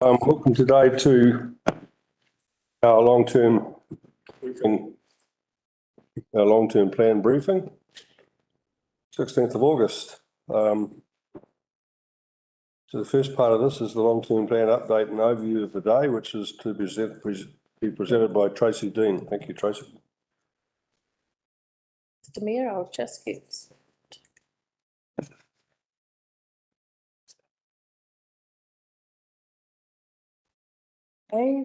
Welcome today to our long-term briefing, our long-term plan briefing, 16th of August. So the first part of this is the long-term plan update and overview of the day, which is to be presented by Tracy Dean. Thank you, Tracy. Mr. Mayor, I'll just get. Okay.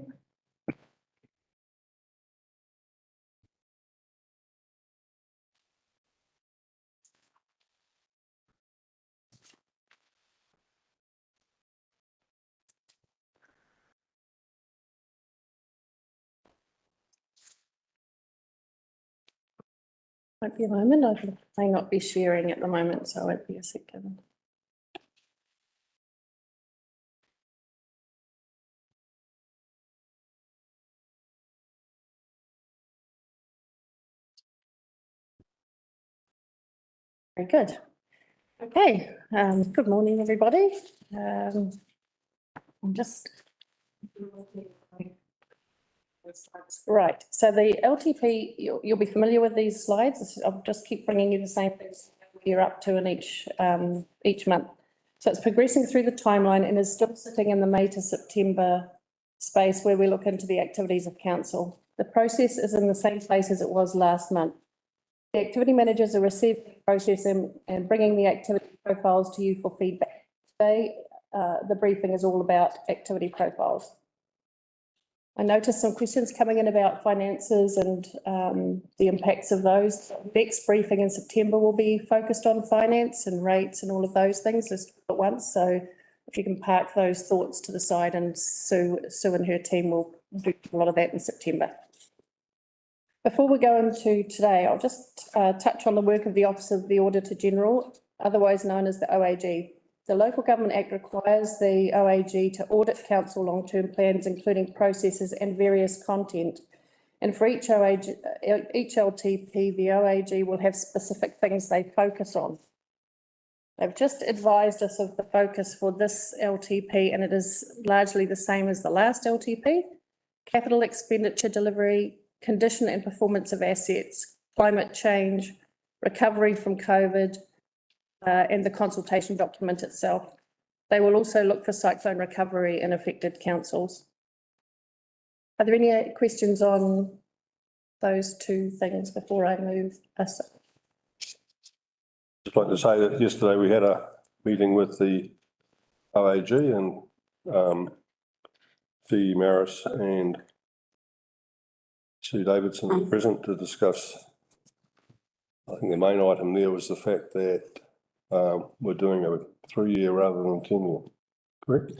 Might be a moment. I may not be sharing at the moment, so it won't be a second. Very good. Okay. Good morning, everybody. I'm just. Right. So the LTP, you'll be familiar with these slides. I'll just keep bringing you the same things you're up to in each month. So it's progressing through the timeline and is still sitting in the May to September space where we look into the activities of council. The process is in the same place as it was last month. The activity managers are receiving the process and bringing the activity profiles to you for feedback. Today, the briefing is all about activity profiles. I noticed some questions coming in about finances and the impacts of those. Next briefing in September will be focused on finance and rates and all of those things at once. So if you can park those thoughts to the side, and Sue and her team will do a lot of that in September. Before we go into today, I'll just touch on the work of the Office of the Auditor General, otherwise known as the OAG. The Local Government Act requires the OAG to audit council long-term plans, including processes and various content. And for each LTP, the OAG will have specific things they focus on. They've just advised us of the focus for this LTP, and it is largely the same as the last LTP: capital expenditure delivery, condition and performance of assets, climate change, recovery from COVID, and the consultation document itself. They will also look for cyclone recovery in affected councils. Are there any questions on those two things before I move us? Just like to say that yesterday we had a meeting with the OAG and Fee Maris and Sue Davidson were present to discuss. I think the main item there was the fact that we're doing a 3-year rather than 10-year, correct?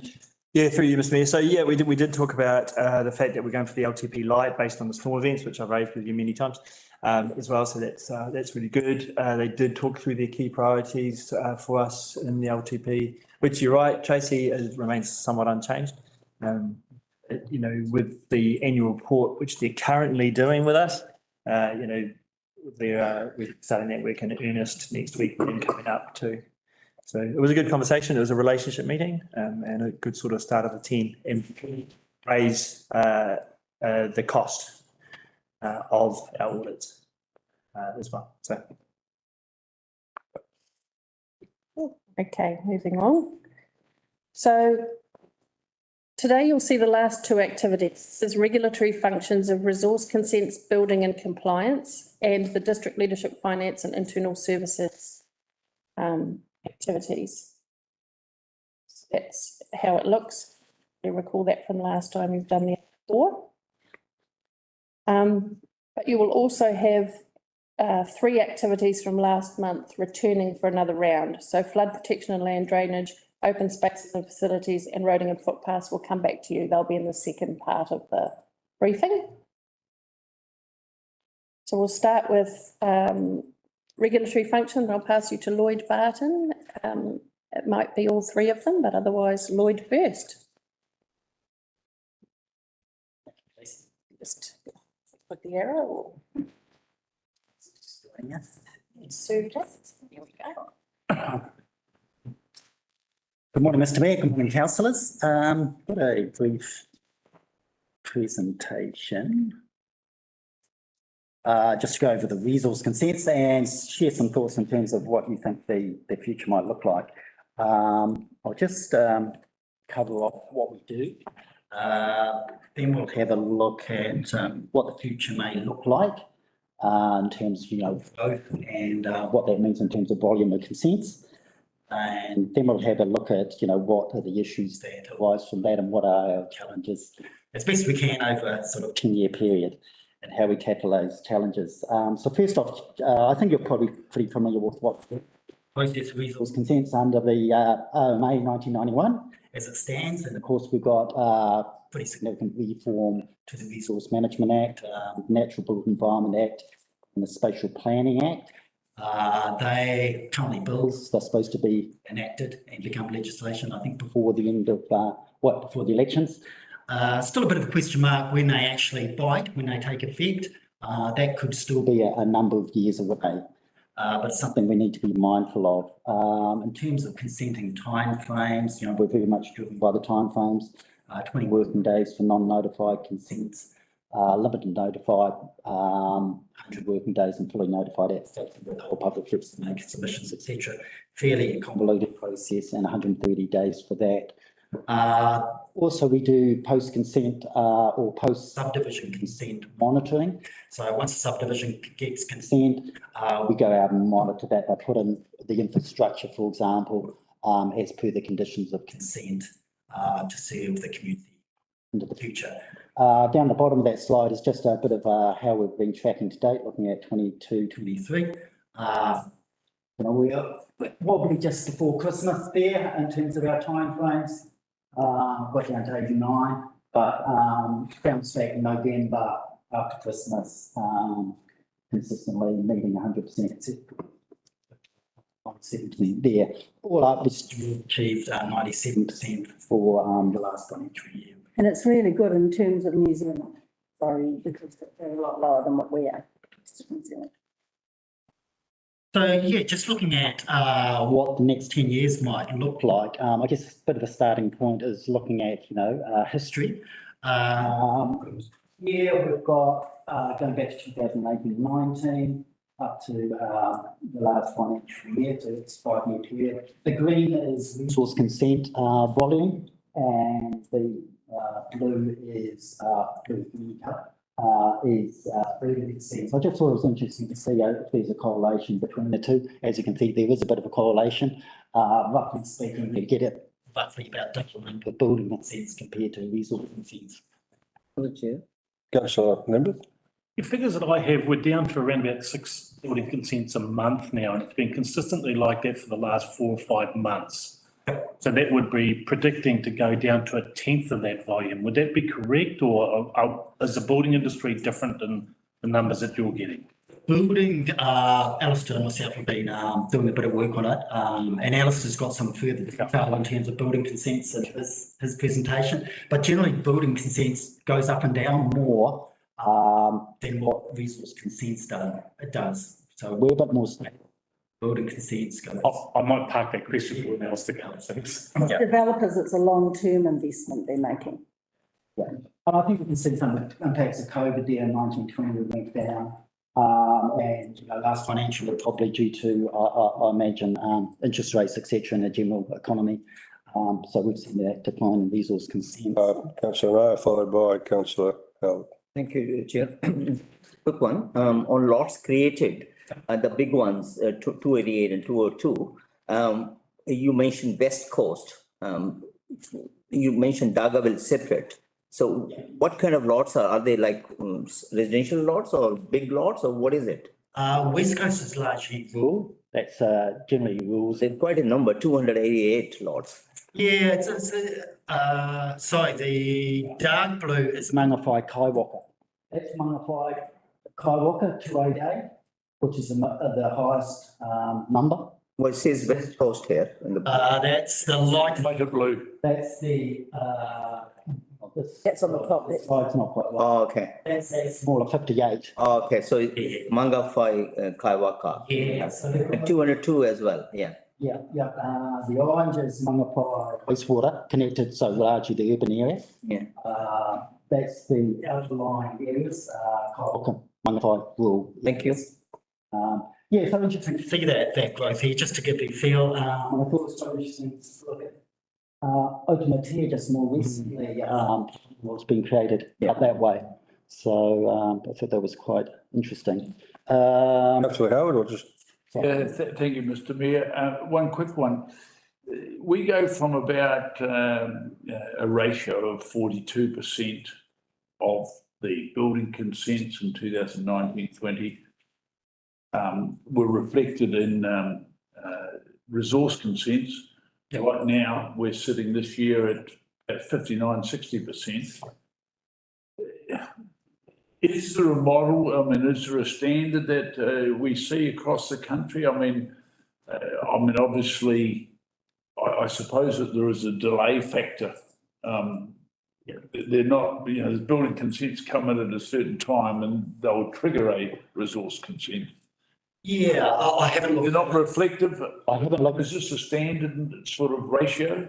Yeah, through you, Mr. Mayor. So yeah, we did talk about the fact that we're going for the LTP Light based on the storm events, which I've raised with you many times as well. So that's really good. They did talk through their key priorities for us in the LTP, which you're right, Tracy, remains somewhat unchanged. You know, with the annual report, which they're currently doing with us, you know, we're starting that work in earnest next week and coming up too. So it was a good conversation. It was a relationship meeting and a good sort of start of the 10 and raise the cost of our audits as well. So. Okay, moving on. So today you'll see the last two activities. There's regulatory functions of resource consents, building and compliance, and the district leadership, finance and internal services activities. That's how it looks. You recall that from last time you've done the before. But you will also have 3 activities from last month returning for another round. So flood protection and land drainage, open spaces and facilities, and roading and footpaths will come back to you. They'll be in the second part of the briefing. So we'll start with regulatory function. I'll pass you to Lloyd Barton. It might be all 3 of them, but otherwise Lloyd first. Just put the arrow. Or... Sue, here we go. Good morning, Mr Mayor. Good morning, councillors. Got a brief presentation. Just to go over the resource consents and share some thoughts in terms of what you think the future might look like. I'll just cover off what we do. Then we'll have a look at what the future may look like in terms of, growth and what that means in terms of volume of consents. And then we'll have a look at, what are the issues that arise from that and what are our challenges as best we can over a sort of 10-year period and how we tackle those challenges. So first off, I think you're probably pretty familiar with what process resource consents under the OMA 1991 as it stands. And of course, we've got pretty significant reform to the Resource Management Act, Natural Built Environment Act, and the Spatial Planning Act. They currently bills, they're supposed to be enacted and become legislation, I think, before the end of, before the elections. Still a bit of a question mark when they actually bite, when they take effect. That could still be a number of years away, but it's something we need to be mindful of. In terms of consenting timeframes, we're very much driven by the timeframes. 20 working days for non-notified consents, limited notified, 100 working days and fully notified applications with whole public trips to make submissions, etc. Fairly convoluted process, and 130 days for that. Also, we do post-consent or post-subdivision consent monitoring. So once a subdivision gets consent, we go out and monitor that. They put in the infrastructure, for example, as per the conditions of consent to serve the community into the future. Down the bottom of that slide is just a bit of how we've been tracking to date, looking at 22-23. We are probably just before Christmas there in terms of our timeframes. Got down to 89, but bounced back in November after Christmas, consistently meeting 100%. 17 there. All up, we achieved 97% for the last financial year. And it's really good in terms of New Zealand, sorry, because they're a lot lower than what we are. So yeah, just looking at what the next 10 years might look like, I guess a bit of a starting point is looking at, history. Yeah, we've got going back to 2018-19 up to the last financial year, so it's 5-year period. The green is resource consent volume, and the blue is freedom consent. So I just thought it was interesting to see if there's a correlation between the two. As you can see, there is a bit of a correlation. Roughly speaking, you get it roughly about double the number of building consents compared to resource consents. Councillor Lambert. The figures that I have, we're down to around about 6 building consents a month now, and it's been consistently like that for the last 4 or 5 months. So that would be predicting to go down to 1/10 of that volume. Would that be correct, or is the building industry different than the numbers that you're getting? Building, Alistair and myself have been doing a bit of work on it, and Alistair's got some further detail in terms of building consents in his presentation. But generally, building consents goes up and down more than what resource consents does. So we're a bit more stable. Building consents go. I might park that question for an else to come. Thanks. Yeah. Developers, it's a long-term investment they're making. Yeah, and I think we can see some impacts of COVID there in 1920 we went down. And last financial year probably due to, I imagine, interest rates, etc., in the general economy. So we've seen that decline in resource consent. Councillor Nair, followed by Councillor Howard. Thank you, Chair. Quick one, on lots created, the big ones, 288 and 202, you mentioned West Coast, you mentioned Dargaville separate. So what kind of lots are they, like residential lots or big lots, or what is it? West Coast is largely rural. That's generally rural. There's quite a number, 288 lots. Yeah, sorry, the dark blue is Mangawhai Kaiwaka. That's Mangawhai Kaiwaka 288, which is the highest number. Well, it says West Coast here. In the that's the light blue. That's the That's on the top. This side's not quite right. Oh, okay. That's smaller, 58. Oh, okay, so Mangawhai Kaiwaka. Yeah. So 202 as well, yeah. Yeah, the orange is Mangawhai wastewater connected, so largely the urban area. Yeah. That's the outlying areas, Kaiwaka, Mangawhai rural. Thank you. Yeah, so interesting to see that growth here, just to give you a feel. And I thought it was so interesting to look at Otumatea just more recently, what's been created up that way. So, I thought that was quite interesting. Councillor Howard, or just, Thank you, Mr Mayor. One quick one. We go from about a ratio of 42% of the building consents in 2019-20 were reflected in resource consents. Right now, we're sitting this year at 59-60%. Is there a model, I mean, is there a standard that we see across the country? I mean, obviously, I suppose that there is a delay factor. They're not, the building consents come in at a certain time and they'll trigger a resource consent. Yeah, I haven't They're looked. not reflective. I haven't looked. Is this a standard sort of ratio?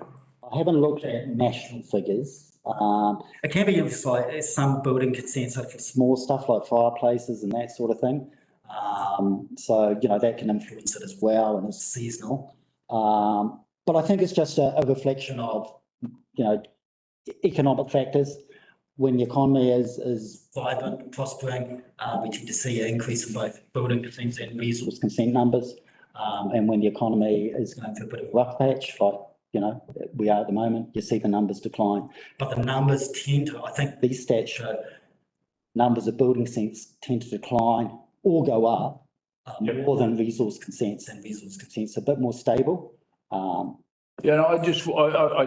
I haven't looked at national figures. It can be like some building consents are for small stuff like fireplaces and that sort of thing. So, that can influence it as well, and it's seasonal. But I think it's just a reflection of, economic factors. When the economy is vibrant and prospering, we tend to see an increase in both building consents and resource consent numbers. And when the economy is going through a bit of a rough patch, like, we are at the moment, you see the numbers decline. But the numbers tend to, I think these stats show numbers of building consents tend to decline or go up more than resource consents, and resource consents are a bit more stable. I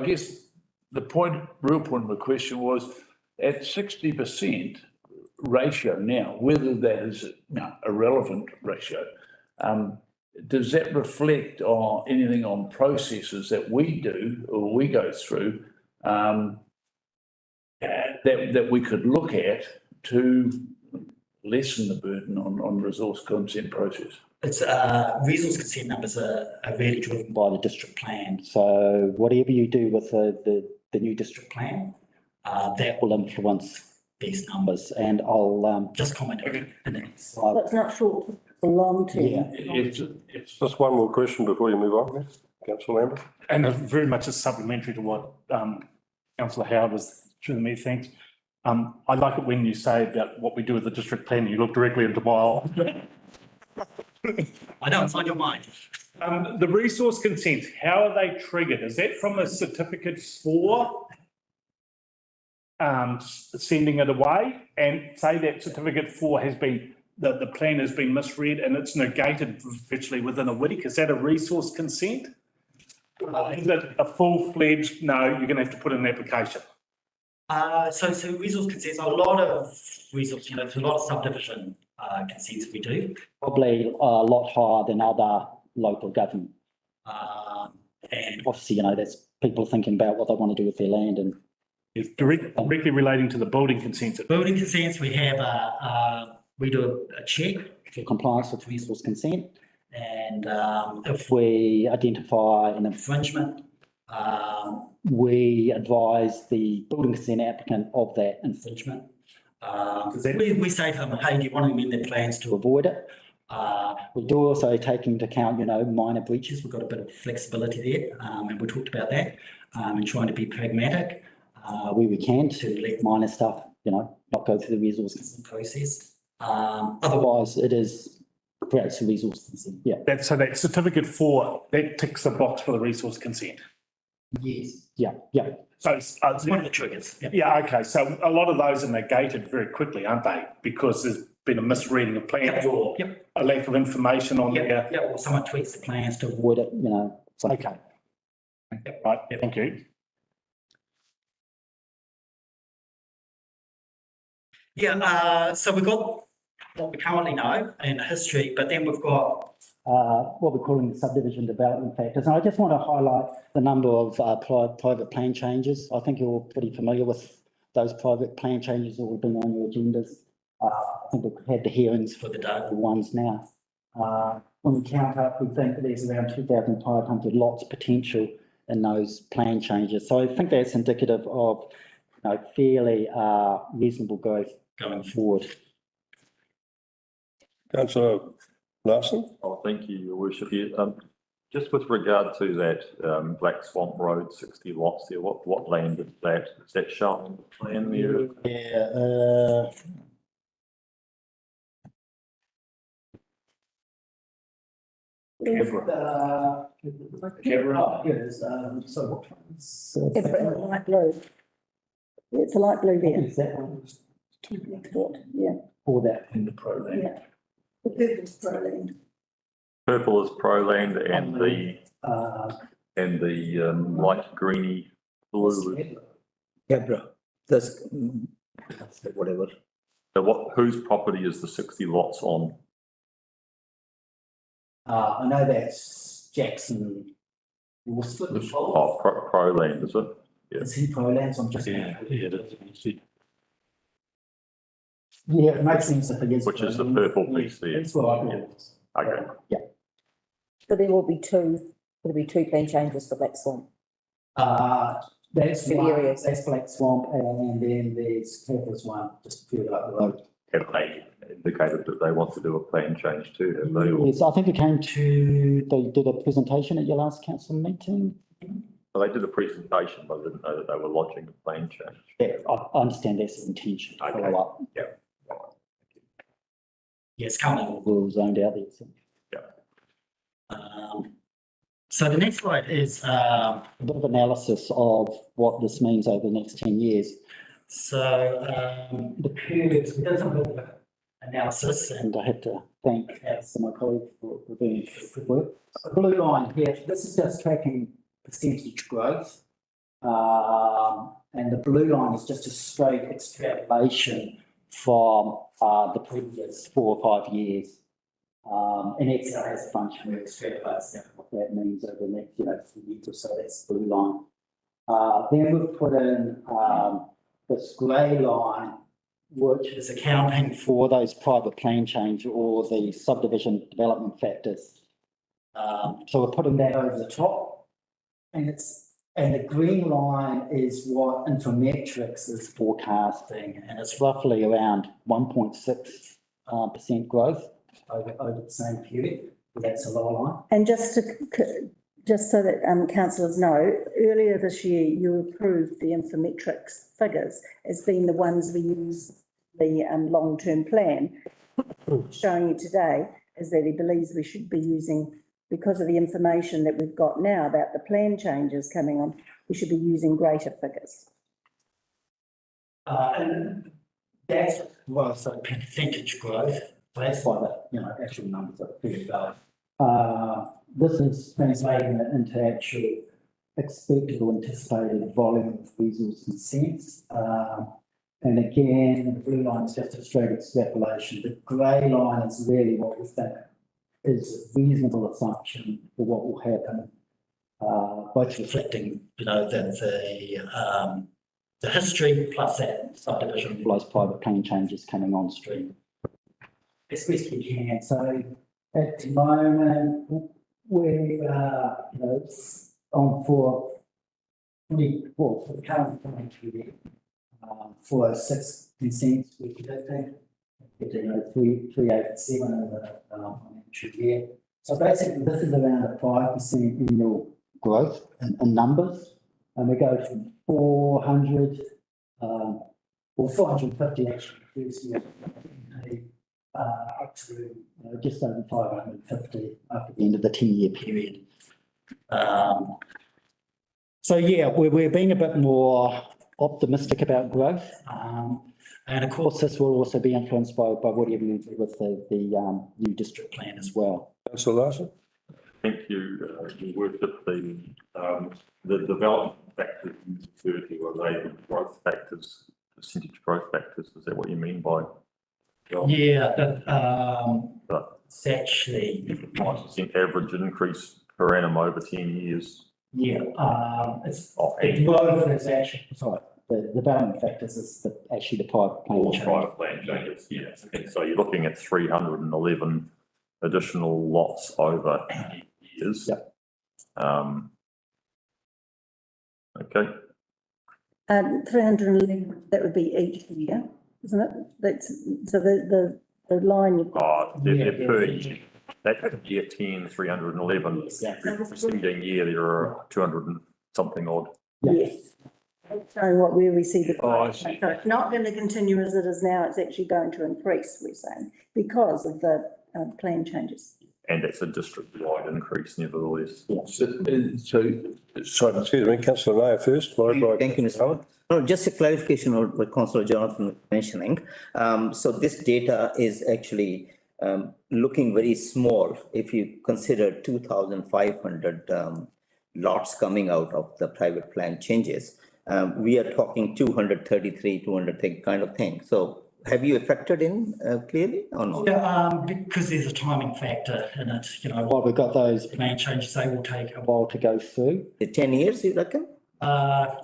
guess the real point of the question was at 60% ratio now, whether that is a relevant ratio, does that reflect on anything on processes that we do or we go through that we could look at to lessen the burden on resource consent process? It's resource consent numbers are really driven by the district plan. So whatever you do with the new district plan, that will influence these numbers. And I'll just comment on the next slide. That's not short, it's a long term. Yeah. It's just one more question before you move on, Councillor Lambert? And very much a supplementary to what Councillor Howard was through me, thanks. I like it when you say about what we do with the district plan, you look directly into my eye. I know, it's on your mind. The resource consents, how are they triggered? Is that from a certificate for sending it away? And say that certificate for has been, the plan has been misread and it's negated virtually within a week. Is that a resource consent? Is it a full-fledged, no, you're going to have to put in an application? So resource consents, a lot of resource, there's a lot of subdivision consents we do, probably a lot higher than other local government. And obviously, that's people thinking about what they want to do with their land. And It's directly relating to the building consents. building consents, we have we do a check for compliance with resource consent. And if we identify an infringement, we advise the building consent applicant of that infringement. We say to them, hey, do you want to amend their plans to avoid it? We do also take into account, minor breaches. We've got a bit of flexibility there, and we talked about that, and trying to be pragmatic where we can to let minor stuff, not go through the resource consent process. Otherwise, creates a resource consent. Yeah. So that certificate for, that ticks the box for the resource consent. Yes. Yeah. So It's one of the triggers. Yep. yeah, okay. So a lot of those are negated very quickly, aren't they? Because there's been a misreading of plans or a lack of information on there. Yeah, or someone tweaks the plans to avoid it, so. Okay. Right, thank you. Yeah, so we've got what we currently know in the history, but then we've got what we're calling the subdivision development factors. And I just want to highlight the number of private plan changes. I think you're pretty familiar with those private plan changes that have been on your agendas. I think we've had the hearings for the ones now. When we count up, we think that there's around 2,500 lots potential in those plan changes. So I think that's indicative of, fairly, reasonable growth going forward. Councillor Larson? Oh, thank you, Your Worship. Yeah, just with regard to that, Black Swamp Road, 60 lots there, what land is that? Is that shown on the plan there? Yeah, Light blue. It's a light blue there. Is that one? Next to it, yeah, Or that? In the pro land. yeah. The purple's Proland. Purple is Proland and Uh, the light greeny blue is, Hebra, that's, whatever. so whose property is the 60 lots on? I know that's Jackson. Worsford. Oh, Proland, is it? Is he Proland? I'm just. Yeah, it is. Yeah, it makes sense if it is. Which is the Proland. purple Yeah, piece there. That's what I thought. Okay. Yeah. So there will be two plan changes for Black Swamp. That's Two one, areas. that's Black Swamp, and then there's Purple's one, just further up the road. Have they indicated that they want to do a plan change too, have they? Yes, I think it came to, they did a presentation at your last council meeting. Well, they did a presentation, but I didn't know that they were lodging a plan change. Yeah, I understand that's the intention, to Okay. follow up. Yeah. Yeah, it's currently all rules zoned out there, so. Yeah. So the next slide is a bit of analysis of what this means over the next 10 years. So the periods, we did some bit of analysis, and I have to thank Alice and my colleague for doing good work. The blue line here, this is just tracking percentage growth. And the blue line is just a straight extrapolation from the previous 4 or 5 years. And Excel has a function where it extrapolates out what that means over the next, 2 years or so. That's the blue line. Then we've put in this grey line, which is accounting for those private plan change or the subdivision development factors. So we're putting that over the top, and the green line is what Infometrics is forecasting, and it's roughly around 1.6% growth over the same period. That's a lower line. And just so that councillors know, earlier this year, you approved the Infometrics figures as being the ones we use the long-term plan. Showing you today is that he believes we should be using, because of the information that we've got now about the plan changes coming on, we should be using greater figures. And that's, well, so percentage growth, that's why the, actual numbers are pretty low. This is translating it into actual expected or anticipated volume of resource consents. And again, the blue line is just a straight extrapolation. The grey line is really what we think is a reasonable assumption for what will happen, both reflecting, the history plus that subdivision, those private plan changes coming on stream. As best we can. So at the moment, we are, on for the current financial year, 406 consents we're predicting, 387 in the financial year. So basically, this is around a 5% annual growth in numbers, and we go from 400, or 450 actually first year, up to just over 550 after the end of the 10-year period. So yeah, we're being a bit more optimistic about growth, and of course this will also be influenced by whatever you do with the new district plan as well. Councillor Larson? Thank you, Your Worship. The development factors you referred to, are they the growth factors, percentage growth factors? Is that what you mean by? Yeah, it's actually 5% average increase per annum over 10 years. yeah, it's the growth is actually sorry. The development factors is actually the private plan All change. private plan changes, yes. And so you're looking at 311 additional lots over years. Yep. Okay, 311, that would be each year, isn't it? That's, so the line you've got. they're per year. That's year 10, 311. Yeah. The preceding year, there are 200 and something odd. Yes. Showing where we see the. Oh, I see. So it's not going to continue as it is now, it's actually going to increase, we're saying, because of the plan changes. And it's a district-wide increase nevertheless. Sorry, Excuse me, councillor Nair first, followed by. Thank you, Mr. Howard. No, just a clarification on what councillor Jonathan was mentioning. So this data is actually looking very small if you consider 2,500 lots coming out of the private plan changes. We are talking 233, 200 kind of thing. So have you factored in clearly or not? Yeah, because there's a timing factor in it, you know, while we've got those plan changes, they will take a while to go through. The 10 years, you reckon?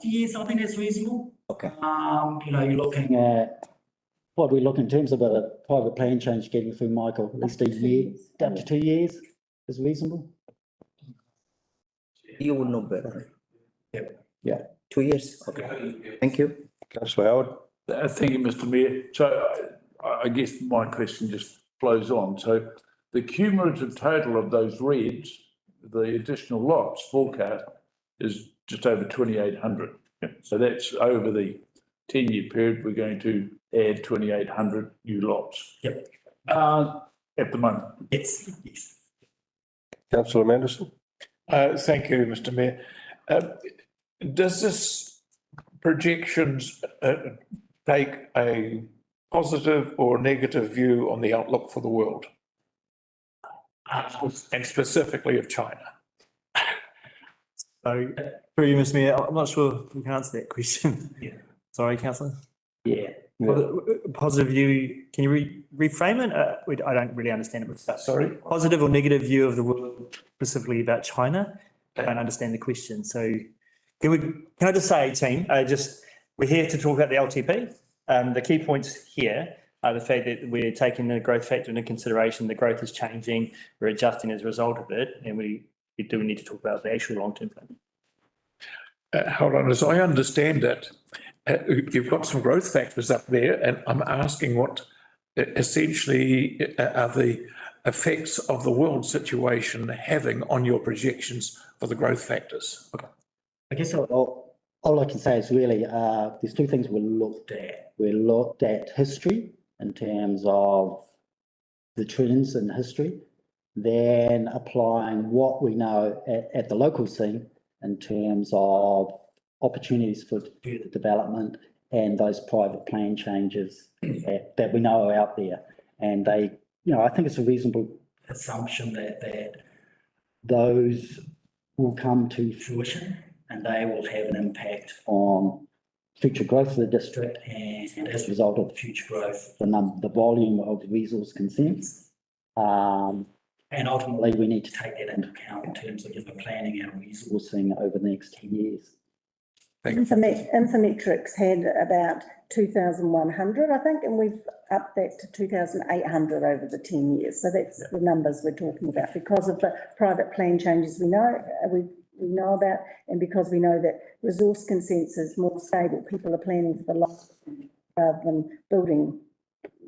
Yes, I think that's reasonable. Okay. You know, you're looking at, what we look in terms of a private plan change getting through, Michael, at least a year, up to 2 years is reasonable. You would know better. Yeah. 2 years, okay. Thank you. Councillor Howard. Thank you, Mr. Mayor. So I guess my question just flows on. So the cumulative total of those reds, the additional lots forecast is just over 2,800. So that's over the 10-year period, we're going to add 2,800 new lots. Yep. At the moment. Yes. Councillor Manderson. Thank you, Mr. Mayor. Does this projections take a positive or negative view on the outlook for the world? And specifically of China? So, through you, Mr. Mayor, I'm not sure we can answer that question. Yeah. Sorry, councillor. Yeah. Positive view, can you reframe it? I don't really understand it. Sorry? Positive or negative view of the world, specifically about China? I don't understand the question. So can I just say, team, we're here to talk about the LTP. The key points here are the fact that we're taking the growth factor into consideration. The growth is changing. We're adjusting as a result of it. And we do need to talk about the actual long-term plan. Hold on, as I understand it, you've got some growth factors up there, and I'm asking what essentially are the effects of the world situation having on your projections for the growth factors? Okay. I guess all I can say is really there's two things we looked at. We looked at history in terms of the trends in history, then applying what we know at the local scene in terms of opportunities for further development and those private plan changes that we know are out there. And they, you know, I think it's a reasonable assumption that those will come to fruition and they will have an impact on future growth of the district, and as a result of the future growth, the volume of resource consents. And ultimately, we need to take that into account in terms of planning our resourcing over the next 10 years. Infometrics had about 2,100, I think, and we've upped that to 2,800 over the 10 years. So that's the numbers we're talking about because of the private plan changes we know about, and because we know that resource consents is more stable. People are planning for the long term rather than building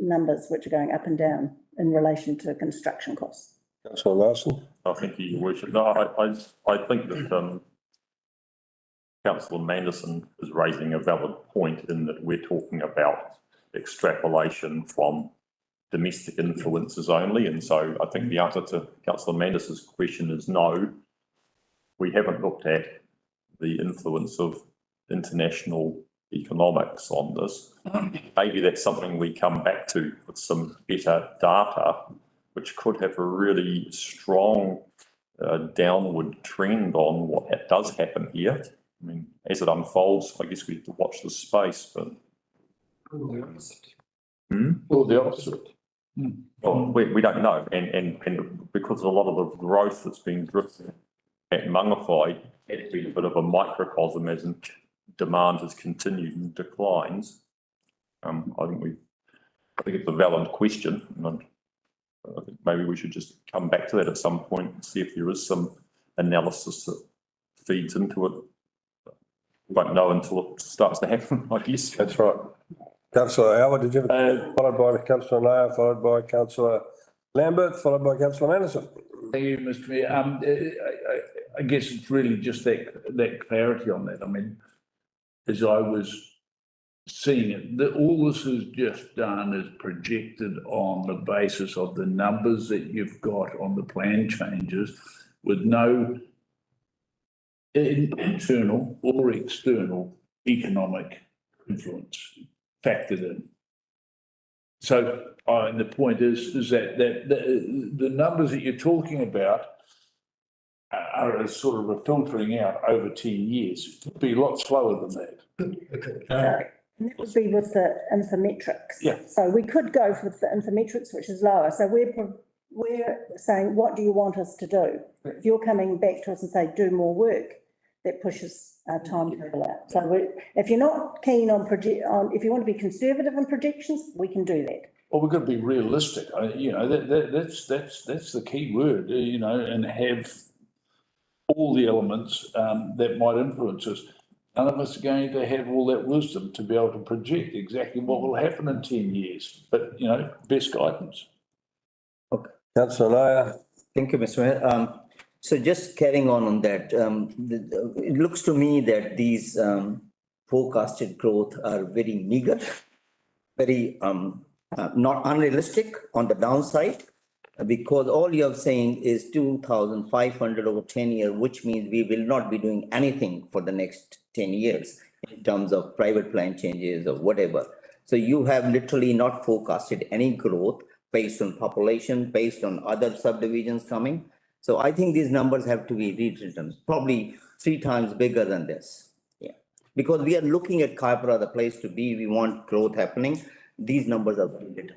numbers which are going up and down in relation to construction costs. Councillor Larson. Thank you, Your Worship. No, I think that Councillor Manderson is raising a valid point in that we're talking about extrapolation from domestic influences only. And so I think the answer to Councillor Manderson's question is no. We haven't looked at the influence of international economics on this. Maybe that's something we come back to with some better data, which could have a really strong downward trend on what does happen here. I mean, as it unfolds, I guess we have to watch the space, but. Or the opposite. Well, we don't know. And because a lot of the growth that's being driven at Mangawhai has been a bit of a microcosm as demand has continued and declines. I think it's a valid question. And I think maybe we should just come back to that at some point and see if there is some analysis that feeds into it. We won't know until it starts to happen, I guess. That's right. Councillor Howard, did you have, followed by Councillor Nair, followed by Councillor Lambert, followed by Councillor Anderson. Thank you, Mr Mayor. I guess it's really just that clarity on that. I mean, as I was seeing it, that all this is just done is projected on the basis of the numbers that you've got on the plan changes with no internal or external economic influence factored in. So, and the point is that the numbers that you're talking about are a sort of a filtering out over 10 years. It could be a lot slower than that. And that would be with the infometrics. Yeah. So we could go with the infometrics, which is lower. So we're saying, what do you want us to do? If you're coming back to us and say, do more work, that pushes our timetable out. So if you're not keen on if you want to be conservative in projections, we can do that. Well, we've got to be realistic. You know, that's the key word, you know, and have all the elements that might influence us. None of us are going to have all that wisdom to be able to project exactly what will happen in 10 years, but, you know, best guidance. Okay. Councillor Nair. Thank you, Mr Mayor. So just carrying on that, it looks to me that these forecasted growth are very meager, very not unrealistic on the downside, because all you're saying is 2,500 over 10 years, which means we will not be doing anything for the next 10 years in terms of private plan changes or whatever. So you have literally not forecasted any growth based on population, based on other subdivisions coming. So I think these numbers have to be rewritten, probably 3 times bigger than this. Yeah, because we are looking at Kaipara, the place to be. We want growth happening. These numbers are very little.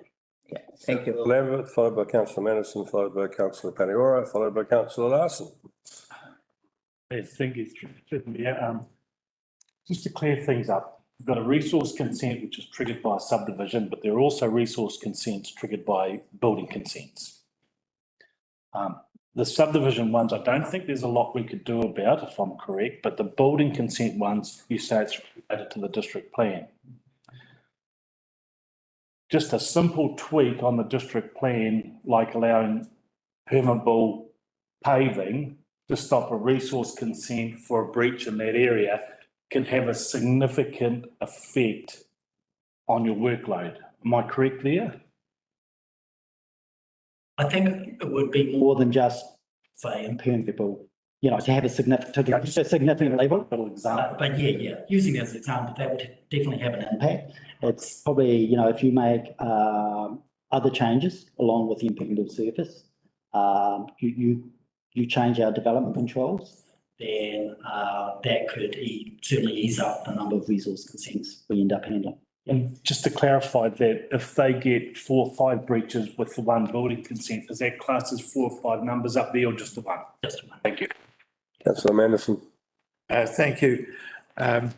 Yeah, thank you. Lambert, followed by Councillor Anderson, followed by Councillor Paniora, followed by Councillor Larson. Yes, thank you. Yeah, just to clear things up, we've got a resource consent which is triggered by a subdivision, but there are also resource consents triggered by building consents. The subdivision ones, I don't think there's a lot we could do about, if I'm correct, but the building consent ones, you say it's related to the district plan. Just a simple tweak on the district plan, like allowing permeable paving to stop a resource consent for a breach in that area, can have a significant effect on your workload. Am I correct there? I think it would be more than just, say, impermeable, you know, to have a significant level. But yeah, using it as an example, that would definitely have an impact. It's probably, you know, if you make other changes along with the impermeable surface, you change our development controls, then that could certainly ease up the number of resource consents we end up handling. And just to clarify that, if they get 4 or 5 breaches with the one building consent, is that classed as 4 or 5 numbers up there or just the one? Just one. Thank you. Councillor Anderson. Thank you. I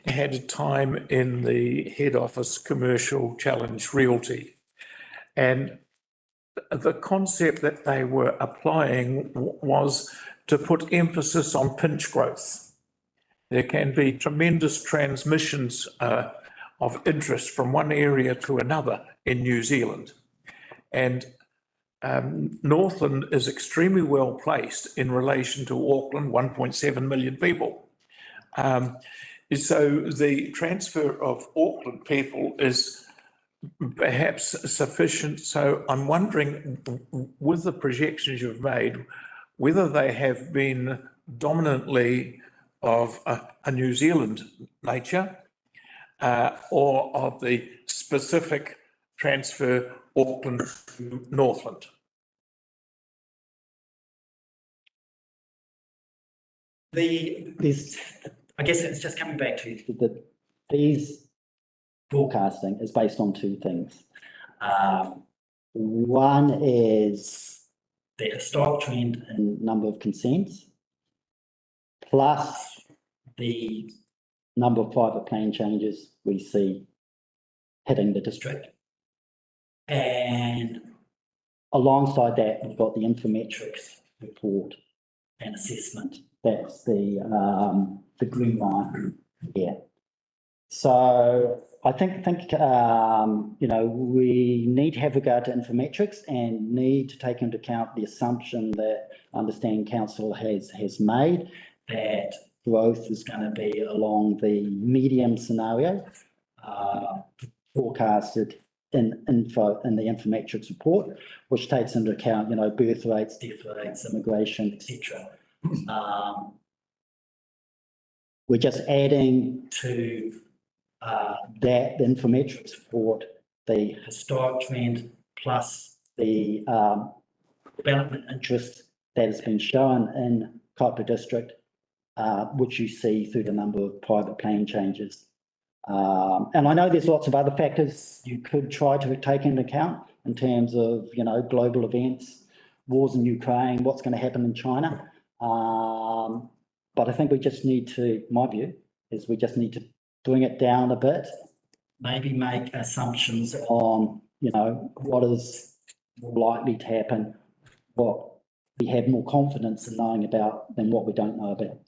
had a time in the head office commercial challenge realty, and the concept that they were applying was to put emphasis on pinch growth. There can be tremendous transmissions of interest from one area to another in New Zealand. And Northland is extremely well placed in relation to Auckland, 1.7 million people. So the transfer of Auckland people is perhaps sufficient. So I'm wondering, with the projections you've made, whether they have been dominantly of a New Zealand nature or of the specific transfer Auckland to Northland. I guess it's just coming back to these forecasting is based on 2 things. One is the historic trend in number of consents, plus the number of private plan changes we see hitting the district And alongside that, we've got the Infometrics report and assessment. That's the green line here. So I think, we need to have regard to Infometrics and need to take into account the assumption that I understand council has made, that growth is going to be along the medium scenario, forecasted in the Infometrics report, which takes into account, birth rates, death rates, immigration, etc. We're just adding to that Infometrics report the historic trend plus the development interest that has been shown in Kaipara District, which you see through the number of private plan changes. And I know there's lots of other factors you could try to take into account in terms of, global events, wars in Ukraine, what's going to happen in China. But I think we just need to, my view, is we just need to bring it down a bit, maybe make assumptions on, what is more likely to happen, what we have more confidence in knowing about than what we don't know about.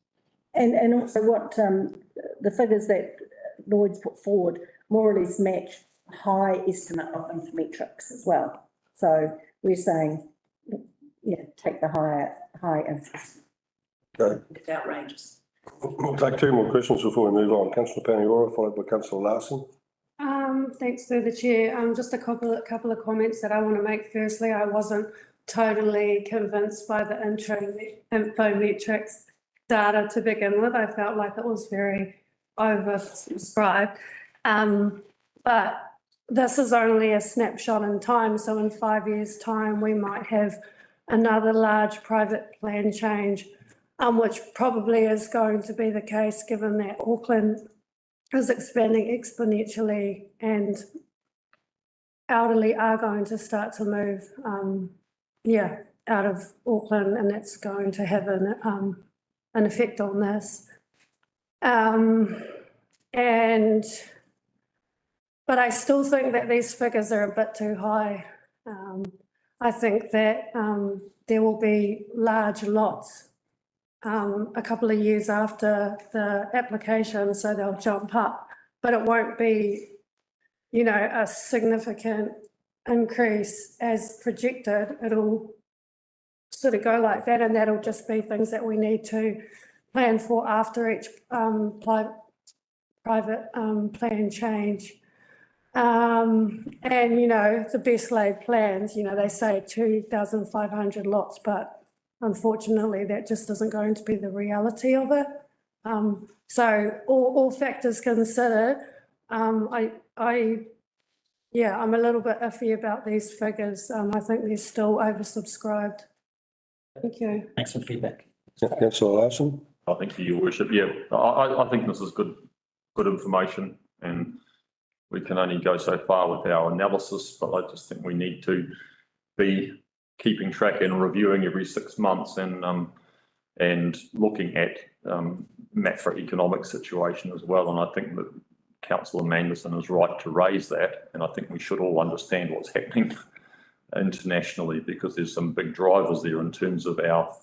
And also what the figures that Lloyd's put forward more or less match high estimate of Infometrics as well. So we're saying, take the high emphasis. Okay. It's outrageous. We'll take two more questions before we move on. Councillor Paniora, followed by Councillor Larson. Thanks through the chair. Just a couple of comments that I want to make. Firstly, I wasn't totally convinced by the Infometrics data to begin with. I felt like it was very oversubscribed. But this is only a snapshot in time. So in 5 years' time, we might have another large private plan change, which probably is going to be the case given that Auckland is expanding exponentially and elderly are going to start to move, out of Auckland, and that's going to have an effect on this. But I still think that these figures are a bit too high. I think that there will be large lots a couple of years after the application, so they'll jump up, but it won't be, a significant increase as projected. It'll sort of go like that, and that'll just be things that we need to plan for after each private plan change. And, the best laid plans, they say 2,500 lots, but unfortunately, that just isn't going to be the reality of it. So all factors considered, I'm a little bit iffy about these figures. I think they're still oversubscribed. Thank you. Thanks for the feedback. Councillor Larson. Thank you, Your Worship. Yeah, I think this is good information, and we can only go so far with our analysis, but I just think we need to be keeping track and reviewing every 6 months and looking at macroeconomic situation as well. And I think that Councillor Manderson is right to raise that, and I think we should all understand what's happening internationally, because there's some big drivers there in terms of our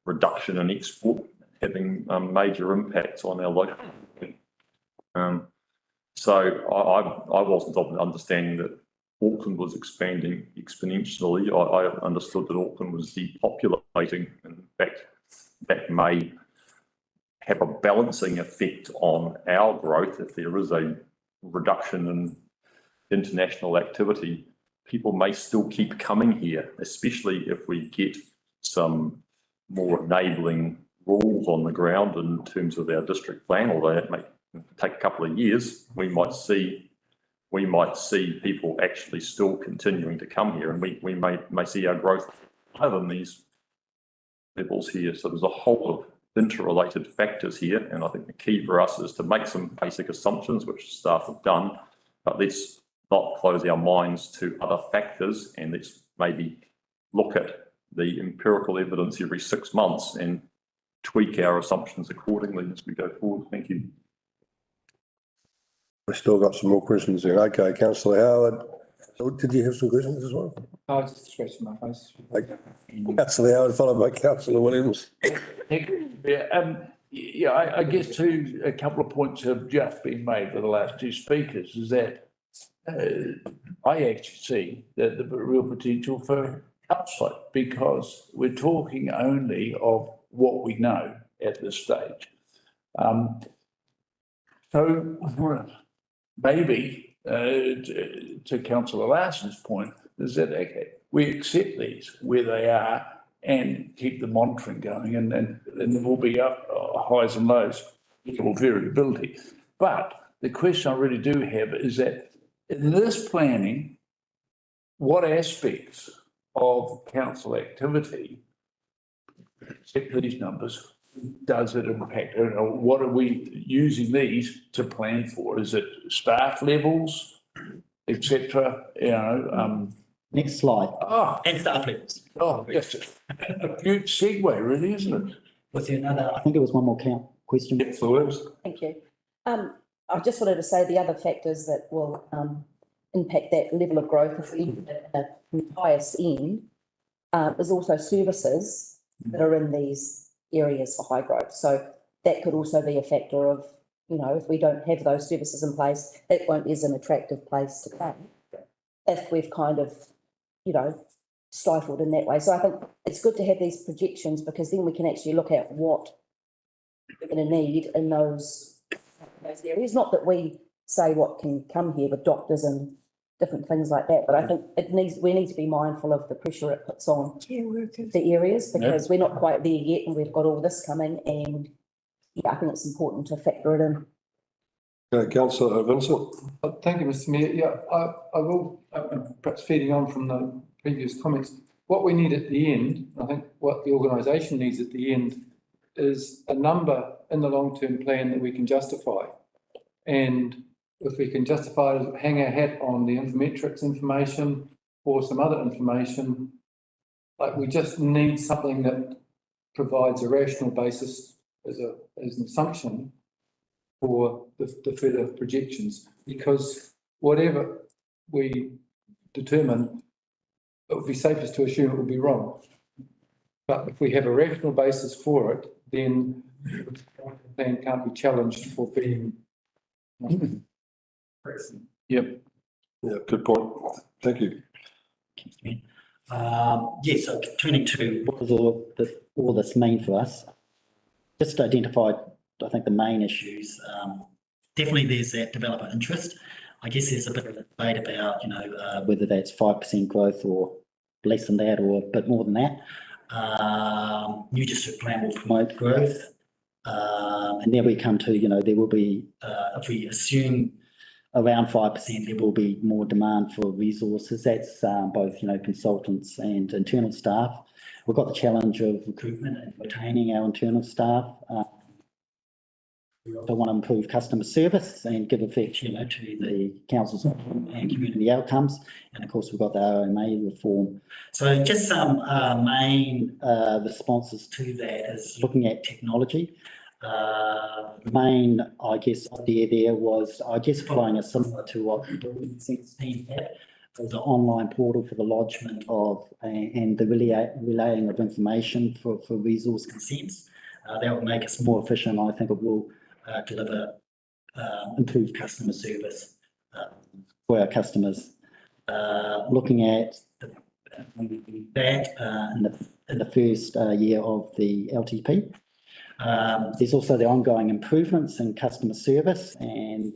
reduction in export having major impacts on our local. So I wasn't of the understanding that Auckland was expanding exponentially. I understood that Auckland was depopulating. In fact, that may have a balancing effect on our growth. If there is a reduction in international activity, people may still keep coming here, especially if we get some more enabling rules on the ground in terms of our district plan, although that may take a couple of years. We might see people actually still continuing to come here, and we may see our growth higher than these levels here. So there's a whole of interrelated factors here, and I think the key for us is to make some basic assumptions, which staff have done, but let's not close our minds to other factors, and let's maybe look at the empirical evidence every 6 months and tweak our assumptions accordingly as we go forward. Thank you. We've still got some more questions there. Okay, Councillor Howard, So did you have some questions as well? I was just scratching my face. Councillor Howard, followed by Councillor Williams. I guess a couple of points have just been made by the last two speakers, is that I actually see that the real potential for upside, because we're talking only of what we know at this stage. So maybe to Councillor Larson's point, is that, okay, we accept these where they are and keep the monitoring going, and there will be highs and lows, or variability. But the question I really do have is that in this planning, what aspects of council activity, except these numbers, does it impact? What are we using these to plan for? Is it staff levels, etc.? Next slide. And staff levels. Yes, a huge segue, really, isn't it? Was there another? I think there was one more question. Thank you. I just wanted to say the other factors that will impact that level of growth if we at the highest end is also services that are in these areas for high growth. So that could also be a factor of, if we don't have those services in place, it won't be as an attractive place to come if we've kind of, stifled in that way. So I think it's good to have these projections, because then we can actually look at what we're going to need in those areas. Not that we say what can come here with doctors and different things like that, but I think we need to be mindful of the pressure it puts on the areas, because we're not quite there yet, and we've got all this coming, and I think it's important to factor it in. Councillor Vincent. Thank you, Mr. Mayor. I will, perhaps feeding on from the previous comments, what we need at the end, I think what the organisation needs at the end, is a number in the long-term plan that we can justify. And if we can justify it, hang our hat on the Infometrics information or some other information, like we just need something that provides a rational basis as an assumption for the further projections, because whatever we determine, it would be safest to assume it will be wrong. But if we have a rational basis for it, then the plan can't be challenged for being. Yep. Yeah, good point. Thank you. So turning to what does all this mean for us? Just identified, I think, the main issues. Definitely there's that developer interest. I guess there's a bit of a debate about, whether that's 5% growth or less than that or a bit more than that. New district plan will promote growth. And then we come to, there will be, if we assume around 5%, there will be more demand for resources. That's both, consultants and internal staff. We've got the challenge of recruitment and retaining our internal staff. We also want to improve customer service and give effect, to the council's and community outcomes. And of course, we've got the RMA reform. So just some main responses to that is looking at technology. Main, I guess, idea there was, following a similar to what the Building Consents team had, was an online portal for the lodgement of and the relaying of information for resource consents. That will make us more efficient. I think it will deliver improved customer service for our customers. Looking at that in the first year of the LTP. There's also the ongoing improvements in customer service and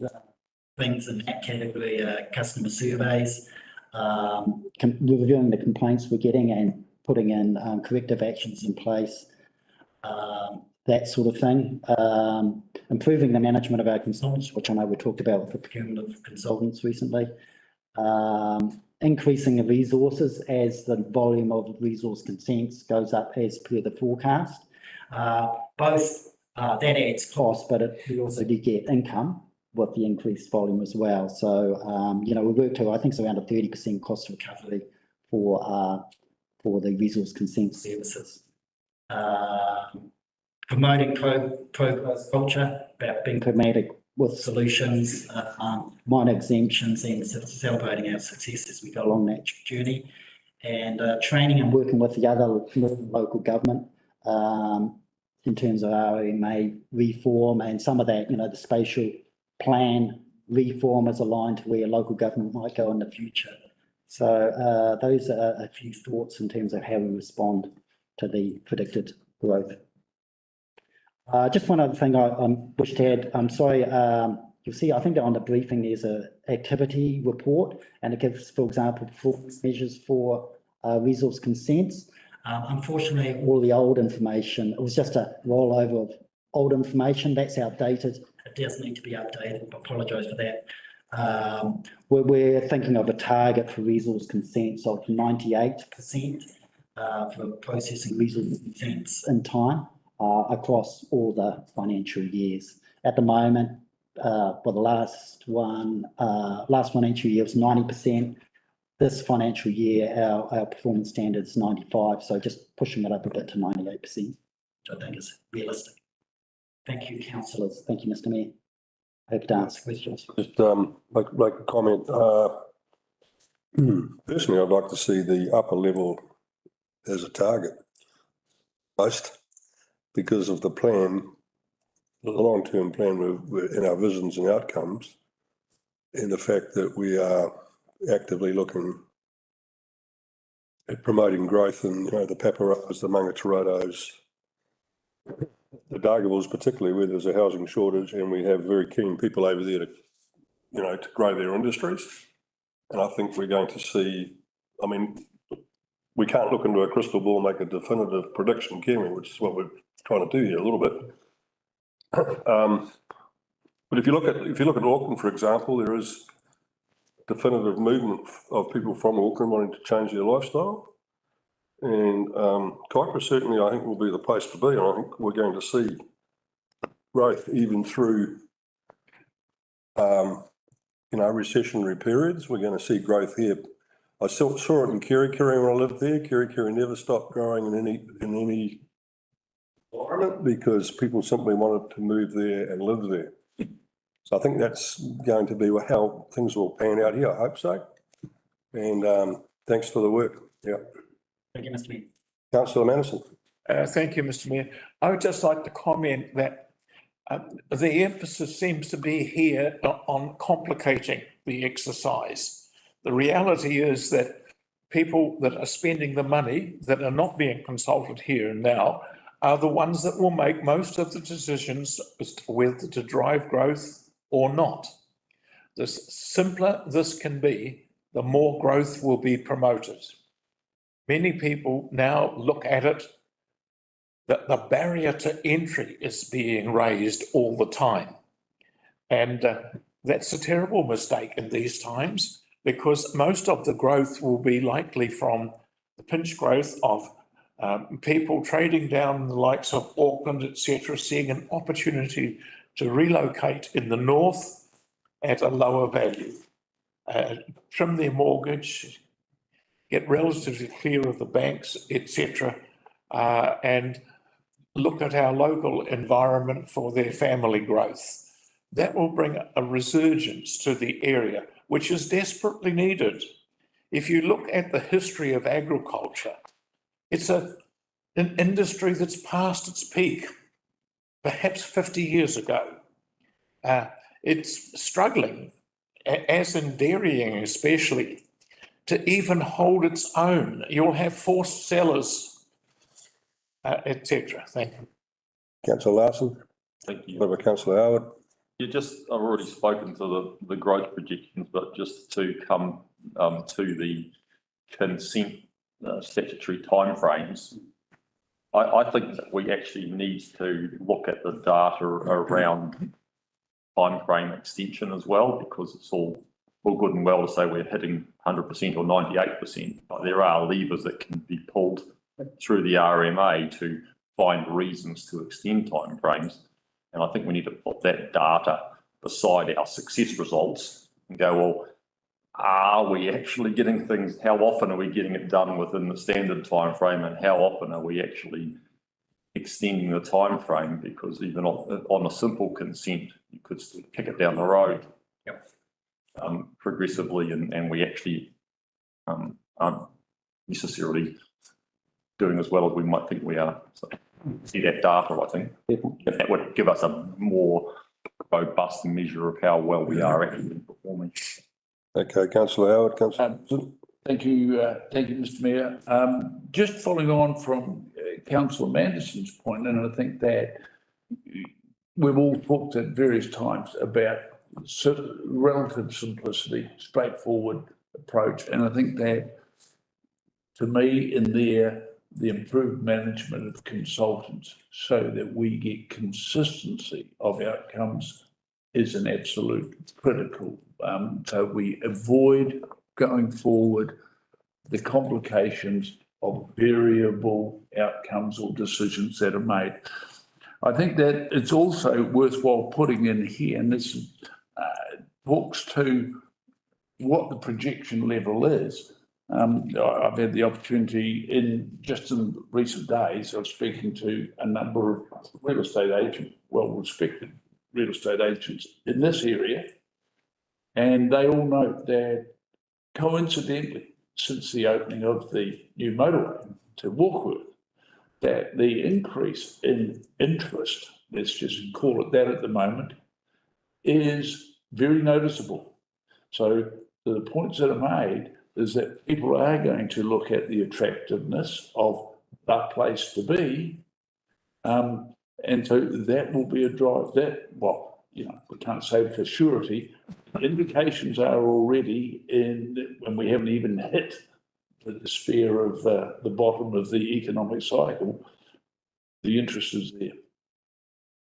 things in that category, customer surveys, reviewing the complaints we're getting and putting in corrective actions in place, that sort of thing. Improving the management of our consultants, which I know we talked about with the procurement of consultants recently. Increasing the resources as the volume of resource consents goes up as per the forecast. Both that adds cost, but we also do get income with the increased volume as well. So, we work to, I think it's around a 30% cost recovery for the resource consent services. Promoting pro-growth culture, about being pragmatic with solutions, minor exemptions, and celebrating our success as we go along that journey. And training and working with the other local government in terms of RMA reform and some of that, the spatial plan reform is aligned to where local government might go in the future. So those are a few thoughts in terms of how we respond to the predicted growth. Just one other thing I wish to add. I'm sorry, you'll see, I think on the briefing, there's a activity report and it gives, for example, performance measures for resource consents. Unfortunately, all the old information, it was just a rollover of old information that's outdated. It does need to be updated. I apologise for that. We're thinking of a target for resource consents of 98% for processing resource consents in time across all the financial years. At the moment, for the last financial year was 90%. This financial year, our performance standard is 95, so just pushing it up a bit to 98%, which I think is realistic. Thank you, councillors. Thank you, Mr. Mayor. Hope to answer questions. Just make a comment. Personally, I'd like to see the upper level as a target, most, because of the plan, the long-term plan in our visions and outcomes, and the fact that we are actively looking at promoting growth in, the Paparoas, the Mangatarotos, the Dargaville particularly, where there's a housing shortage and we have very keen people over there to grow their industries. And I think we're going to see, we can't look into a crystal ball and make a definitive prediction, can we? Which is what we're trying to do here a little bit. But if you look at Auckland, for example, there is definitive movement of people from Auckland wanting to change their lifestyle. And Kaipara certainly, I think, will be the place to be. And I think we're going to see growth even through, recessionary periods. We're going to see growth here. I saw it in Kerikeri when I lived there. Kerikeri never stopped growing in any environment because people simply wanted to move there and live there. So I think that's going to be how things will pan out here. I hope so. And thanks for the work. Yeah. Thank you, Mr. Mayor. Councillor Manderson. Thank you, Mr. Mayor. I would just like to comment that the emphasis seems to be here on complicating the exercise. The reality is that people that are spending the money that are not being consulted here and now are the ones that will make most of the decisions as to whether to drive growth or not. The simpler this can be, the more growth will be promoted. Many people now look at it that the barrier to entry is being raised all the time. And that's a terrible mistake in these times because most of the growth will be likely from the pinch growth of people trading down the likes of Auckland, etc., seeing an opportunity to relocate in the north at a lower value, trim their mortgage, get relatively clear of the banks, etc., and look at our local environment for their family growth. That will bring a resurgence to the area, which is desperately needed. If you look at the history of agriculture, it's an industry that's past its peak, perhaps 50 years ago. It's struggling, as in dairying especially, to even hold its own. You'll have forced sellers, etc. Thank you. Councillor Larson. Thank you. What about Councillor Howard? I've already spoken to the growth projections, but just to come to the consent statutory timeframes, I think that we actually need to look at the data around timeframe extension as well, because it's all good and well to say we're hitting 100% or 98%, but there are levers that can be pulled through the RMA to find reasons to extend timeframes. And I think we need to put that data beside our success results and go, well, are we actually getting things, how often are we getting it done within the standard timeframe, and how often are we actually extending the time frame, because even on a simple consent, you could still kick it down the road. Yep. Progressively, and we actually aren't necessarily doing as well as we might think we are. So see that data, I think, that would give us a more robust measure of how well we are actually performing. Okay, councillor Howard, councillor. Thank you, Mr Mayor. Just following on from councillor Manderson's point, and I think that we've all talked at various times about relative simplicity, straightforward approach, and I think that, to me, in there, the improved management of consultants so that we get consistency of outcomes is an absolute critical. So we avoid going forward the complications of variable outcomes or decisions that are made. I think that it's also worthwhile putting in here, and this talks to what the projection level is. I've had the opportunity in recent days of speaking to a number of real estate agents, well-respected real estate agents in this area, and they all note that coincidentally, since the opening of the new motorway to Warkworth, that the increase in interest, let's just call it that at the moment, is very noticeable. So the points that are made is that people are going to look at the attractiveness of that place to be. And so that will be a drive that, well, you know, we can't say for surety. Indications are already in, when we haven't even hit the despair of the bottom of the economic cycle, the interest is there.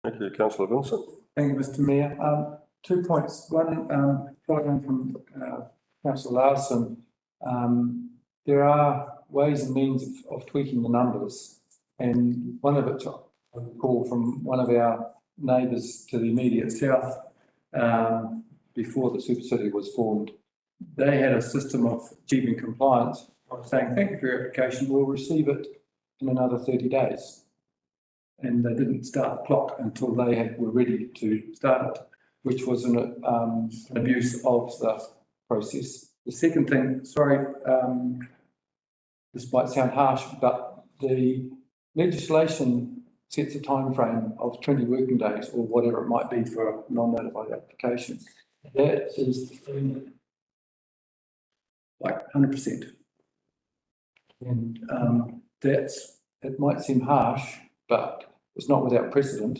Thank you, councillor Vincent. Thank you, Mr Mayor. 2 points. One, following from councillor Larson, there are ways and means of tweaking the numbers, and one of it I recall from one of our neighbours to the immediate south, before the super city was formed. They had a system of achieving compliance of saying, thank you for your application, we'll receive it in another 30 days. And they didn't start the clock until they were ready to start it, which was an abuse of the process. The second thing, sorry, this might sound harsh, but the legislation sets a time frame of 20 working days or whatever it might be for a non-notified application. That is like 100%. And it might seem harsh, but it's not without precedent.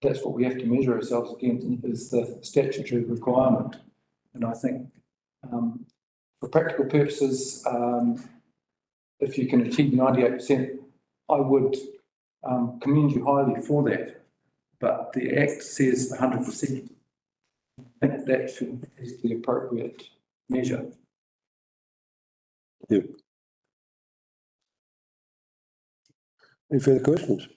That's what we have to measure ourselves against, is the statutory requirement. And I think for practical purposes, if you can achieve 98%, I would commend you highly for that. But the Act says 100%. I think that is the appropriate measure. Yeah. Any further questions?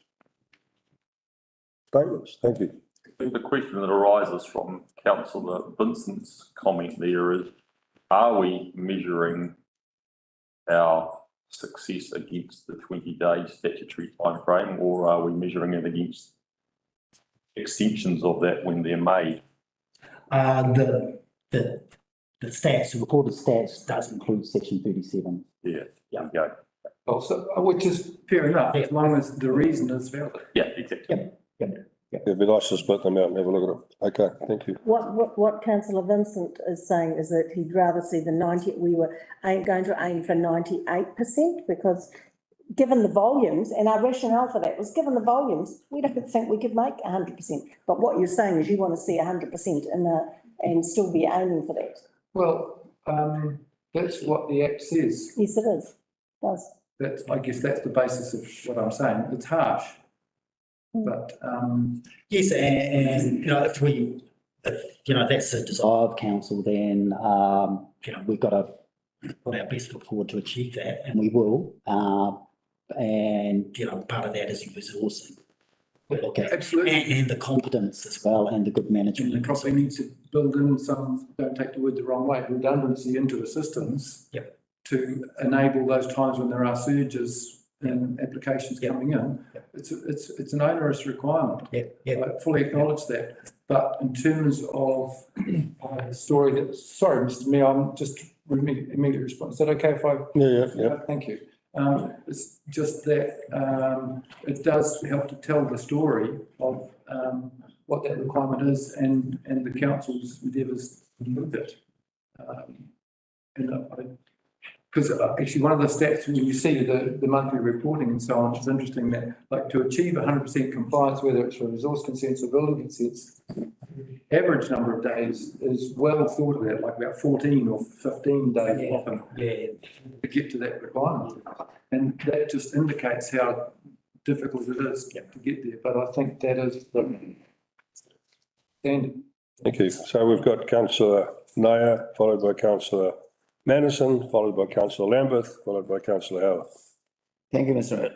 Statements? Thank you. I think the question that arises from councillor Vincent's comment there is, are we measuring our success against the 20-day statutory timeframe, or are we measuring it against extensions of that when they're made? The stats, the reported stats does include section 37. Yeah, okay. Well, so, which is fair enough, as long as the reason is valid. Yeah, exactly. It'd be nice to split them out and have a look at it. Okay, thank you. What councillor Vincent is saying is that he'd rather see the 90, we were going to aim for 98%, because given the volumes, and our rationale for that was given the volumes, we don't think we could make 100%. But what you're saying is you want to see 100% and still be aiming for that. Well, that's what the Act says. Yes, it is. It does. I guess that's the basis of what I'm saying. It's harsh. But yes, and you know, if you know that's the desire of council, then you know, we've got to put our best foot forward to achieve that, and we will. And you know, part of that is resourcing. Okay, absolutely, and the competence as well, and the good management. And they probably need to build in some, don't take the word the wrong way, redundancy into the systems. Yep. To enable those times when there are surges in applications coming in. It's an onerous requirement. I fully acknowledge that. But in terms of the story that, sorry, Mr. Mayor, I'm just immediate response. Is that okay if I? Yeah. Thank you. It's just that it does help to tell the story of what that requirement is and the council's endeavours to move it. Because actually one of the stats, when you see the monthly reporting and so on, it's interesting that like to achieve 100% compliance, whether it's for resource consents or building consents, average number of days is well thought about, like about 14 or 15 days often to get to that requirement. And that just indicates how difficult it is to get there. But I think that is the standard. Thank you. So we've got councillor Nair, followed by councillor Manderson, followed by councillor Lambeth, followed by councillor Howard. Thank you, Mr.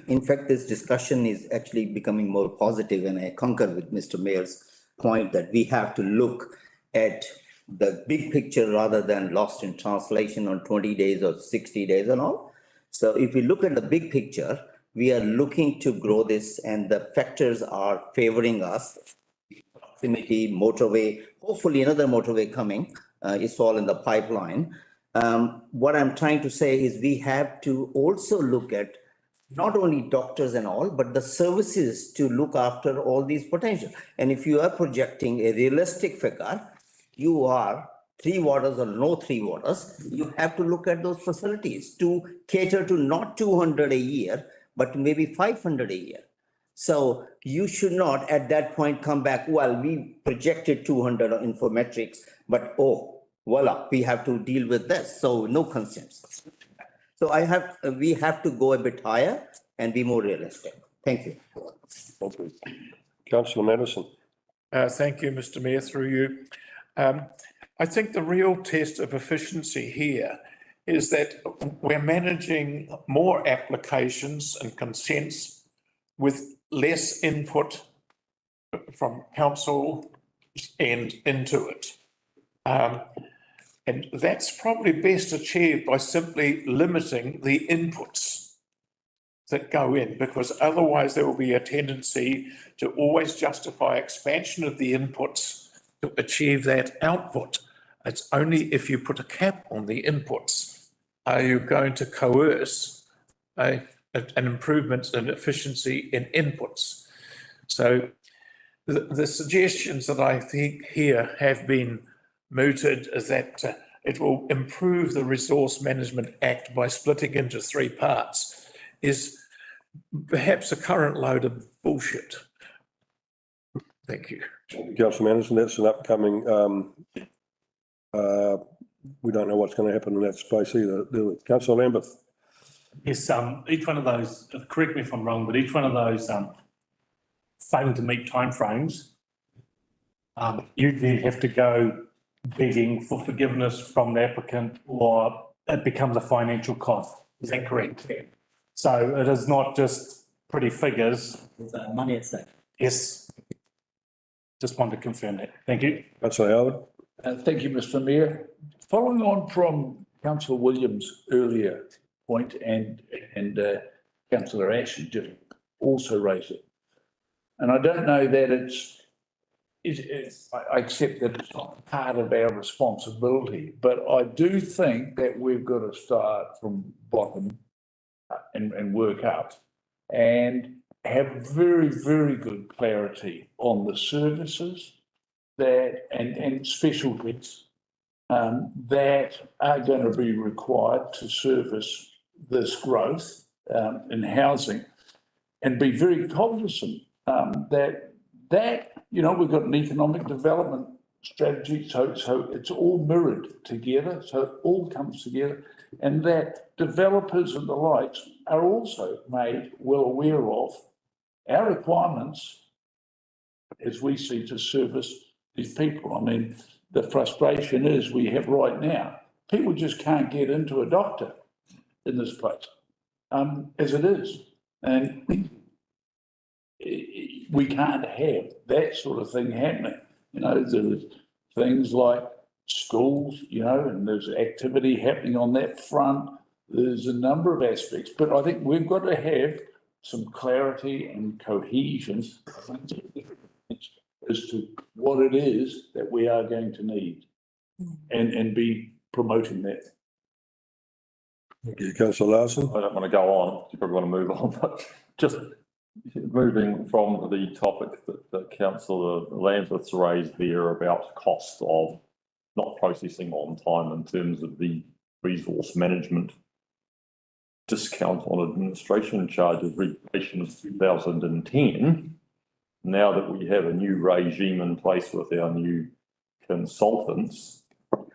In fact, this discussion is actually becoming more positive, and I concur with Mr. Mayor's point that we have to look at the big picture rather than lost in translation on 20 days or 60 days and all. So if we look at the big picture, we are looking to grow this, and the factors are favoring us. Proximity, motorway, hopefully another motorway coming. It's all in the pipeline. What I'm trying to say is we have to also look at not only doctors and all, but the services to look after all these potential. And if you are projecting a realistic figure, you are 3 warders or no 3 warders, you have to look at those facilities to cater to not 200 a year, but maybe 500 a year. So you should not at that point come back, well, we projected 200 infometrics, but oh, voila, we have to deal with this. So no concerns. So we have to go a bit higher and be more realistic. Thank you. Thank you. Councillor Manderson. Thank you, Mr. Mayor, through you. I think the real test of efficiency here is that we're managing more applications and consents with less input from council and into it. And that's probably best achieved by simply limiting the inputs that go in, because otherwise there will be a tendency to always justify expansion of the inputs to achieve that output. It's only if you put a cap on the inputs are you going to coerce an improvement in efficiency in inputs. So the suggestions that I think here have been mooted is that it will improve the Resource Management Act by splitting into 3 parts is perhaps a current load of bullshit. Thank you. Councillor Manderson, that's an upcoming, we don't know what's going to happen in that space either. Councillor Lambeth. Yes, each one of those, correct me if I'm wrong, but each one of those failing to meet timeframes, you then have to go begging for forgiveness from the applicant, or it becomes a financial cost. Is that correct? So it is not just pretty figures. There's money at stake. Yes. Just wanted to confirm that. Thank you. Councillor Howard. Thank you, Mr. Mayor. Following on from Councillor Williams' earlier point, and Councillor Ashton did also raise it. And I don't know that I accept that it's not part of our responsibility, but I do think that we've got to start from bottom and work up and have very, very good clarity on the services that and specialties that are going to be required to service this growth in housing, and be very cognizant that you know, we've got an economic development strategy, so it's all mirrored together, so it all comes together, and that developers and the likes are also made well aware of our requirements as we see to service these people. I mean, the frustration is we have right now, people just can't get into a doctor in this place, as it is. And we can't have that sort of thing happening. You know, there's things like schools, you know, and there's activity happening on that front. there's a number of aspects, but I think we've got to have some clarity and cohesion as to what it is that we are going to need and be promoting that. Thank you, councillor Larson. I don't want to go on, you probably want to move on, but just moving from the topic that councillor Lambeth's raised there about cost of not processing on time in terms of the resource management discount on administration charges regulation of 2010. Now that we have a new regime in place with our new consultants,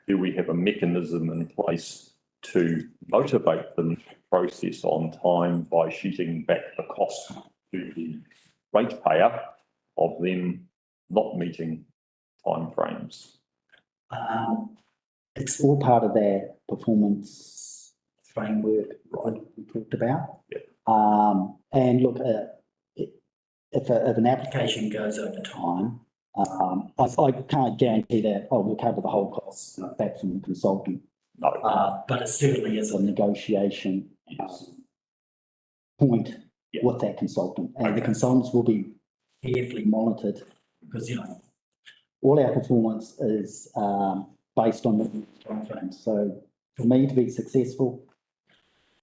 do we have a mechanism in place to motivate them to process on time by sheeting back the cost to the ratepayer of them not meeting timeframes? It's all part of their performance framework, right, we talked about. And look, if an application goes over time, I can't guarantee that, we'll cover the whole cost back from the consultant. No. But it certainly is a negotiation point with that consultant. And the consultants will be carefully monitored because, all our performance is based on the timeframes. So for me to be successful,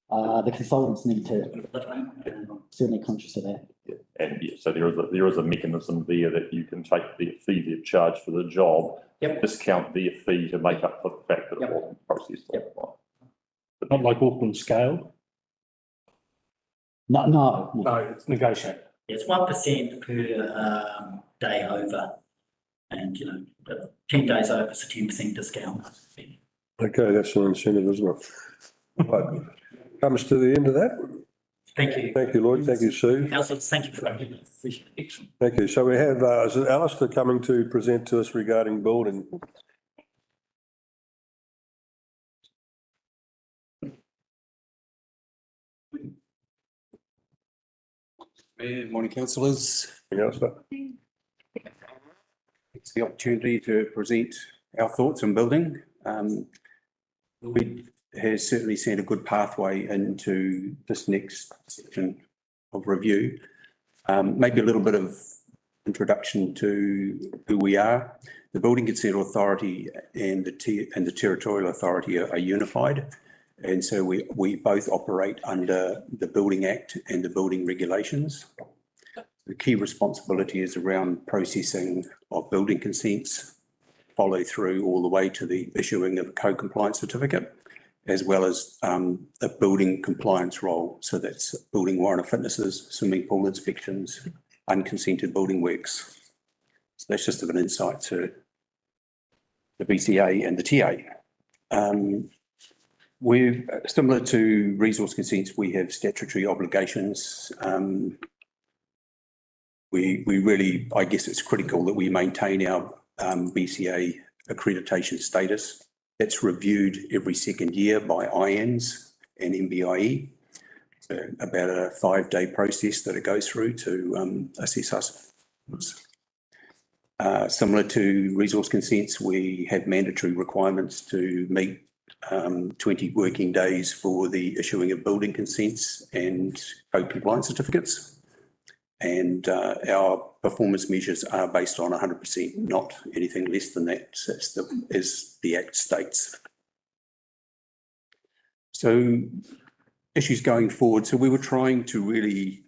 the consultants need to deliver, and I'm certainly conscious of that. Yeah. And yeah, so there is a mechanism there that you can take the fee they've charged for the job, discount their fee to make up for the fact that it wasn't processed. But not like Auckland scale. No, it's negotiated. It's 1% per day over, and 10 days over is a 10% discount. Okay, that's an incentive, isn't it? Right. Comes to the end of that. Thank you. Thank you, Lloyd. Thank you, Sue. Councillors, thank you for that. Excellent. Thank you. So we have, is it Alistair coming to present to us regarding building? Good morning, councillors. Alistair. It's the opportunity to present our thoughts on building. Lloyd has certainly seen a good pathway into this next section of review. Maybe a little bit of introduction to who we are. The Building Consent Authority and the Territorial Authority are unified. And so we both operate under the Building Act and the building regulations. The key responsibility is around processing of building consents, follow through all the way to the issuing of a co-compliance certificate, as well as a building compliance role. So that's building warrant of fitnesses, swimming pool inspections, unconsented building works. So that's just an insight to the BCA and the TA. We're similar to resource consents, we have statutory obligations. We really, I guess it's critical that we maintain our BCA accreditation status. That's reviewed every second year by IANZ and MBIE. So about a 5-day process that it goes through to assess us. Similar to resource consents, we have mandatory requirements to meet 20 working days for the issuing of building consents and co-compliance certificates. And our performance measures are based on 100%, not anything less than that, as the Act states. So issues going forward. So we were trying to really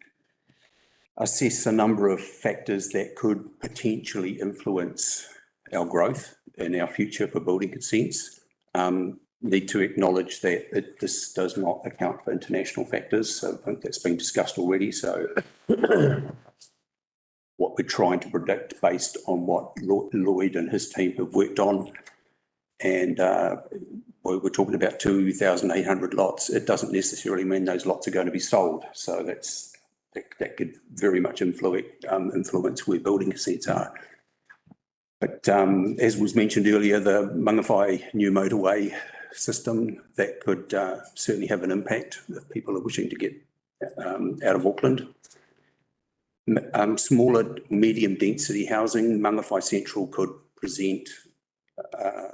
assess a number of factors that could potentially influence our growth and our future for building consents. Need to acknowledge that this does not account for international factors. So I think that's been discussed already. So what we're trying to predict based on what Lloyd and his team have worked on, and we're talking about 2,800 lots. It doesn't necessarily mean those lots are going to be sold. So that could very much influence where building consents are. But as was mentioned earlier, the Mangawhai new motorway system, that could certainly have an impact if people are wishing to get out of Auckland. Smaller, medium density housing, Mangawhai Central could present a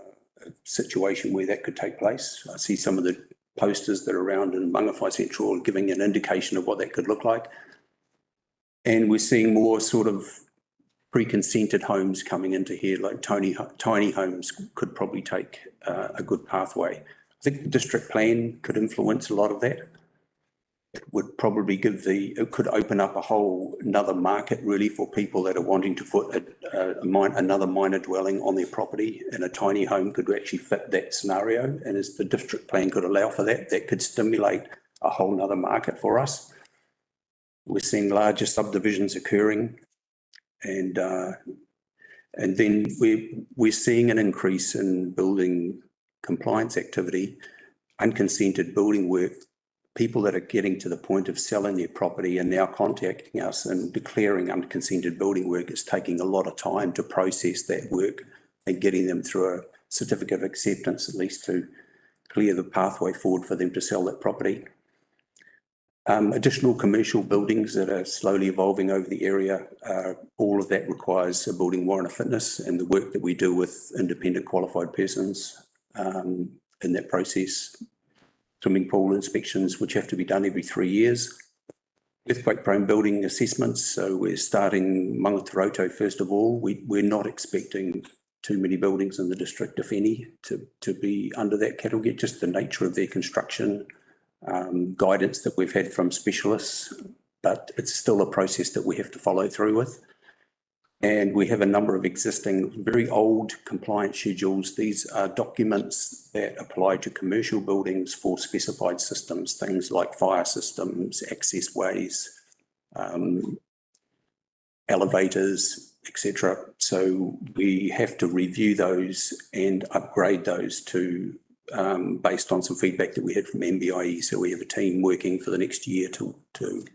situation where that could take place. I see some of the posters that are around in Mangawhai Central, giving an indication of what that could look like. And we're seeing more sort of pre-consented homes coming into here, like tiny homes could probably take a good pathway. I think the district plan could influence a lot of that. It would probably it could open up a whole another market really for people that are wanting to put another minor dwelling on their property, and a tiny home could actually fit that scenario. And as the district plan could allow for that, that could stimulate a whole nother market for us. We're seeing larger subdivisions occurring, and then we're seeing an increase in building compliance activity, unconsented building work. People that are getting to the point of selling their property and now contacting us and declaring unconsented building work. Is taking a lot of time to process that work and getting them through a certificate of acceptance, at least to clear the pathway forward for them to sell that property. Additional commercial buildings that are slowly evolving over the area. All of that requires a building warrant of fitness, and the work that we do with independent qualified persons in that process. Swimming pool inspections, which have to be done every 3 years. Earthquake-prone building assessments. So we're starting Mangataroto first of all. We're not expecting too many buildings in the district, if any, to be under that category. Just the nature of their construction, guidance that we've had from specialists, but it's still a process that we have to follow through with. And we have a number of existing, very old compliance schedules. These are documents that apply to commercial buildings for specified systems, things like fire systems, access ways, elevators, etc. So we have to review those and upgrade those to, based on some feedback that we had from MBIE. So we have a team working for the next year to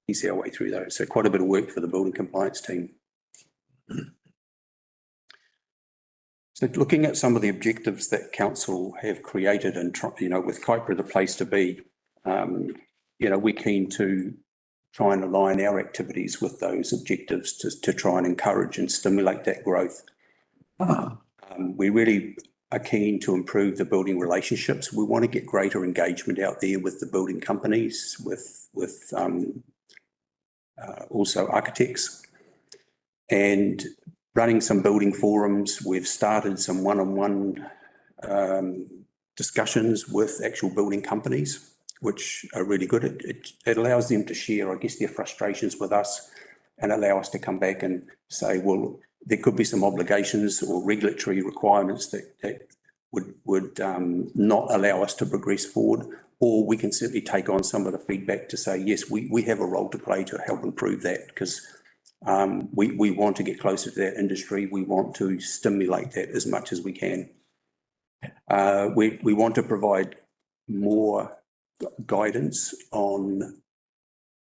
ease our way through those. So quite a bit of work for the building compliance team. So looking at some of the objectives that council have created and, with Kaipara the place to be, we're keen to try and align our activities with those objectives to try and encourage and stimulate that growth. We really are keen to improve the building relationships. We want to get greater engagement out there with the building companies, with also architects. And running some building forums. We've started some one-on-one discussions with actual building companies, which are really good. It allows them to share, I guess, their frustrations with us and allow us to come back and say, well, there could be some obligations or regulatory requirements that would not allow us to progress forward, or we can certainly take on some of the feedback to say, yes, we have a role to play to help improve that, because we want to get closer to that industry. We want to stimulate that as much as we can. We want to provide more guidance on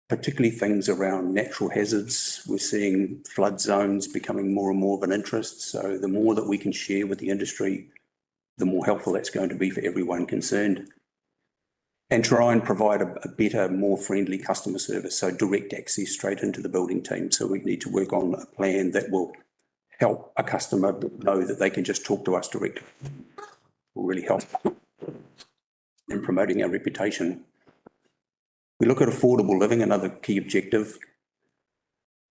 particularly things around natural hazards. We're seeing flood zones becoming more and more of an interest. So the more that we can share with the industry, the more helpful that's going to be for everyone concerned. And try and provide a better, more friendly customer service, so direct access straight into the building team. So we need to work on a plan that will help a customer know that they can just talk to us directly. Will really help in promoting our reputation. We look at affordable living, another key objective.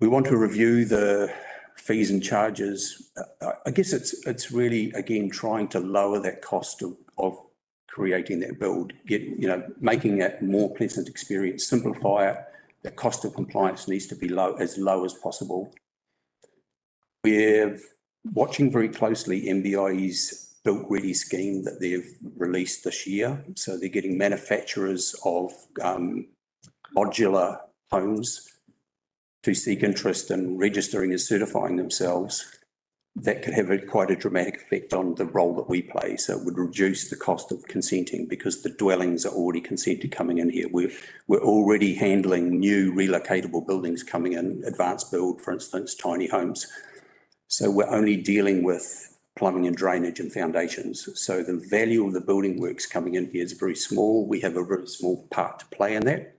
We want to review the fees and charges. I guess it's really, again, trying to lower that cost of creating that build, making it more pleasant experience, simplify it. The cost of compliance needs to be as low as possible. We're watching very closely MBIE's Built Ready scheme that they've released this year. So they're getting manufacturers of modular homes to seek interest in registering and certifying themselves. That could have quite a dramatic effect on the role that we play. So it would reduce the cost of consenting, because the dwellings are already consented coming in here. We're already handling new relocatable buildings coming in, advanced build, for instance, tiny homes. So we're only dealing with plumbing and drainage and foundations. So the value of the building works coming in here is very small. We have a very small part to play in that.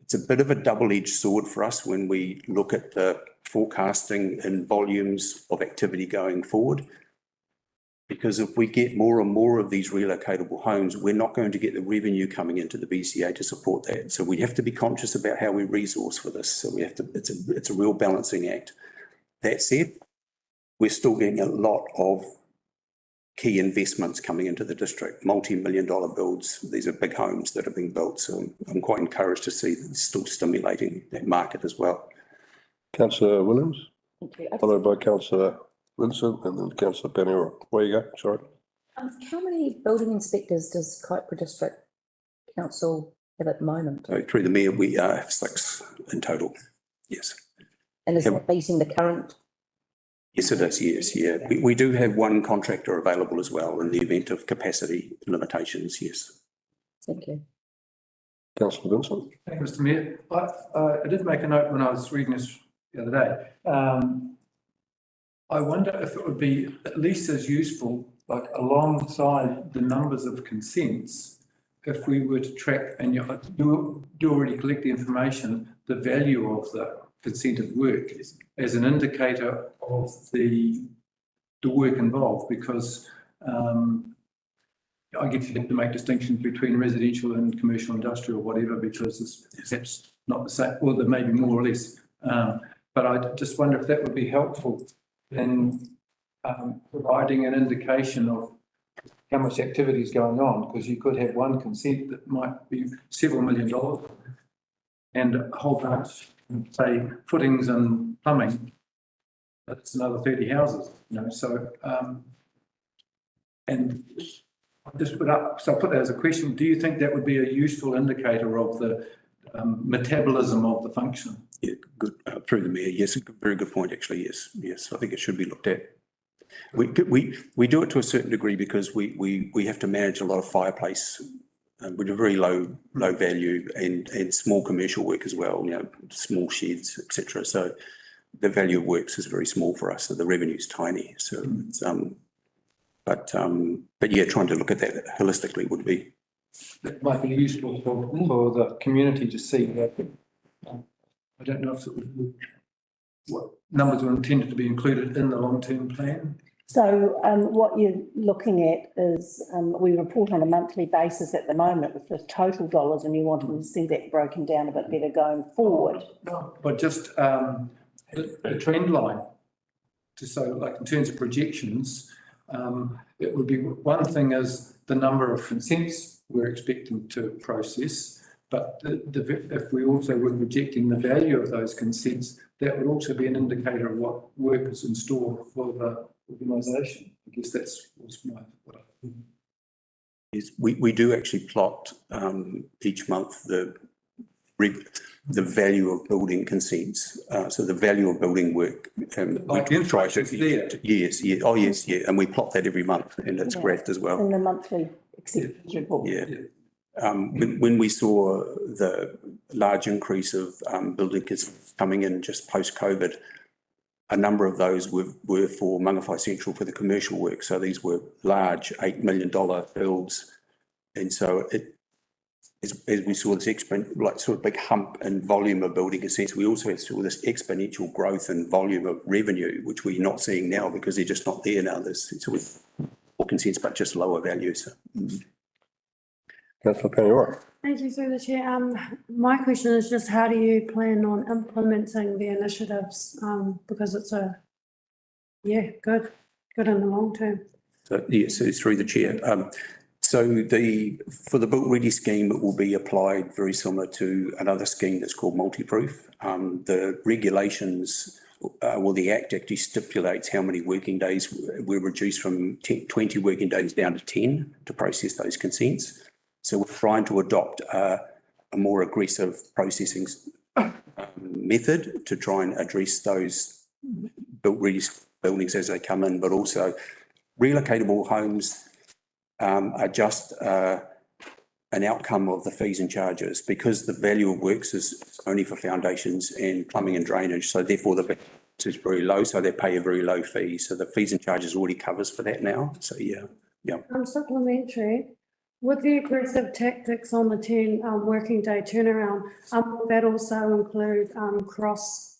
It's a bit of a double-edged sword for us when we look at the forecasting and volumes of activity going forward. Because if we get more and more of these relocatable homes, we're not going to get the revenue coming into the BCA to support that. So we have to be conscious about how we resource for this. So we have to, it's a real balancing act. That said, we're still getting a lot of key investments coming into the district, multi-million-dollar builds. These are big homes that are being built. So I'm quite encouraged to see that it's still stimulating that market as well. Councillor Williams, Thank you. followed by Councillor Vincent and then Councillor Paniora. Where you go, sorry. How many building inspectors does Kaipara District Council have at the moment? So through the mayor, we have 6 in total. Yes. And is that beating the current? Yes, it is. Yes, yeah. We do have one contractor available as well in the event of capacity limitations. Yes. Thank you. Councillor Vincent. Thank you, Mr Mayor. I did make a note when I was reading this the other day. I wonder if it would be at least as useful, like alongside the numbers of consents, if we were to track, and you already collect the information, the value of the consented work as an indicator of the work involved, because I guess you have to make distinctions between residential and commercial, industrial, whatever, because it's perhaps not the same, or there may be more or less. But I just wonder if that would be helpful in providing an indication of how much activity is going on, because you could have one consent that might be several $1 million and a whole bunch, say, footings and plumbing, that's another 30 houses, you know, so, and just put up, so I put that as a question, do you think that would be a useful indicator of the metabolism of the function? Yeah, good. Through the mayor, yes, very good point, actually. Yes, yes, I think it should be looked at. We do it to a certain degree because we have to manage a lot of fireplace, which are very low value, and small commercial work as well. You know, small sheds, etc. So the value of works is very small for us. So the revenue is tiny. So it's, but yeah, trying to look at that holistically would be. That might be useful for the community to see that. I don't know if it would, what numbers are intended to be included in the long-term plan. So what you're looking at is we report on a monthly basis at the moment with the total dollars, and you want to see that broken down a bit better going forward. No, but just a trend line. So like in terms of projections, it would be one thing is the number of consents we're expecting to process, but if we also were projecting the value of those consents, that would also be an indicator of what work is in store for the organisation. I guess that's my. Yes, we do actually plot each month the value of building consents. So the value of building work. Like the try there. Yes, yeah, oh yes, yeah, and we plot that every month, and it's graphed as well. In the monthly acceptance report. Yeah. When we saw the large increase of building consents coming in just post-COVID, a number of those were for Mangawhai Central for the commercial work. So these were large $8 million builds. And so as we saw this sort of big hump in volume of building consents, we also saw this exponential growth in volume of revenue, which we're not seeing now because they're just not there now. There's sort of more consents, but just lower value. So. Councillor Paniora. Thank you through the chair. My question is just how do you plan on implementing the initiatives? Because it's good in the long term. So yes, so through the chair. So for the Built Ready scheme, it will be applied very similar to another scheme that's called Multi-Proof. The regulations, the Act actually stipulates how many working days we're reduced from 20 working days down to 10 to process those consents. So we're trying to adopt a more aggressive processing method to try and address those built ready buildings as they come in, but also relocatable homes are just an outcome of the fees and charges because the value of works is only for foundations and plumbing and drainage. So therefore the value is very low, so they pay a very low fee. So the fees and charges already covers for that now. So yeah. Supplementary. With the aggressive tactics on the 10 working day turnaround, will that also include cross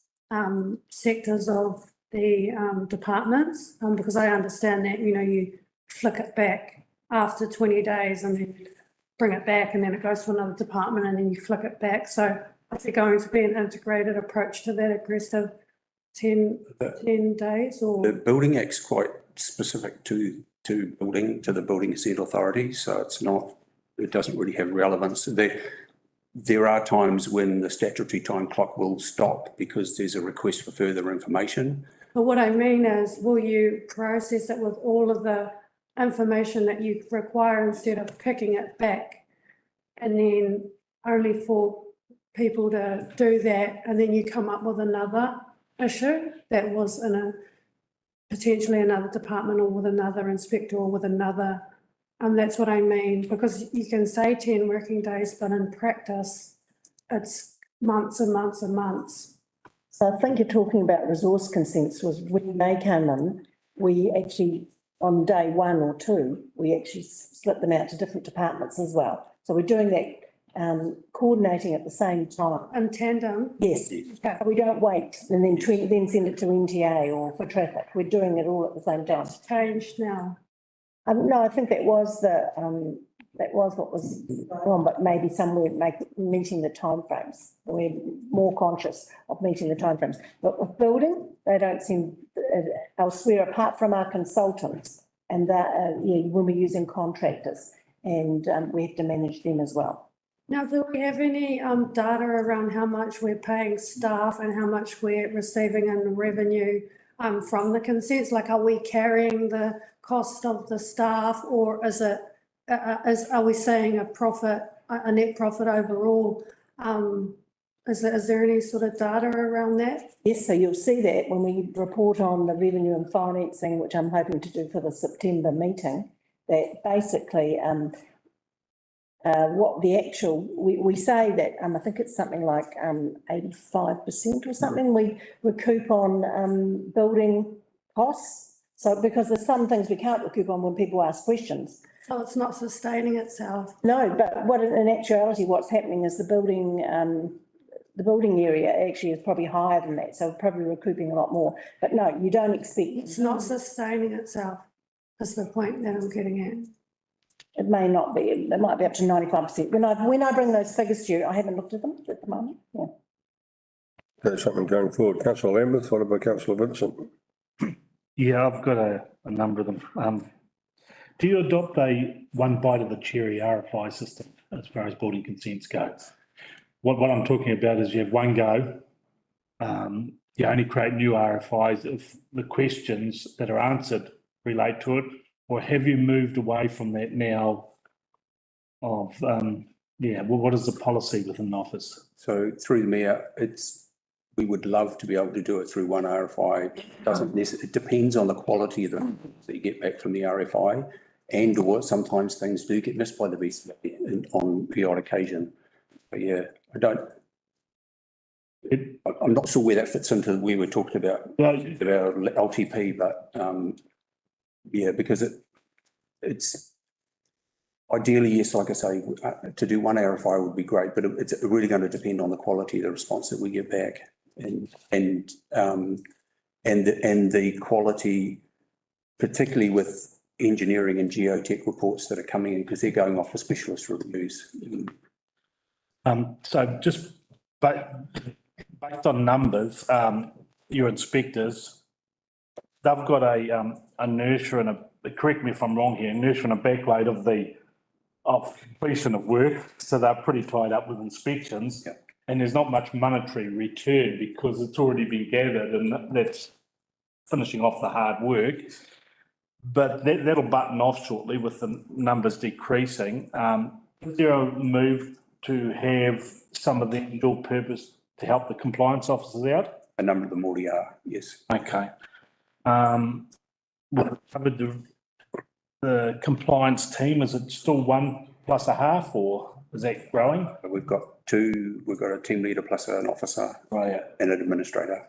sectors of the departments? Because I understand that, you flick it back after 20 days and then bring it back and then it goes to another department and then you flick it back. So is there going to be an integrated approach to that aggressive 10 days or? The Building Act's quite specific to the Building Consent Authority, so it's not, it doesn't really have relevance. There are times when the statutory time clock will stop because there's a request for further information. But what I mean is, will you process it with all of the information that you require instead of kicking it back? And then only for people to do that, and then you come up with another issue that was in a potentially another department or with another inspector or with another. That's what I mean, because you can say 10 working days, but in practice, it's months and months and months. So I think you're talking about resource consents was when they came in, we actually, on day 1 or 2, we actually split them out to different departments as well. So we're doing that, coordinating at the same time. In tandem? Yes, we don't wait and then send it to NTA or for traffic. We're doing it all at the same time. It's changed now. No, I think that was what was going on, but maybe somewhere meeting the timeframes. We're more conscious of meeting the timeframes. But with building, they don't seem elsewhere apart from our consultants and that, when we're using contractors and we have to manage them as well. Now, do we have any data around how much we're paying staff and how much we're receiving in revenue from the consents? Like, are we carrying the cost of the staff, or is it, are we seeing a profit, a net profit overall? Is there any sort of data around that? Yes, so you'll see that when we report on the revenue and financing, which I'm hoping to do for the September meeting, that basically what the actual, we say that, I think it's something like 85% or something, we recoup on building costs. So because there's some things we can't recoup on when people ask questions. So it's not sustaining itself? No, but what in actuality, what's happening is the building area actually is probably higher than that, so probably recouping a lot more. But no, you don't expect. It's not sustaining itself, is the point that I'm getting at. It may not be, it might be up to 95%. When I bring those figures to you, I haven't looked at them at the moment, yeah. There's something going forward. Councillor Lambeth, followed by Councillor Vincent. Yeah, I've got a number of them. Do you adopt a one bite of the cherry RFI system as far as building consents go? What I'm talking about is you have one go. You only create new RFIs if the questions that are answered relate to it, or have you moved away from that now of, what is the policy within the office? So through the mayor, we would love to be able to do it through one RFI. It depends on the quality of the that you get back from the RFI, and or sometimes things do get missed by the BCA on the odd occasion. But yeah, I'm not sure where that fits into we were talking about LTP, but because it's ideally, yes, like I say, to do one RFI would be great, but it's really going to depend on the quality of the response that we get back, and the quality, particularly with engineering and geotech reports that are coming in, because they're going off for specialist reviews. So just based on numbers, your inspectors, they've got a inertia and correct me if I'm wrong here, inertia and a backload of completion of work. So they're pretty tied up with inspections. Yeah. And there's not much monetary return because it's already been gathered and that's finishing off the hard work. But that'll button off shortly with the numbers decreasing. Is there a move to have some of them dual purpose to help the compliance officers out? A number of them already are, yes. Okay. The compliance team, is it still 1 plus a half or is that growing? We've got a team leader plus an officer Right. and an administrator.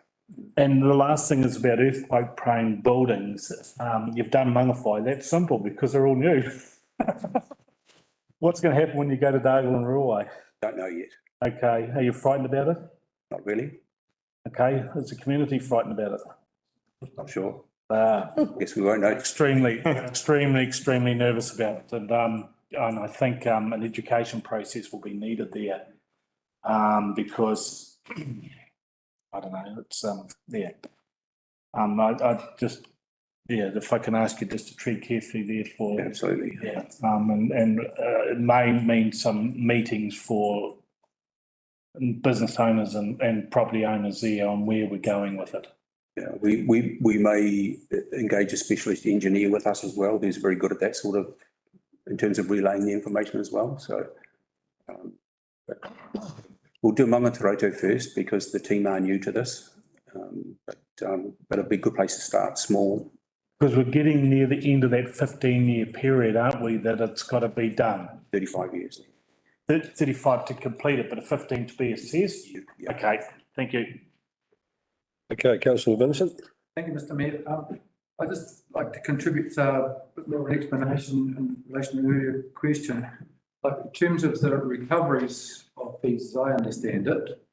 And the last thing is about earthquake prone buildings. You've done Mangawhai. That's simple because they're all new. What's going to happen when you go to Dargle and Ruai? Don't know yet. Okay. Are you frightened about it? Not really. Okay. Is the community frightened about it? Not sure. Yes, we won't know. extremely nervous about it. And I think, an education process will be needed there. Because, I don't know, it's, yeah. I just, yeah, if I can ask you just to tread carefully there for. Absolutely. Yeah, and it may mean some meetings for business owners and property owners there on where we're going with it. Yeah, we may engage a specialist engineer with us as well, who's very good at that sort of, in terms of relaying the information as well, so. We'll do Mangataroto first because the team are new to this, but it'd be a good place to start, small. Because we're getting near the end of that 15-year period, aren't we, that it's got to be done? 35 years. 35 to complete it, but a 15 to be assessed? Yeah. Okay, thank you. Okay, councillor Vincent. Thank you, Mr Mayor. I'd just like to contribute a bit more explanation in relation to the earlier question. Like in terms of the recoveries of fees, as I understand it,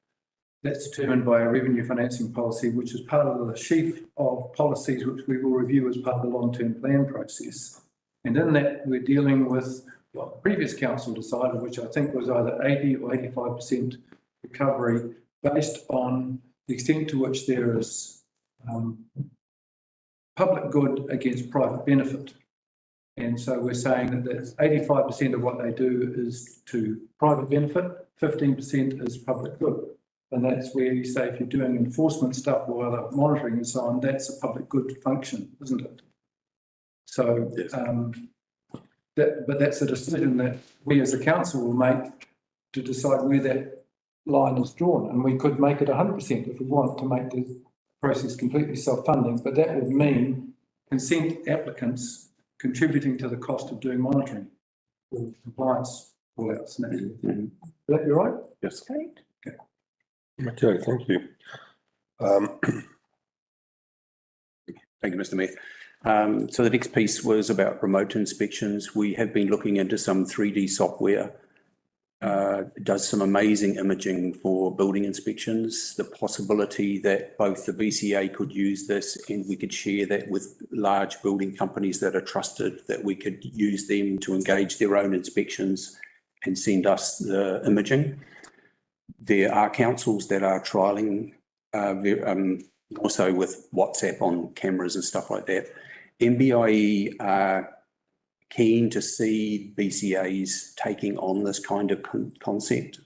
that's determined by a revenue financing policy, which is part of the sheaf of policies which we will review as part of the long-term plan process. And in that, we're dealing with what the previous council decided, which I think was either 80 or 85% recovery based on the extent to which there is public good against private benefit. And so we're saying that that's 85% of what they do is to private benefit, 15% is public good. And that's where you say if you're doing enforcement stuff or other monitoring and so on, that's a public good function, isn't it? So, yes. But that's a decision that we as a council will make to decide where that line is drawn. And we could make it 100% if we want to make the process completely self-funding, but that would mean consent applicants contributing to the cost of doing monitoring or compliance call-outs. Would that be right? Yes. Okay. Okay, thank you. Thank you, Mr Mayor. So the next piece was about remote inspections. We have been looking into some 3D software. It does some amazing imaging for building inspections. The possibility that both the BCA could use this and we could share that with large building companies that are trusted, that we could use them to engage their own inspections and send us the imaging. There are councils that are trialling also with WhatsApp on cameras and stuff like that. MBIE are keen to see BCAs taking on this kind of concept.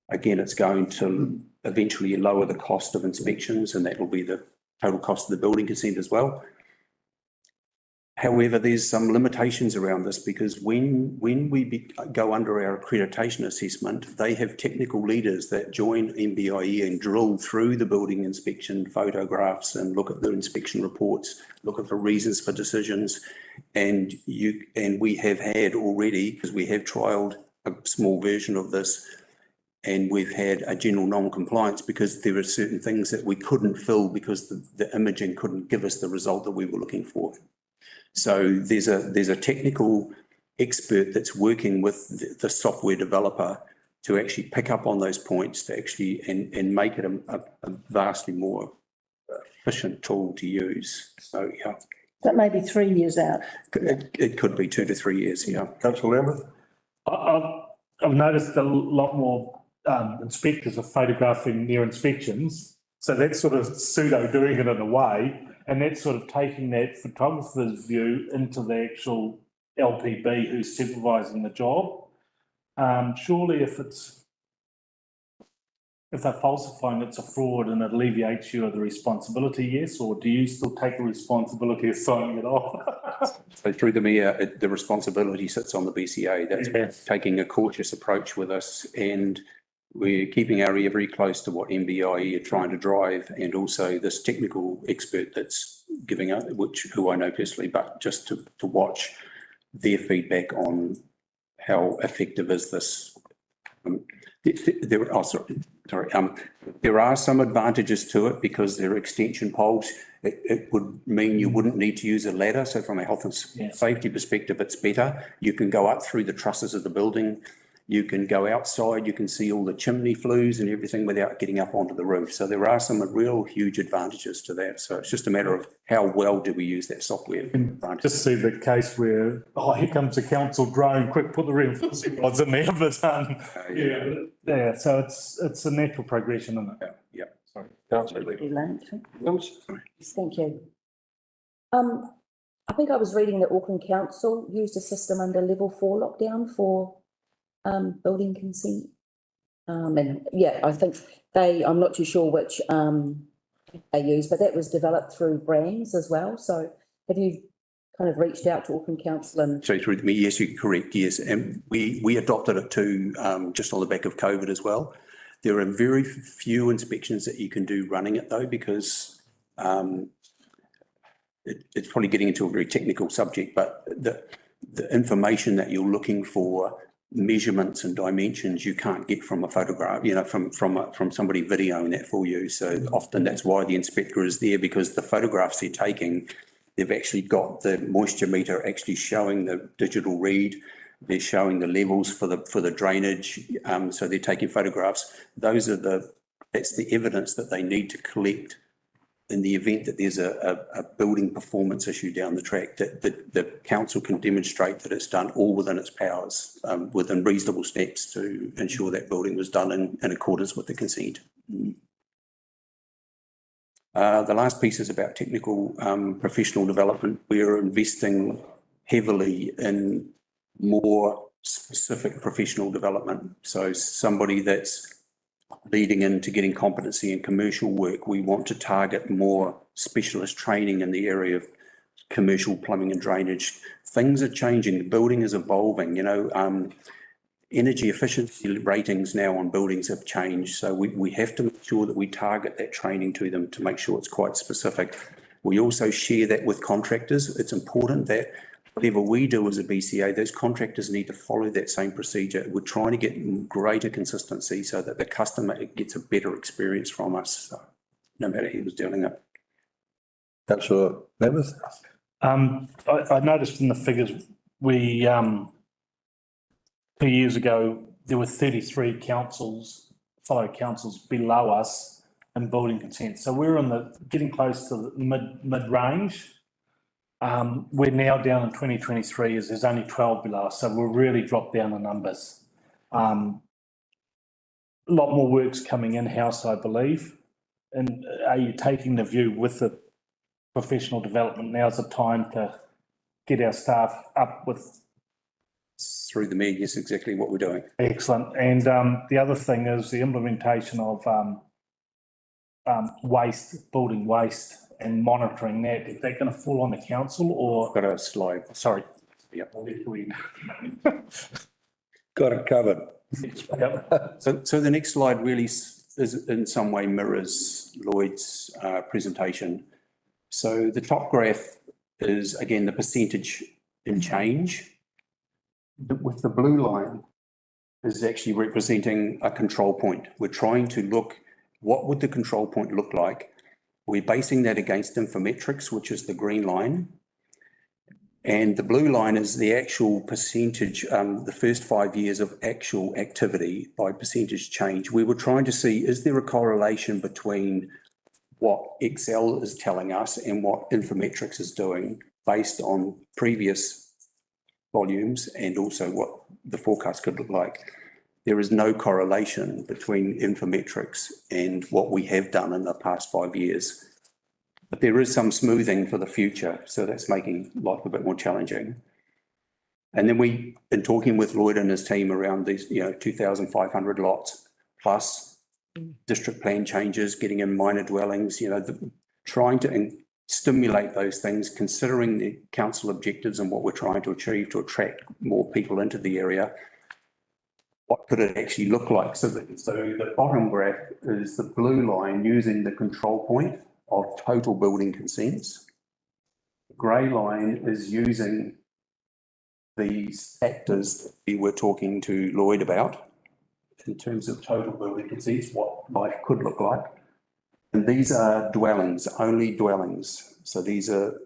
Again, it's going to eventually lower the cost of inspections, and that will be the total cost of the building consent as well. However, there's some limitations around this because when we go under our accreditation assessment, they have technical leaders that join MBIE and drill through the building inspection photographs and look at the inspection reports, look at the reasons for decisions. And we have had already, because we have trialled a small version of this, and we've had a general non-compliance because there are certain things that we couldn't fill because the imaging couldn't give us the result that we were looking for. So there's a technical expert that's working with the software developer to actually pick up on those points to actually and make it a vastly more efficient tool to use. So yeah. That may be 3 years out. It could be 2 to 3 years, yeah. Councillor Lambert? I've noticed a lot more inspectors are photographing their inspections. So that's sort of pseudo doing it in a way. And that's sort of taking that photographer's view into the actual LPB who's supervising the job. Surely if they're falsifying, it's a fraud and it alleviates you of the responsibility, yes? Or do you still take the responsibility of signing it off? So through the mayor, the responsibility sits on the BCA. That's taking a cautious approach with us, and we're keeping our ear very close to what MBIE are trying to drive, and also this technical expert that's giving us, who I know personally, but just to watch their feedback on how effective is this. There are some advantages to it because there are extension poles. It would mean you wouldn't need to use a ladder. So from a health and safety perspective, it's better. You can go up through the trusses of the building. You can go outside, you can see all the chimney flues and everything without getting up onto the roof. So there are some real huge advantages to that. So it's just a matter of how well do we use that software. Just see the case where, oh, here comes the council drone, quick, put the reinforcing rods in there, but, yeah, so it's a natural progression, isn't it? Yeah. Sorry. Absolutely. Yes, thank you. I think I was reading that Auckland Council used a system under level 4 lockdown for building consent. And yeah, I think I'm not too sure which they use, but that was developed through BRAMS as well. So have you kind of reached out to Auckland Council and? So through me, yes, you're correct, yes. And we adopted it too, just on the back of COVID as well. There are very few inspections that you can do running it though, because it's probably getting into a very technical subject, but the information that you're looking for, measurements and dimensions, you can't get from a photograph, you know, from somebody videoing that for you. So often that's why the inspector is there, because the photographs they're taking, they've actually got the moisture meter actually showing the digital read. They're showing the levels for the drainage. So they're taking photographs. That's the evidence that they need to collect in the event that there's a building performance issue down the track, that the council can demonstrate that it's done all within its powers, within reasonable steps to ensure that building was done in accordance with the consent. The last piece is about technical professional development. We're investing heavily in more specific professional development. So somebody that's leading into getting competency in commercial work, we want to target more specialist training in the area of commercial plumbing and drainage. Things are changing, the building is evolving, you know, energy efficiency ratings now on buildings have changed. So we have to make sure that we target that training to them to make sure it's quite specific. We also share that with contractors. It's important that whatever we do as a BCA, those contractors need to follow that same procedure. We're trying to get greater consistency so that the customer gets a better experience from us, so, no matter who's doing it. Councillor Mammoth? I noticed in the figures, we, 2 years ago, there were 33 fellow councils below us in building consent. So we're getting close to the mid-range. We're now down in 2023 as there's only 12 below us, so we'll really drop down the numbers. A lot more work's coming in-house, I believe. And are you taking the view with the professional development, now's the time to get our staff up with? Through the media is exactly what we're doing. Excellent. And the other thing is the implementation of building waste and monitoring that. Is that going to fall on the council or? Got a slide. Sorry. Yep. Got it covered. Yep. So the next slide really is in some way mirrors Lloyd's presentation. So the top graph is again the percentage in change. With the blue line is actually representing a control point. We're trying to look, what would the control point look like? We're basing that against Infometrics, which is the green line. And the blue line is the actual percentage, the first 5 years of actual activity by percentage change. We were trying to see, is there a correlation between what Excel is telling us and what Infometrics is doing based on previous volumes and also what the forecast could look like? There is no correlation between Infometrics and what we have done in the past 5 years. But there is some smoothing for the future, so that's making life a bit more challenging. And then in talking with Lloyd and his team around these, 2,500 lots plus district plan changes, getting in minor dwellings, trying to stimulate those things, considering the council objectives and what we're trying to achieve to attract more people into the area. What could it actually look like? So the bottom graph is the blue line using the control point of total building consents. The grey line is using these factors that we were talking to Lloyd about in terms of total building consents, what life could look like. And these are dwellings, only dwellings. So these are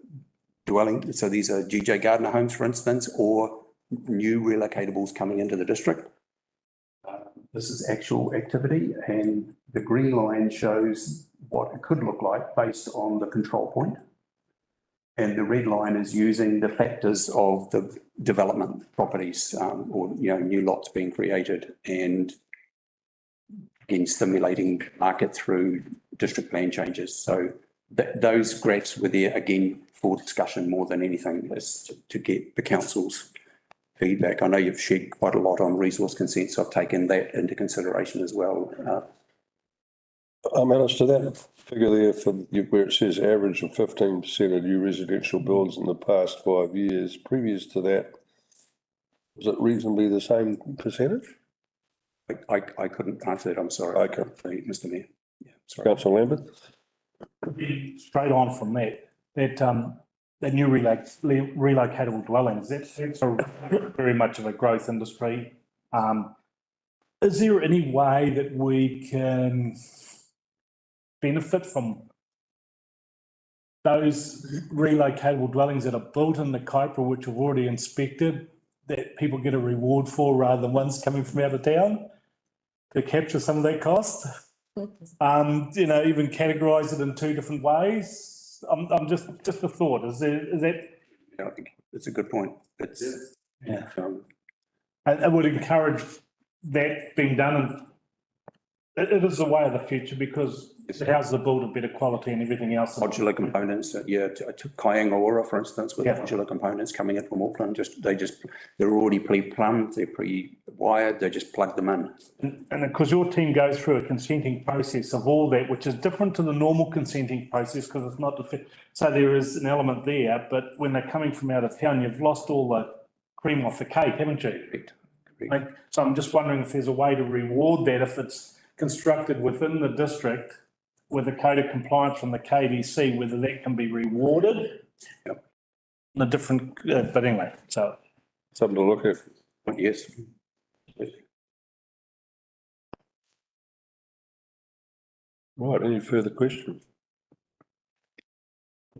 GJ Gardner homes, for instance, or new relocatables coming into the district. This is actual activity, and the green line shows what it could look like based on the control point. And the red line is using the factors of the development properties, or, new lots being created, and again, stimulating market through district plan changes. So those graphs were there again for discussion more than anything, is to get the council's feedback. I know you've shared quite a lot on resource consent, so I've taken that into consideration as well. Alistair, that figure there where it says average of 15% of new residential builds in the past 5 years, previous to that, was it reasonably the same percentage? I couldn't answer that, I'm sorry. Okay. Mr Mayor. Yeah, sorry. Councillor Lambert? Straight on from that new relocatable dwellings, that's very much of a growth industry. Is there any way that we can benefit from those relocatable dwellings that are built in the Kaipara, which are already inspected, that people get a reward for rather than ones coming from out of town to capture some of that cost? Even categorise it in two different ways. I'm just a thought. Is that? Yeah, I think it's a good point. It's and it would encourage that being done, and it is the way of the future because the houses are built of better quality and everything else. Modular components, to Kaiangaora, for instance, with modular components coming in from Auckland, they're already pre-plumbed, they're pre-wired, they just plug them in. And because your team goes through a consenting process of all that, which is different to the normal consenting process because it's not, so there is an element there, but when they're coming from out of town, you've lost all the cream off the cake, haven't you? Correct. So I'm just wondering if there's a way to reward that if it's constructed within the district with a code of compliance from the KDC, whether that can be rewarded. Yep. The different, but anyway, so. Something to look at. Yes. Right, any further questions?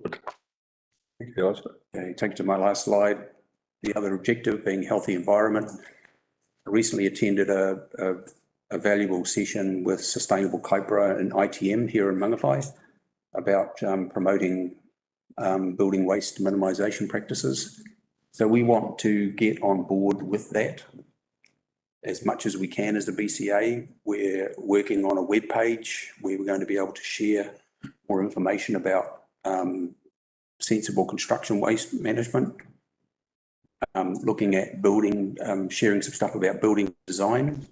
Thank you, Alistair. Okay, take to my last slide. The other objective being healthy environment. I recently attended a valuable session with Sustainable Kaipara and ITM here in Mangawhai about promoting building waste minimisation practices. So we want to get on board with that as much as we can as the BCA. We're working on a web page where we're going to be able to share more information about sensible construction waste management. Looking at building, sharing some stuff about building design.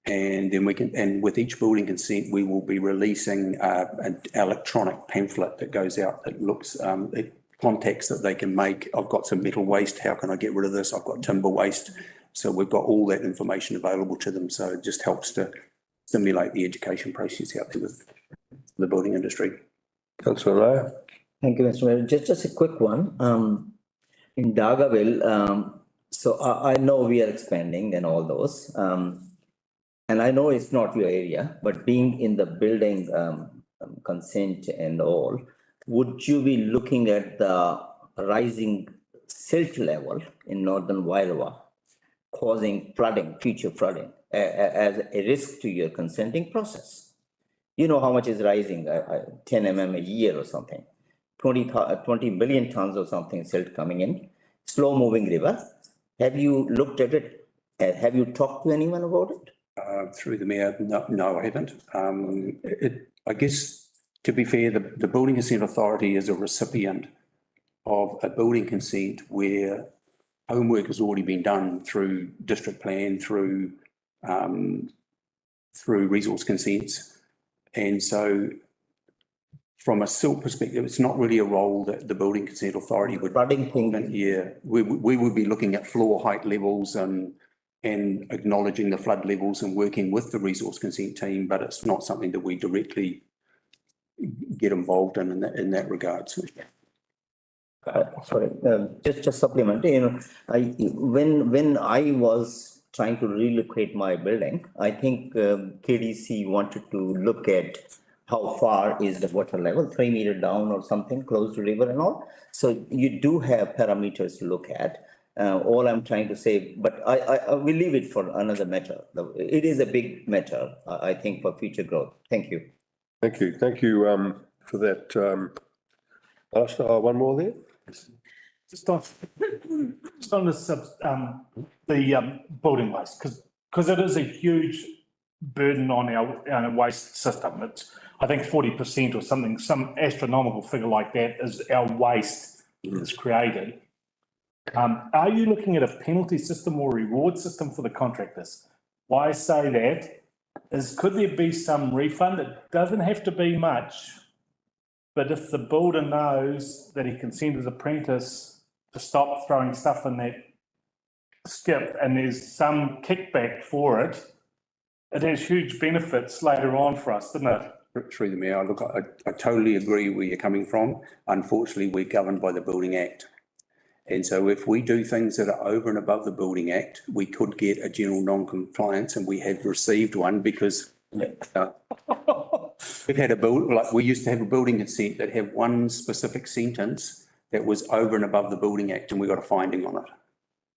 And then and with each building consent, we will be releasing an electronic pamphlet that goes out that looks at contacts that they can make. I've got some metal waste, how can I get rid of this? I've got timber waste. So we've got all that information available to them. So it just helps to stimulate the education process out there with the building industry. Councillor Raya? Thank you, Mr. Mayor. Just a quick one. In Dargaville, so I know we are expanding and all those. And I know it's not your area, but being in the building consent and all, would you be looking at the rising silt level in northern Wairua causing flooding, future flooding, as a risk to your consenting process? You know how much is rising, 10 mm a year or something, 20 billion tons or something silt coming in, slow moving river. Have you looked at it? Have you talked to anyone about it? Through the mayor, no, I haven't. I guess, to be fair, the Building Consent Authority is a recipient of a building consent where homework has already been done through district plan, through resource consents. And so from a SILT perspective, it's not really a role that the Building Consent Authority would. Flooding thing. Yeah, we would be looking at floor height levels and acknowledging the flood levels and working with the resource consent team, but it's not something that we directly get involved in that regard. So. Sorry, just supplement, when I was trying to relocate my building, I think KDC wanted to look at how far is the water level, 3 meters down or something, close to river and all. So you do have parameters to look at. All I'm trying to say, but I will leave it for another matter. It is a big matter, I think, for future growth. Thank you. Thank you, for that, one more there? Just on the building waste, because it is a huge burden on our waste system. It's, I think 40% or something, some astronomical figure like that is our waste that's created. Are you looking at a penalty system or reward system for the contractors? Why I say that is, could there be some refund? It doesn't have to be much, but if the builder knows that he can send his apprentice to stop throwing stuff in that skip and there's some kickback for it, it has huge benefits later on for us, doesn't it? Through the mayor, look, I totally agree where you're coming from. Unfortunately, we're governed by the Building Act. And so if we do things that are over and above the Building Act, we could get a general non-compliance, and we have received one because we've had we used to have a building consent that had one specific sentence that was over and above the Building Act, and we got a finding on it.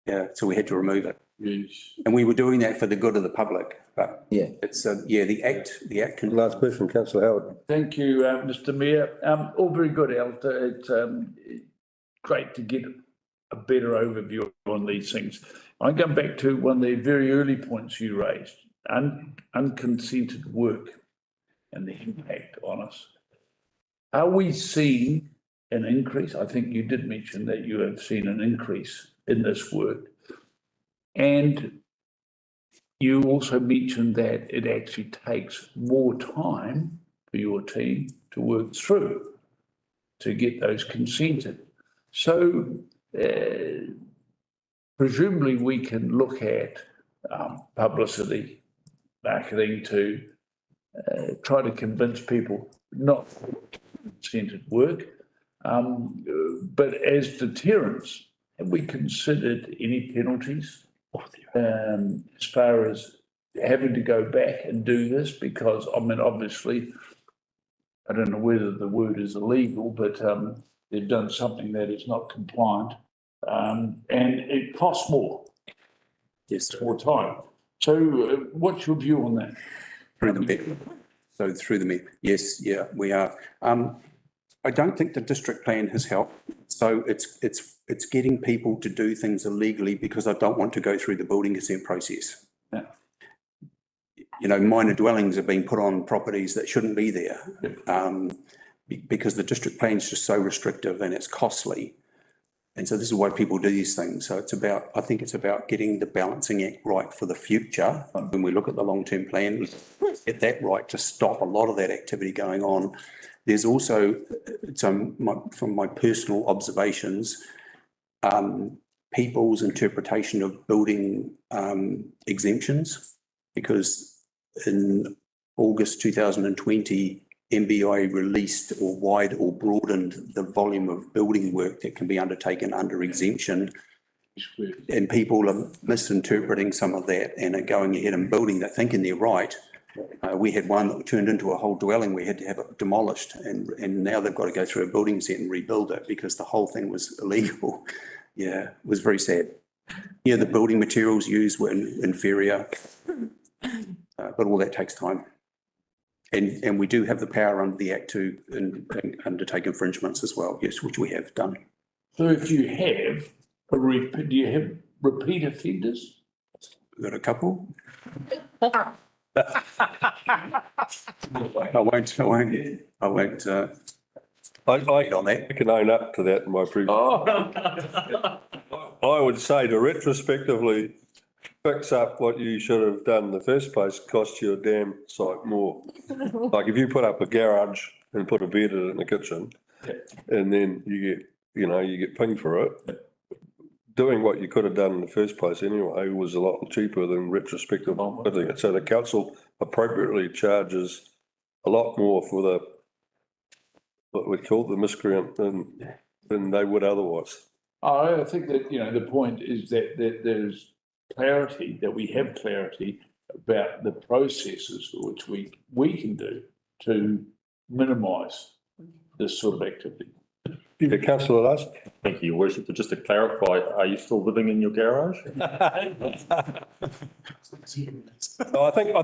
Yeah, so we had to remove it. Yes. And we were doing that for the good of the public, but yeah, it's the act can. Last question, councillor Howard. Thank you, Mr. Mayor. All very good, Alta. It's great to get a better overview on these things. I come back to one of the very early points you raised, unconsented work and the impact on us. Are we seeing an increase? I think you did mention that you have seen an increase in this work. And you also mentioned that it actually takes more time for your team to work through to get those consented. So presumably we can look at publicity, marketing to try to convince people not consented work. But as deterrents, have we considered any penalties as far as having to go back and do this? Because, I mean, obviously, I don't know whether the word is illegal, but they've done something that is not compliant, and it costs more. Yes. More time. So what's your view on that? Through the mayor. Yes, yeah, we are. I don't think the district plan has helped. So it's getting people to do things illegally because I don't want to go through the building consent process. Yeah. You know, minor dwellings have been put on properties that shouldn't be there. Because the district plan is just so restrictive and it's costly. And so this is why people do these things. So I think it's about getting the balancing act right for the future. When we look at the long-term plan, get that right to stop a lot of that activity going on. There's also, from my personal observations, people's interpretation of building exemptions, because in August 2020, MBI released or broadened the volume of building work that can be undertaken under exemption. And people are misinterpreting some of that and are going ahead and building that, thinking they're right. We had one that turned into a whole dwelling. We had to have it demolished, and now they've got to go through a building set and rebuild it because the whole thing was illegal. Yeah, it was very sad. Yeah, the building materials used were inferior, but all that takes time. And we do have the power under the Act to undertake infringements as well, yes, which we have done. So if you have, do you have repeat offenders? We've got a couple. I won't. I can own up to that in my previous. I would say to retrospectively fix up what you should have done in the first place cost you a damn sight more. Like if you put up a garage and put a bed in the kitchen, and then you get pinged for it. Doing what you could have done in the first place anyway was a lot cheaper than retrospective fitting it. So the council appropriately charges a lot more for what we call the miscreant than they would otherwise. I think that, the point is that there's clarity, that we have clarity about the processes which we can do to minimise this sort of activity. Yeah, councillor Last. Thank you, Your Worship. But just to clarify, are you still living in your garage? No, I think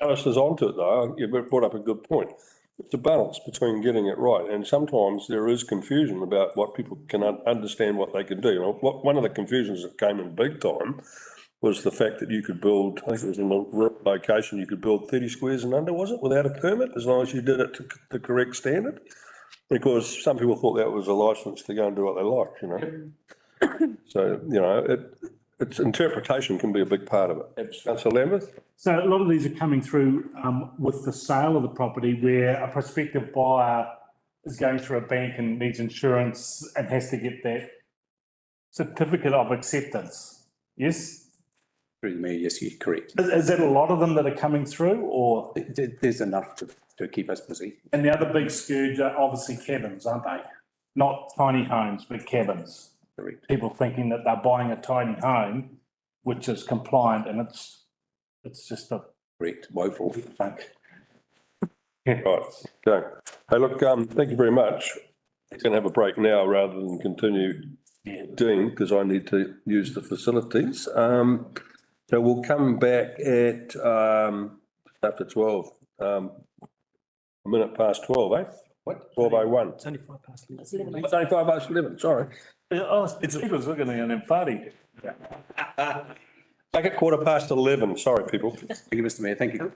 Alistair's onto it though. You brought up a good point. It's a balance between getting it right, and sometimes there is confusion about what people can understand what they can do. You know, one of the confusions that came in big time was the fact that you could build, I think it was in a rural location, you could build 30 squares and under, was it, without a permit, as long as you did it to the correct standard? Because some people thought that was a license to go and do what they like, you know? So, you know, its interpretation can be a big part of it. Councillor Lambeth? So a lot of these are coming through with the sale of the property where a prospective buyer is going through a bank and needs insurance and has to get that certificate of acceptance. Yes? Through the media, yes, you're correct. Is that a lot of them that are coming through or? There's enough to keep us busy. And the other big scourge are obviously cabins, aren't they? Not tiny homes, but cabins. Correct. People thinking that they're buying a tiny home, which is compliant, and it's just a. Correct, woeful. Right, okay. Hey, look, thank you very much. I'm going to have a break now rather than continue doing, because I need to use the facilities. So we'll come back at, after 12, a minute past 12, eh? What? 12:01. It's only 11:05. It's 11. It's only 5:11, sorry. Oh, it's people's looking at an party. Make it 11:15, sorry, people. Thank you, Mr Mayor, thank you.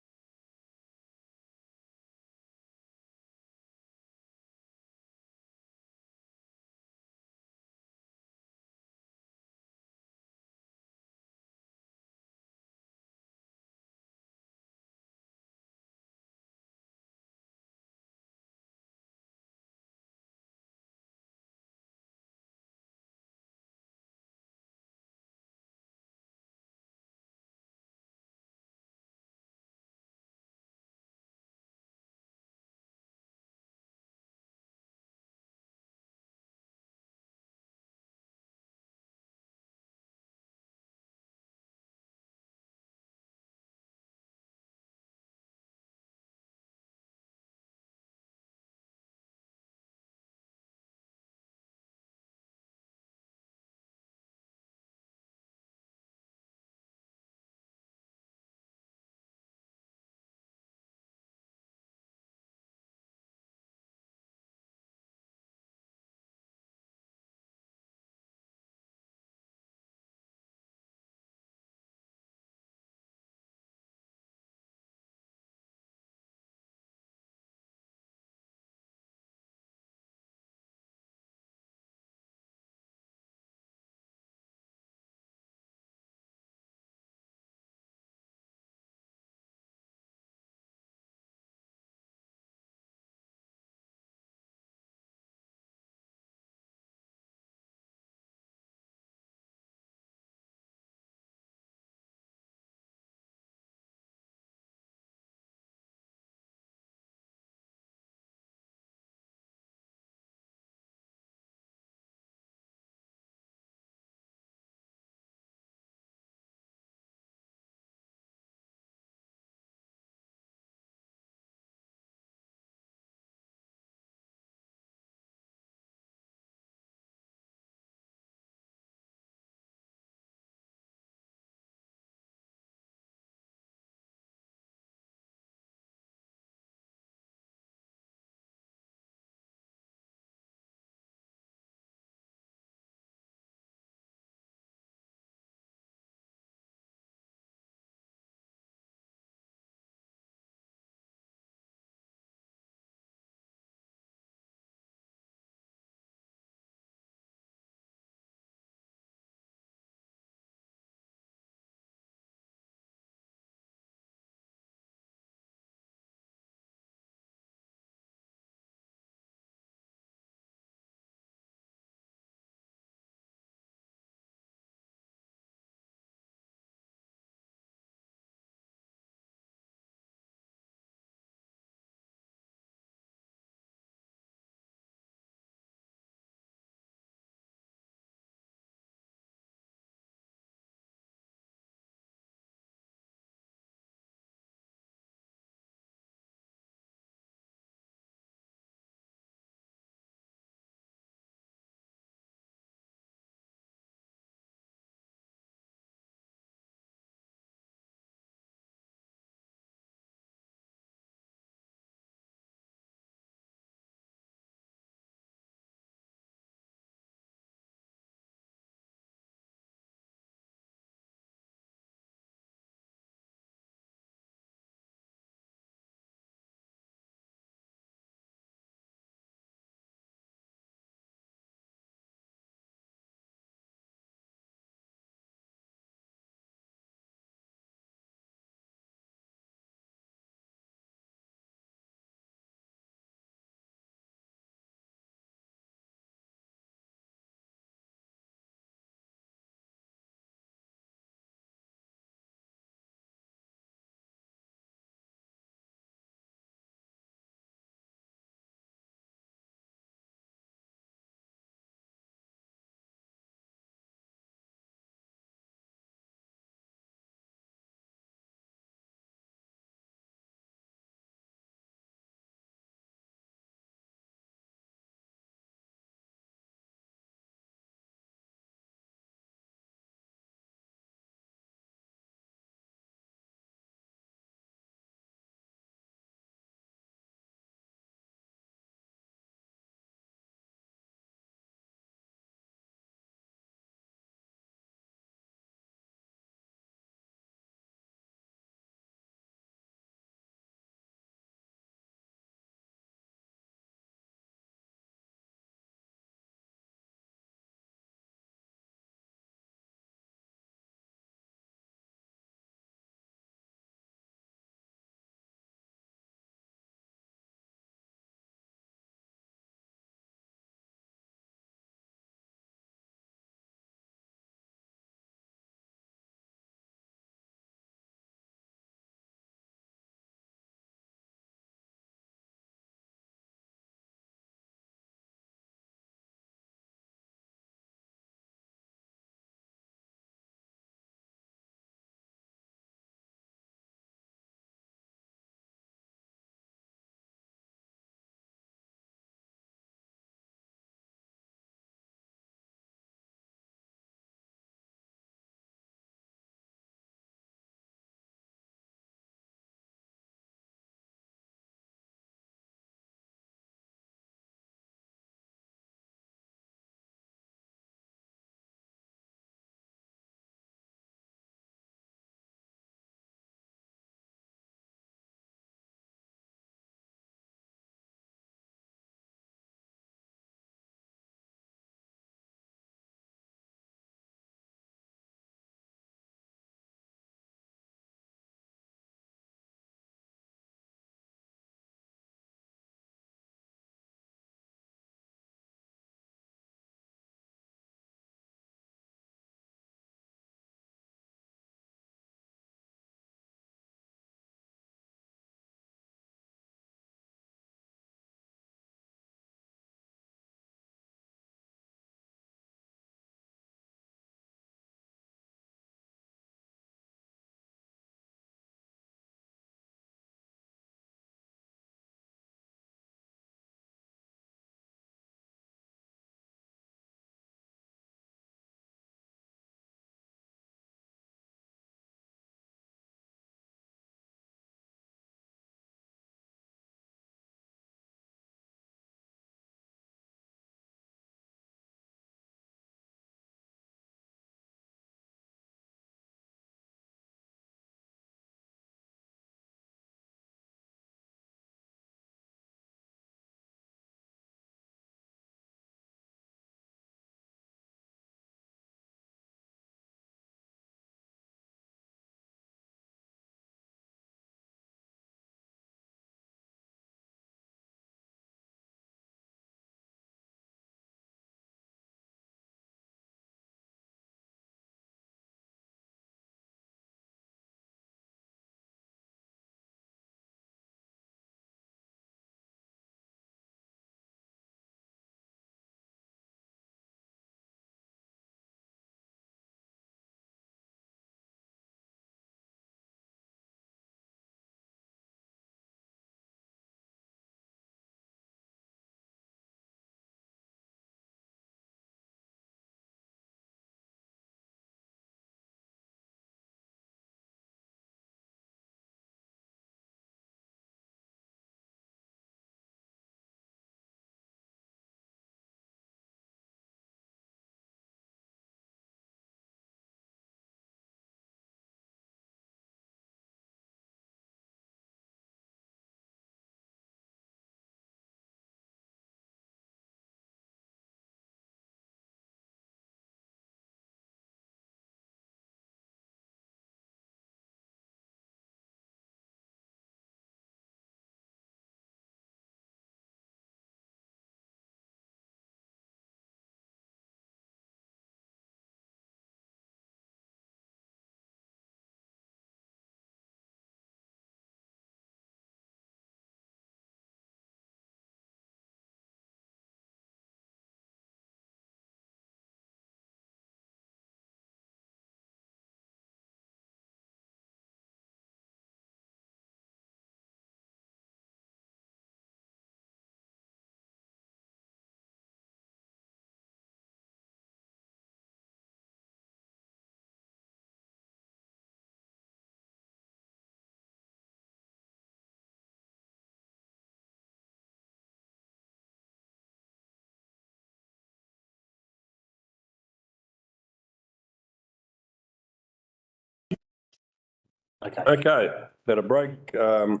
Okay. Okay, had a break, and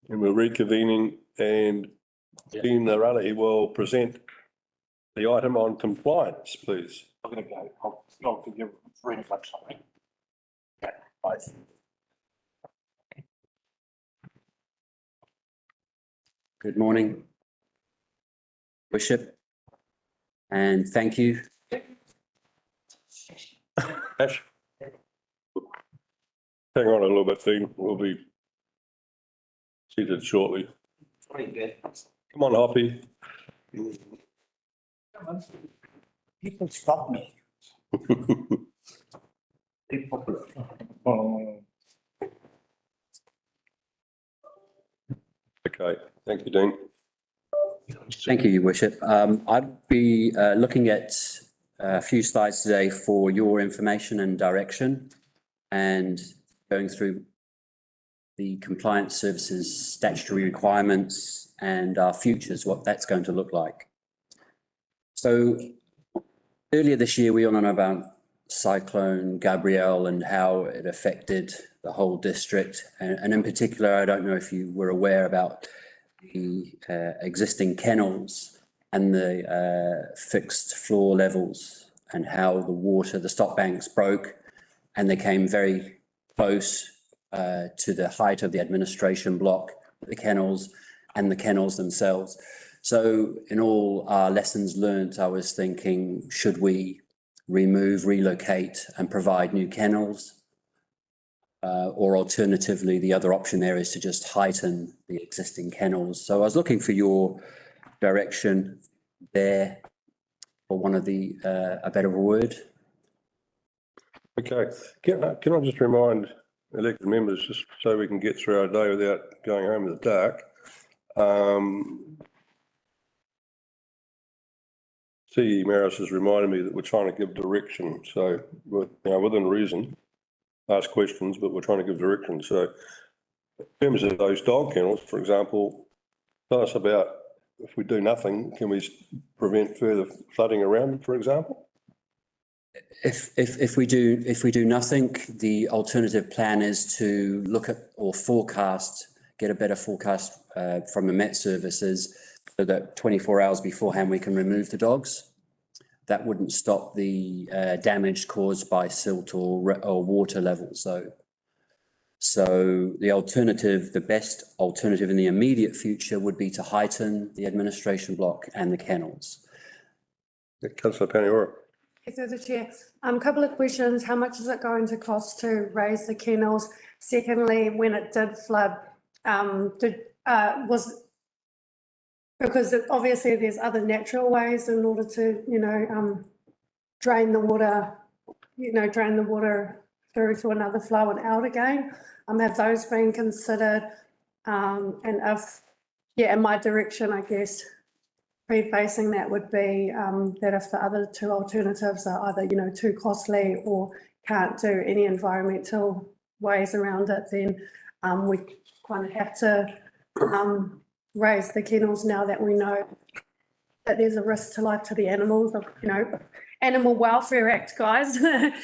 we're reconvening and Dean Raleigh will present the item on compliance, please. I'm going to go. I'll give you very much something. Okay, bye. Good morning, Bishop, and thank you. Ash? Hang on a little bit, Dean, we'll be seated shortly. Come on, Hoppy. People stop me. People. Okay, thank you, Dean. Thank you, Your Worship. I'd be looking at a few slides today for your information and direction and going through the compliance services statutory requirements and our futures, what that's going to look like. So earlier this year, we all know about Cyclone Gabrielle and how it affected the whole district. And in particular, I don't know if you were aware about the existing kennels and the fixed floor levels and how the water, the stop banks broke and they came very close to the height of the administration block, the kennels and the kennels themselves. So in all our lessons learned, I was thinking, should we remove, relocate and provide new kennels? Or alternatively, the other option there is to just heighten the existing kennels. So I was looking for your direction there, for one of the, a better word. Okay, can I just remind elected members, just so we can get through our day without going home in the dark. CE Maris has reminded me that we're trying to give direction, so within reason, ask questions, but we're trying to give direction. So in terms of those dog kennels, for example, tell us about, if we do nothing, can we prevent further flooding around them, for example? If we do nothing, the alternative plan is to look at or forecast, get a better forecast from the Met Services, so that 24 hours beforehand we can remove the dogs. That wouldn't stop the damage caused by silt or water levels. So the alternative, the best alternative in the immediate future would be to heighten the administration block and the kennels. Councillor Paniora. Through the chair, a couple of questions. How much is it going to cost to raise the kennels? Secondly, when it did flood, because obviously there's other natural ways in order to, drain the water through to another flow and out again. Have those been considered? And and my direction, I guess, prefacing that would be that if the other two alternatives are either, too costly or can't do any environmental ways around it, then we kind of have to raise the kennels now that we know that there's a risk to life to the animals, Animal Welfare Act, guys. Through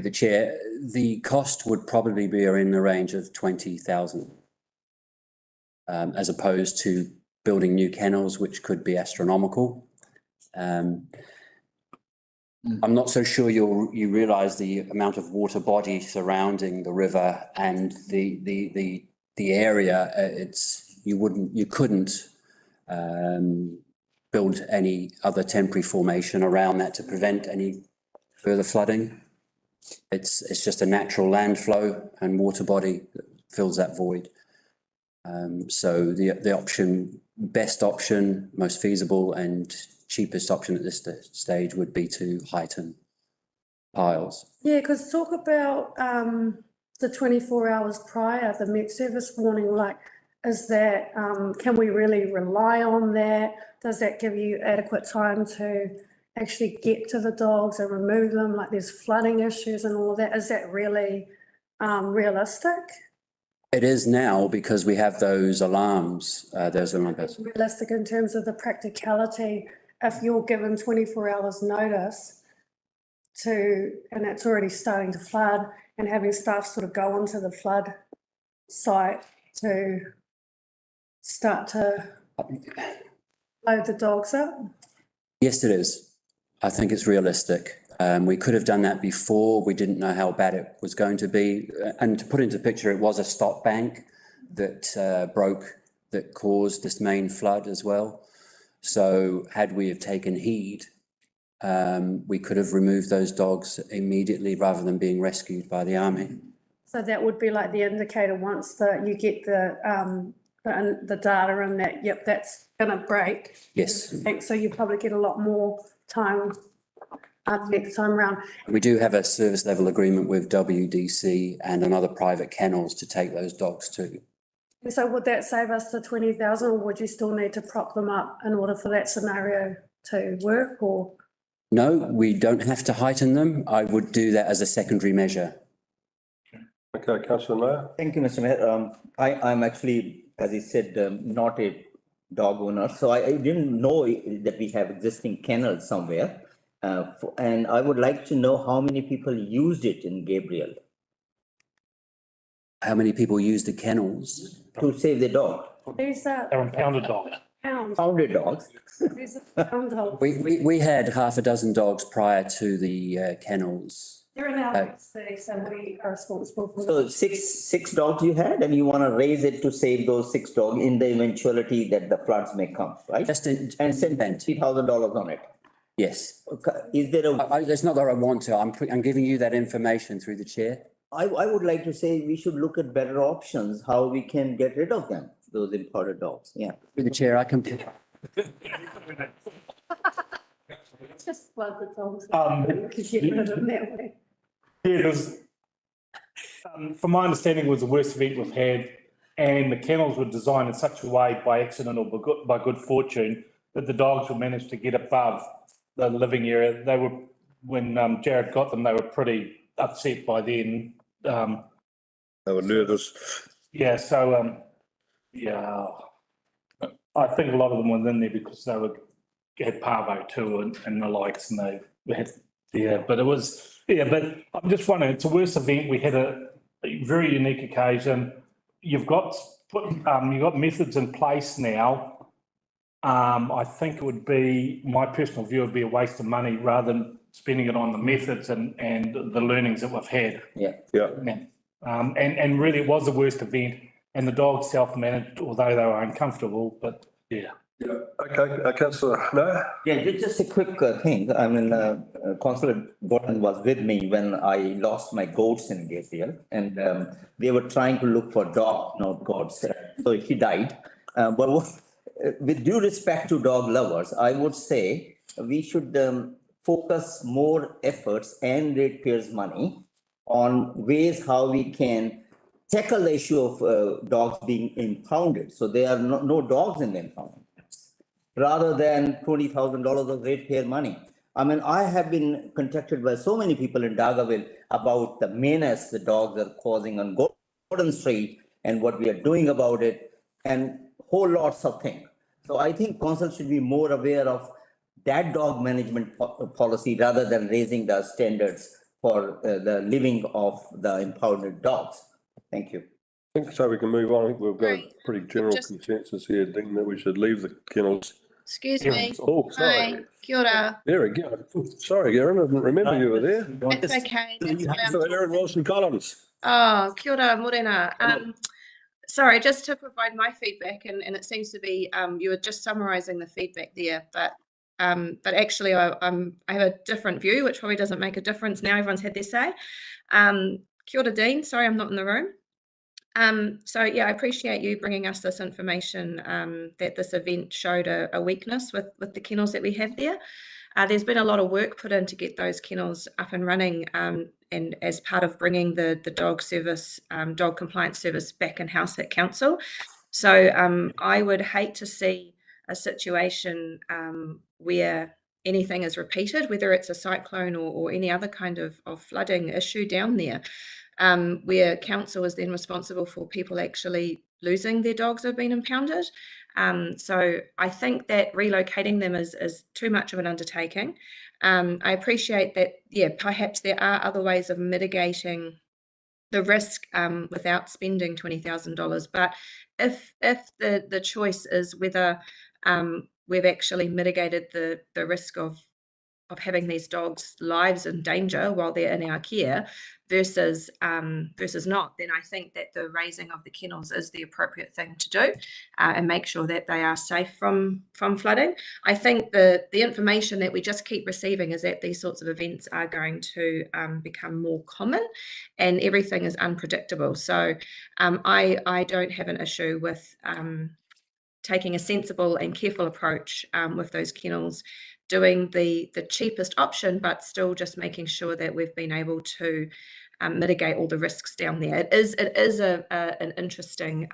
the chair, the cost would probably be in the range of 20,000, as opposed to building new kennels, which could be astronomical. I'm not so sure you realise the amount of water body surrounding the river and the area. You couldn't build any other temporary formation around that to prevent any further flooding. It's just a natural land flow and water body that fills that void. So the best option, most feasible and cheapest option at this stage would be to heighten piles. Yeah, because talk about the 24 hours prior, the Met Service warning, is that, can we really rely on that? Does that give you adequate time to actually get to the dogs and remove them? There's flooding issues and all of that. Is that really realistic? It is now, because we have those alarms. Realistic in terms of the practicality. If you're given 24 hours notice, and it's already starting to flood, and having staff sort of go onto the flood site to start to load the dogs up? Yes, it is. I think it's realistic. We could have done that before. We didn't know how bad it was going to be. And to put into picture, it was a stop bank that broke, that caused this main flood as well. So had we have taken heed, we could have removed those dogs immediately rather than being rescued by the army. So that would be like the indicator once you get the data and that, yep, that's gonna break. Yes. And so you probably get a lot more time next time around. We do have a service level agreement with WDC and another private kennels to take those dogs to. And so would that save us the 20,000, or would you still need to prop them up in order for that scenario to work, or? No, we don't have to heighten them. I would do that as a secondary measure. Okay, councillor Mayor. Thank you, Mr. Mayor. I'm actually, as he said, not a dog owner, so I didn't know that we have existing kennels somewhere. And I would like to know how many people used it in Gabriel. How many people use the kennels? To save the dog. These are They're impounded dogs. pounds. Pounded dogs. These are pound dogs. We had half a dozen dogs prior to the kennels. They're in our city, so we are responsible for. So six dogs you had, and you want to raise it to save those 6 dogs in the eventuality that the floods may come, right? Just in, And spend $50,000 on it. yes. Okay. Is there a? It's not that I want to. I'm giving you that information through the chair. I would like to say we should look at better options, how we can get rid of them, those imported dogs, yeah. Through the chair, I can. Just flood the dogs. Because Get rid of them that way. Yeah, it was, from my understanding, it was the worst event we've had, and the kennels were designed in such a way by accident or by good fortune that the dogs would manage to get above the living area. They were, when Jared got them, they were pretty upset by then. They were nervous. Yeah, so, yeah, I think a lot of them were in there because they had parvo too and the likes, and they had, yeah, but it was, yeah, but I'm just wondering, it's a worse event. We had a very unique occasion. You've got methods in place now. I think it would be, my personal view would be a waste of money rather than spending it on the methods and the learnings that we've had. Yeah. Yeah. And really it was the worst event, and the dogs self-managed, although they were uncomfortable, but yeah. Yeah. Okay, councillor Mayor. Yeah, just a quick thing. I mean, Councillor Gordon was with me when I lost my goats in Gabriel, and they were trying to look for dog, not goats. So she died. But with due respect to dog lovers, I would say we should focus more efforts and ratepayers' money on ways how we can tackle the issue of dogs being impounded. So there are no dogs in the impoundment, rather than $20,000 of ratepayer money. I mean, I have been contacted by so many people in Dargaville about the menace the dogs are causing on Gordon Street and what we are doing about it, and whole lots of things. So I think council should be more aware of that dog management policy rather than raising the standards for the living of the impounded dogs. Thank you. I think so we can move on. I think we've got a pretty general consensus here, Dean, that we should leave the kennels. Excuse me. Oh, sorry. Hi, kia ora. There we go. Sorry, Erin, I didn't remember you were there. It's okay. That's why I'm So Erin Wilson Collins. Oh, kia ora, morena. Sorry, just to provide my feedback, and it seems to be you were just summarising the feedback there, but actually I have a different view, which probably doesn't make a difference now. Everyone's had their say. Kia ora, Dean. Sorry, I'm not in the room. So yeah, I appreciate you bringing us this information that this event showed a weakness with the kennels that we have there. There's been a lot of work put in to get those kennels up and running, and as part of bringing the dog service, dog compliance service back in house at council. So I would hate to see a situation where anything is repeated, whether it's a cyclone or any other kind of flooding issue down there, where council is then responsible for people actually losing their dogs who have been impounded. So I think that relocating them is too much of an undertaking. I appreciate that, yeah, perhaps there are other ways of mitigating the risk without spending $20,000. But if the choice is whether we've actually mitigated the risk of having these dogs' lives in danger while they're in our care versus not, then I think that the raising of the kennels is the appropriate thing to do and make sure that they are safe from flooding. I think the information that we just keep receiving is that these sorts of events are going to become more common and everything is unpredictable. So I don't have an issue with taking a sensible and careful approach with those kennels, doing the cheapest option, but still just making sure that we've been able to mitigate all the risks down there. It is an interesting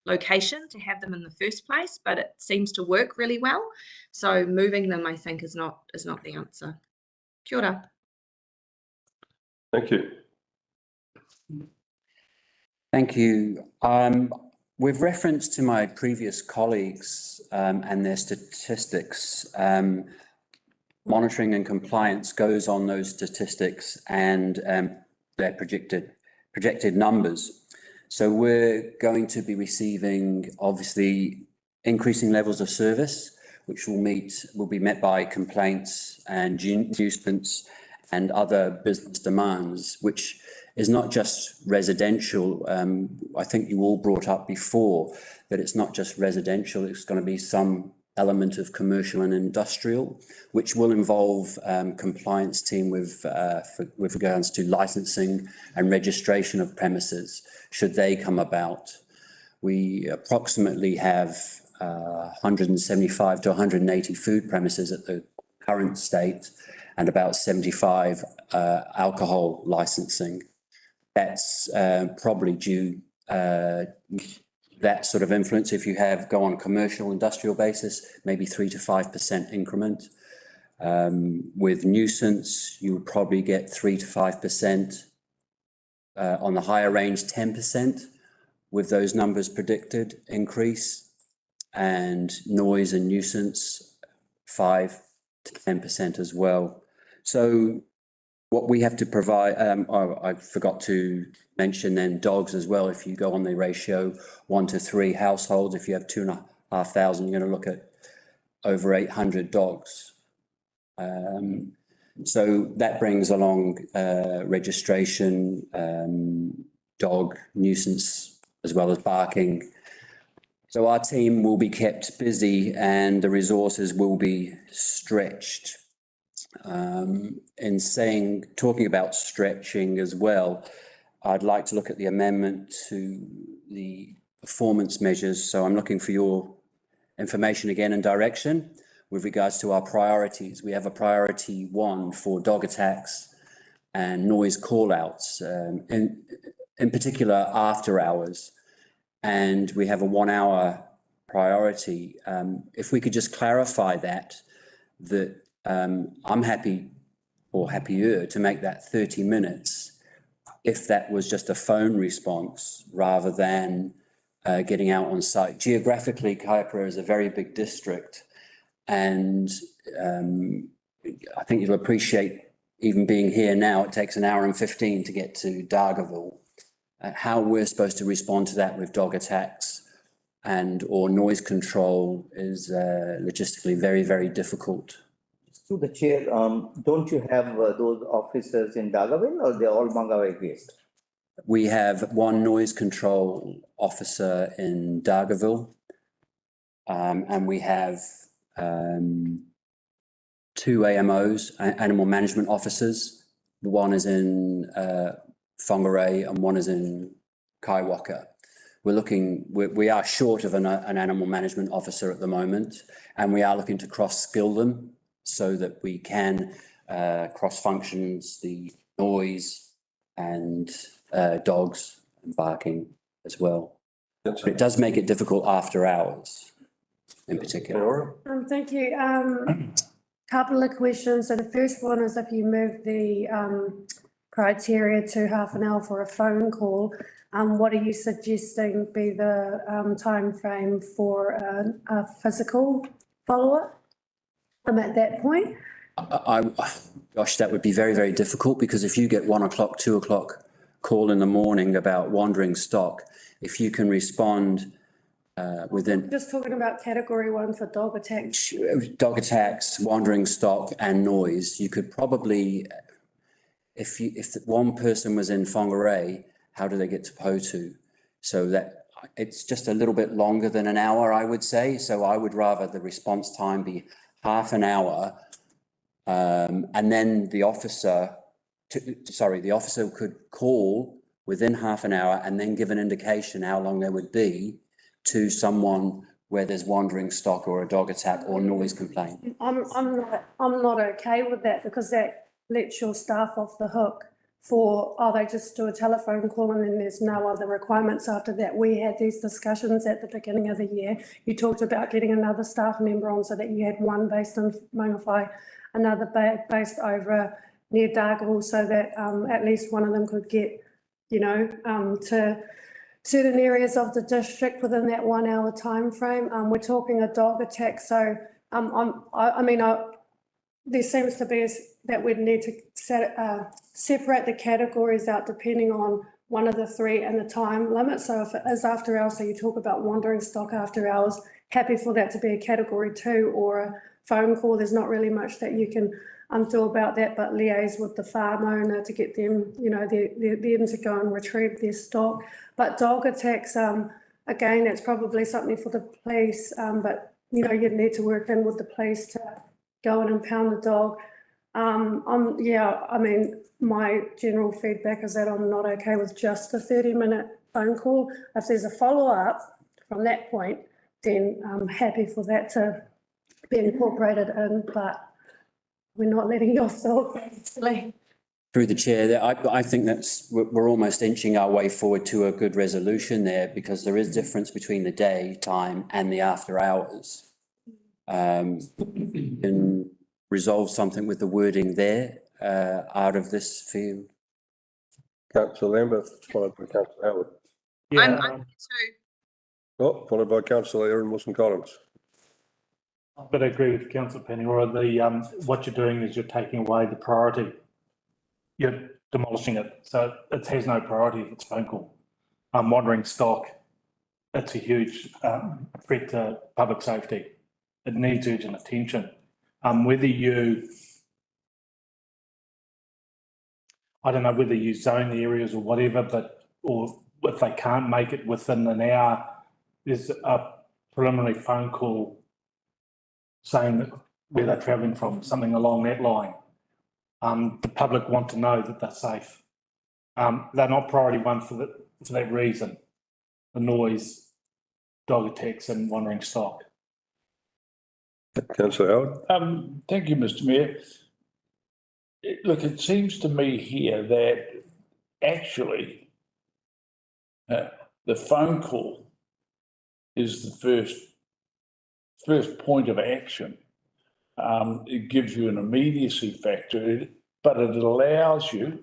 location to have them in the first place, but it seems to work really well. So moving them, I think, is not the answer. Kia ora. Thank you. Thank you. With reference to my previous colleagues and their statistics, monitoring and compliance goes on those statistics and their projected numbers. So we're going to be receiving, obviously, increasing levels of service, which will be met by complaints and nuisance and other business demands, which is not just residential. I think you all brought up before that it's not just residential, it's going to be some element of commercial and industrial, which will involve compliance team with regards to licensing and registration of premises, should they come about. We approximately have 175 to 180 food premises at the current state and about 75 alcohol licensing. That's probably due that sort of influence. If you go on a commercial industrial basis, maybe 3 to 5% increment. With nuisance, you'll probably get 3 to 5%. On the higher range, 10%, with those numbers predicted increase. And noise and nuisance, 5 to 10% as well. So what we have to provide, I forgot to mention then dogs as well. If you go on the ratio 1 to 3 households, if you have 2,500, you're going to look at over 800 dogs. So that brings along registration, dog nuisance, as well as barking. So our team will be kept busy and the resources will be stretched. Talking about stretching as well, I'd like to look at the amendment to the performance measures. So I'm looking for your information again and direction with regards to our priorities. We have a priority 1 for dog attacks and noise call-outs, in particular after hours. And we have a 1 hour priority. If we could just clarify that I'm happy or happier to make that 30 minutes if that was just a phone response rather than getting out on site. Geographically, Kaipara is a very big district, and I think you'll appreciate, even being here now, it takes 1 hour and 15 to get to Dargaville. How we're supposed to respond to that with dog attacks or noise control is logistically very, very difficult. To the chair, don't you have those officers in Dargaville, or they're all Mangawai based? We have 1 noise control officer in Dargaville, and we have 2 AMOs, animal management officers. 1 is in Whangarei and 1 is in Kaiwaka. We are short of an animal management officer at the moment, and we are looking to cross-skill them so that we can cross functions the noise and dogs and barking as well. But it does make it difficult after hours in particular. Thank you. couple of questions. So the first one is if you move the criteria to half an hour for a phone call, what are you suggesting be the timeframe for a physical follow-up? At that point. Gosh, that would be very, very difficult because if you get 1 o'clock, 2 o'clock call in the morning about wandering stock, if you can respond within Just talking about category 1 for dog attacks. dog attacks, wandering stock and noise, you could probably, if one person was in Whangarei, how do they get to Potu? So that it's just a little bit longer than an hour, I would say. So I would rather the response time be half an hour. And then the officer could call within half an hour and then give an indication how long there would be to someone where there's wandering stock or a dog attack or noise complaint. I'm not okay with that because that lets your staff off the hook for, they just do a telephone call and then there's no other requirements after that. We had these discussions at the beginning of the year. You talked about getting another staff member on so that you had one based in Mangawhai, another based over near Dargaville, so that at least one of them could get, to certain areas of the district within that 1 hour time frame. We're talking a dog attack, so there seems to be that we'd need to separate the categories out depending on one of the three and the time limit. So if it is after hours, so you talk about wandering stock after hours, happy for that to be a category 2 or a phone call. There's not really much that you can do about that, but liaise with the farm owner to get them, them to go and retrieve their stock. But dog attacks, again, it's probably something for the police, but you'd need to work in with the police to go and impound the dog. My general feedback is that I'm not okay with just a 30-minute phone call. If there's a follow-up from that point, then I'm happy for that to be incorporated in, but we're not letting you off the hook, basically. Through the chair, I think we're almost inching our way forward to a good resolution there because there is difference between the daytime and the after hours. You can resolve something with the wording there out of this field. Councillor Lambeth, followed by Councillor Howard. I'm happy to. Oh, followed by Councillor Erin Wilson-Collins. But I agree with Councillor Peniora, what you're doing is you're taking away the priority. You're demolishing it, so it has no priority if it's phone call. Wandering stock, it's a huge threat to public safety. It needs urgent attention. Whether you, I don't know whether you zone the areas or whatever, or if they can't make it within an hour, there's a preliminary phone call saying that where they're travelling from, something along that line. The public want to know that they're safe. They're not priority one for that reason, the noise, dog attacks and wandering stock. Councillor Howard. Thank you, Mr. Mayor. Look, it seems to me here that actually the phone call is the first point of action. It gives you an immediacy factor, but it allows you,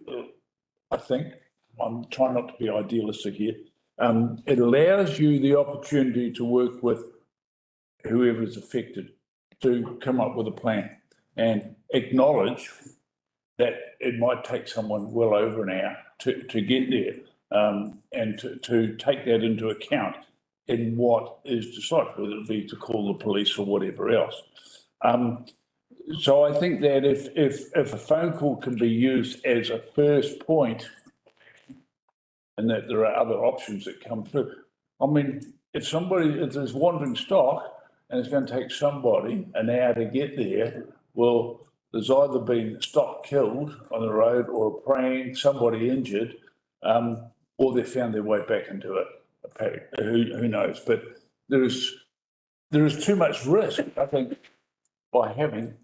I think, I'm trying not to be idealistic here, it allows you the opportunity to work with whoever is affected to come up with a plan and acknowledge that it might take someone well over an hour to get there, and to take that into account in what is decided, whether it be to call the police or whatever else. So I think that if a phone call can be used as a first point and that there are other options that come through. I mean, if there's wandering stock and it's going to take somebody an hour to get there, well, there's either been stock killed on the road or a praying, somebody injured, or they found their way back into a paddock. Who knows? But there is too much risk, I think, by having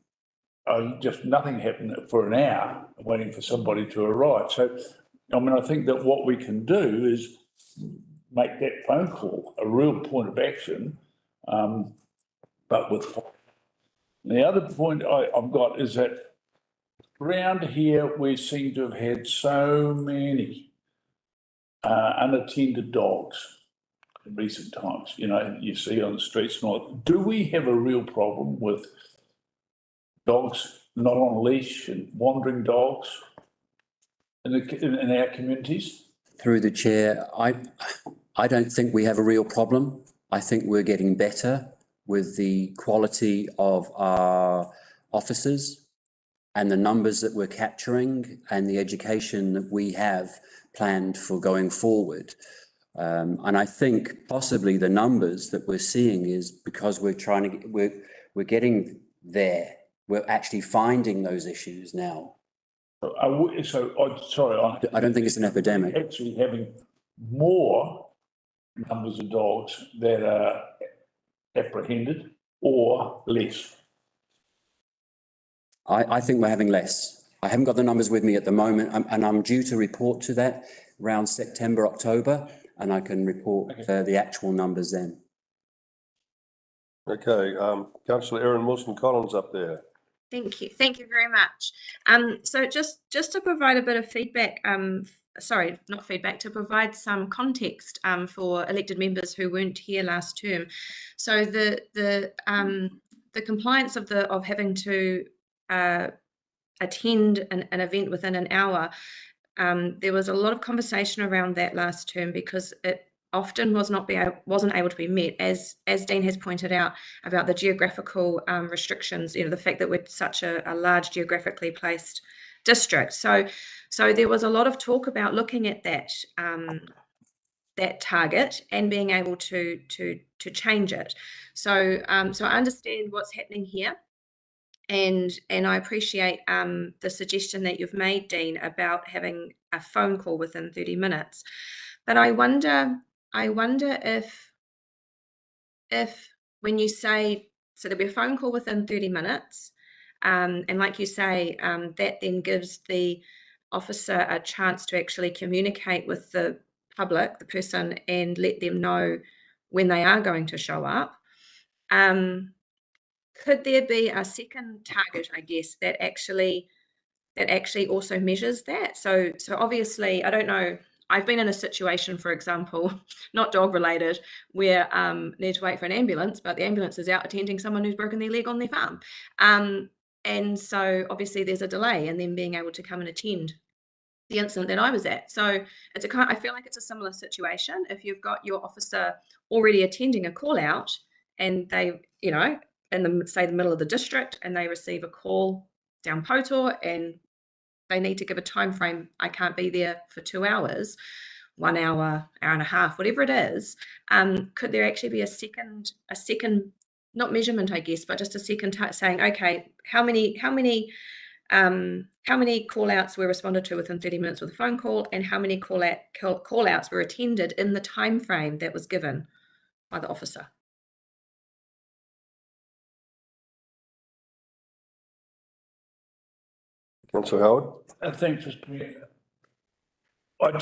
just nothing happen for an hour waiting for somebody to arrive. So, I mean, I think that what we can do is make that phone call a real point of action, but with The other point I've got is that around here, we seem to have had so many unattended dogs in recent times. You know, you see on the streets and all. Do we have a real problem with dogs not on leash and wandering dogs in our communities? Through the chair, I don't think we have a real problem. I think we're getting better with the quality of our officers and the numbers that we're capturing and the education that we have planned for going forward. And I think possibly the numbers that we're seeing is because we're getting there. We're actually finding those issues now. Sorry. I don't think it's an epidemic. Actually having more numbers of dogs that are apprehended or less? I think we're having less. I haven't got the numbers with me at the moment, and I'm due to report to that around September, October, and I can report the actual numbers then. Okay, councillor Erin Wilson-Collins up there. Thank you very much. So just to provide a bit of feedback, sorry, not feedback, to provide some context for elected members who weren't here last term. So the compliance of having to attend an event within an hour, there was a lot of conversation around that last term because it often wasn't able to be met, as Dean has pointed out about the geographical restrictions, you know, the fact that we're such a large geographically placed district. So there was a lot of talk about looking at that that target and being able to change it. So I understand what's happening here. And I appreciate the suggestion that you've made, Dean, about having a phone call within 30 minutes. But I wonder if when you say, so there'll be a phone call within 30 minutes, and like you say, that then gives the officer a chance to actually communicate with the public, the person, and let them know when they are going to show up. Could there be a second target, I guess, that actually also measures that? So obviously, I don't know, I've been in a situation, for example, not dog related, where need to wait for an ambulance, but the ambulance is out attending someone who's broken their leg on their farm. And so obviously there's a delay in them being able to come and attend the incident that I was at. So I feel like it's a similar situation. If you've got your officer already attending a call out and they, you know, in the middle of the district, and they receive a call down Potor and they need to give a time frame, I can't be there for 2 hours, 1 hour, hour and a half, whatever it is, could there actually be a second, not measurement, I guess, but just a second saying, okay, how many call outs were responded to within 30 minutes with a phone call, and how many call outs were attended in the time frame that was given by the officer? Councillor Howard. Thanks, Mr. Mayor. We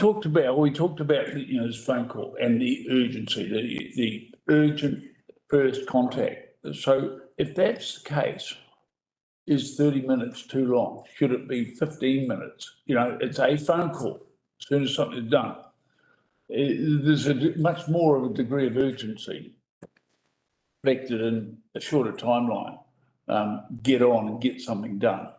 talked about, you know, this phone call and the urgency, the urgent first contact. So if that's the case, is 30 minutes too long? Should it be 15 minutes? You know, it's a phone call as soon as something's done. There's much more of a degree of urgency reflected in a shorter timeline. Get on and get something done.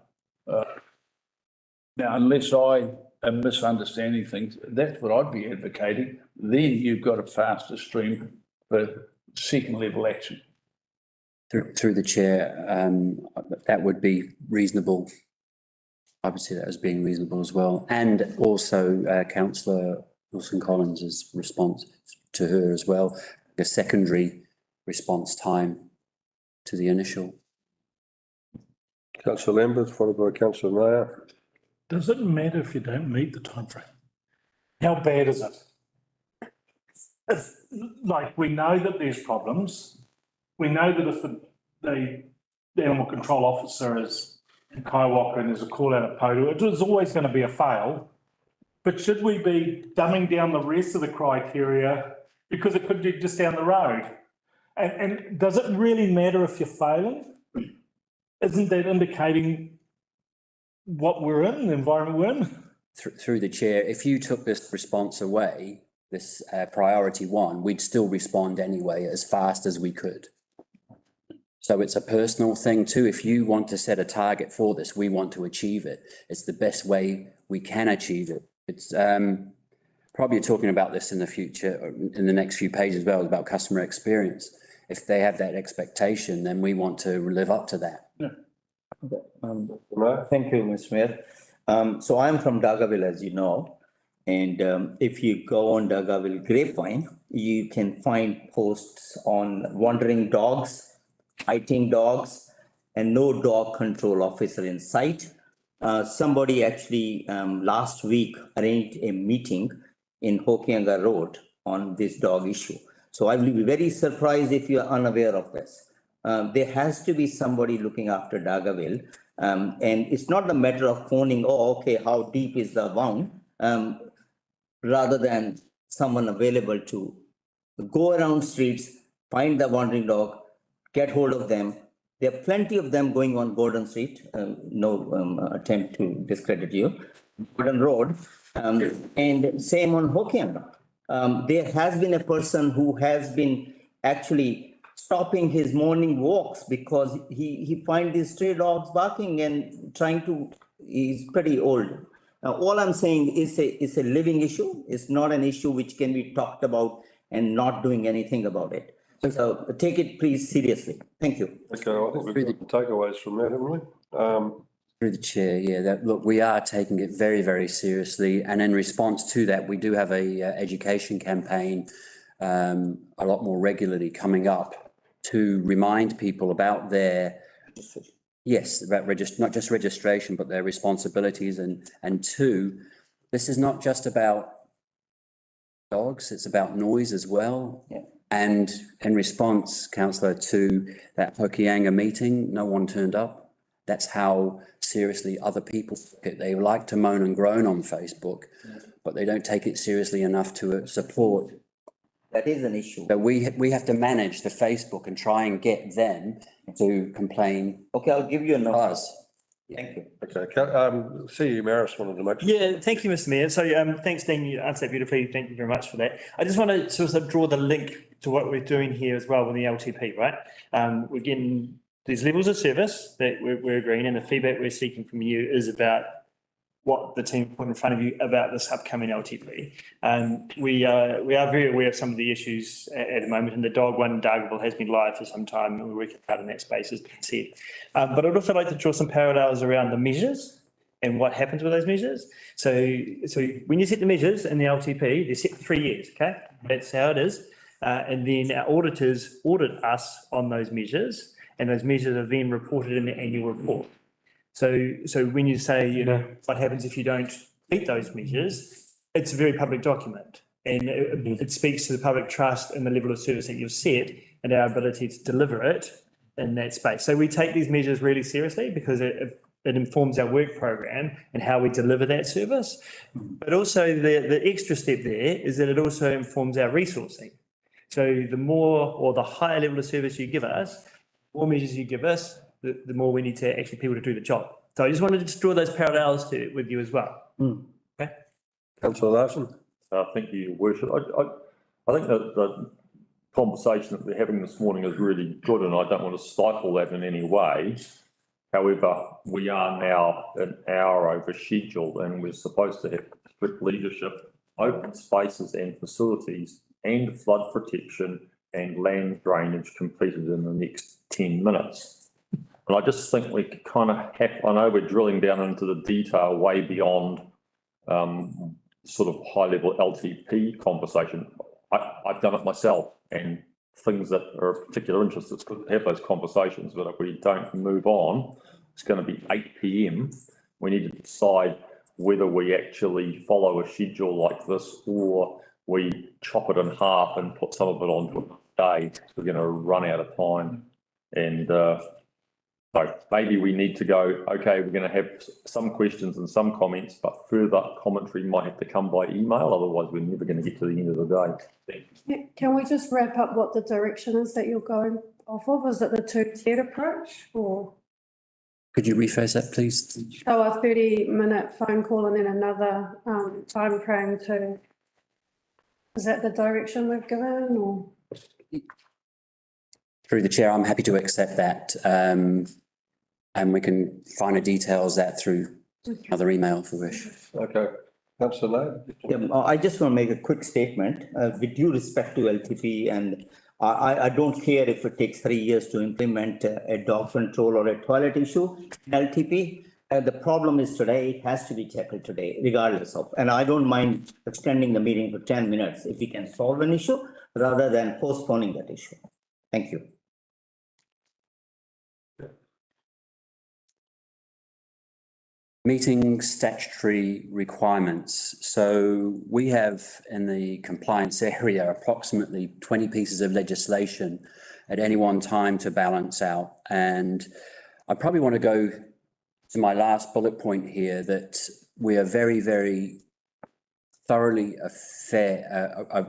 Now, unless I am misunderstanding things, that's what I'd be advocating. Then you've got a faster stream for second level action. Through the chair, that would be reasonable. I would see that as being reasonable as well. And also Councillor Wilson-Collins' response to her as well, a secondary response time to the initial. Councillor Lambert, followed by Councillor Mayer. Does it matter if you don't meet the timeframe? How bad is it? If, like, we know that there's problems. We know that if the animal control officer is in Kaiwaka and there's a call out at Potor, it is always going to be a fail. But should we be dumbing down the rest of the criteria because it could be just down the road? And does it really matter if you're failing? isn't that indicating what we're in, the environment we're in? Through the chair, if you took this response away, this priority one, we'd still respond anyway as fast as we could. So it's a personal thing too. If you want to set a target for this, we want to achieve it. It's the best way we can achieve it. It's probably talking about this in the future, in the next few pages as well, about customer experience. If they have that expectation, then we want to live up to that. Thank you, Mr. Mayor. So I'm from Dargaville, as you know, and if you go on Dargaville Grapevine, you can find posts on wandering dogs, fighting dogs, and no dog control officer in sight. Somebody actually last week arranged a meeting in Hokianga Road on this dog issue. So I will be very surprised if you are unaware of this. There has to be somebody looking after Dargaville. And it's not a matter of phoning, oh, okay, how deep is the wound? Rather than someone available to go around streets, find the wandering dog, get hold of them. There are plenty of them going on Gordon Street, no attempt to discredit you, Gordon Road, and same on Hokianga. There has been a person who has been actually stopping his morning walks because he finds these stray dogs barking and trying to, he's pretty old. Now, all I'm saying is a living issue. It's not an issue which can be talked about and not doing anything about it. So take it please seriously. Thank you. Okay, I think we've got takeaways from that, haven't we? Through the chair, yeah, look, we are taking it very, very seriously. And in response to that, we do have a education campaign a lot more regularly coming up to remind people about their, yes, about not just registration, but their responsibilities. And two, this is not just about dogs, it's about noise as well. Yeah. And in response, councillor, to that Hokianga meeting, no one turned up. That's how seriously other people took it. They like to moan and groan on Facebook, but they don't take it seriously enough to support. That is an issue. So we have to manage the Facebook and try and get them to complain. Okay, I'll give you a number. Thank you. Okay, CE Maris wanted to make. Yeah, thank you, Mr. Mayor. So thanks, Dean, you answered beautifully. Thank you very much for that. I just want to sort of draw the link to what we're doing here as well with the LTP, right? We're getting these levels of service that we're agreeing, and the feedback we're seeking from you is about what the team put in front of you about this upcoming LTP. We are very aware of some of the issues at the moment, and the dog one in Dargaville has been live for some time, and we're working hard in that space, as Dean said. But I'd also like to draw some parallels around the measures and what happens with those measures. So when you set the measures in the LTP, they're set for 3 years, okay? That's how it is. And then our auditors audit us on those measures, and those measures are then reported in the annual report. So when you say, you know, what happens if you don't meet those measures, it's a very public document, and it speaks to the public trust and the level of service that you've set and our ability to deliver it in that space. So we take these measures really seriously because it informs our work program and how we deliver that service. But also the extra step there is that it also informs our resourcing. So the more or the higher level of service you give us, the more measures you give us, the more we need to actually people to do the job. So I just wanted to just draw those parallels with you as well. Okay. Councillor Larson. Thank you, Your Worship. I think that the conversation that we're having this morning is really good, and I don't want to stifle that in any way. However, we are now an hour over schedule, and we're supposed to have strict leadership, open spaces and facilities, and flood protection and land drainage completed in the next 10 minutes. And I just think we kind of have, I know we're drilling down into the detail way beyond sort of high level LTP conversation. I've done it myself, and things that are of particular interest, it's good to have those conversations, but if we don't move on, it's going to be 8 p.m. We need to decide whether we actually follow a schedule like this or we chop it in half and put some of it onto a day. We're going to run out of time. And so maybe we need to go, okay, we're going to have some questions and some comments, but further commentary might have to come by email. Otherwise, we're never going to get to the end of the day. Can we just wrap up what the direction is that you're going off of? Is it the two-tiered approach or? Could you rephrase that, please? So a 30-minute phone call and then another time frame to, is that the direction we've given or? Through the chair, I'm happy to accept that. And we can finer details that through another email if we wish. Okay, councillor Lowe. Yeah, I just want to make a quick statement, with due respect to LTP, and I don't care if it takes 3 years to implement a dog control or a toilet issue in LTP. The problem is today, it has to be tackled today, regardless of, and I don't mind extending the meeting for 10 minutes if we can solve an issue rather than postponing that issue. Thank you. Meeting statutory requirements. So we have in the compliance area approximately 20 pieces of legislation at any one time to balance out. And I probably want to go to my last bullet point here, that we are very, very thoroughly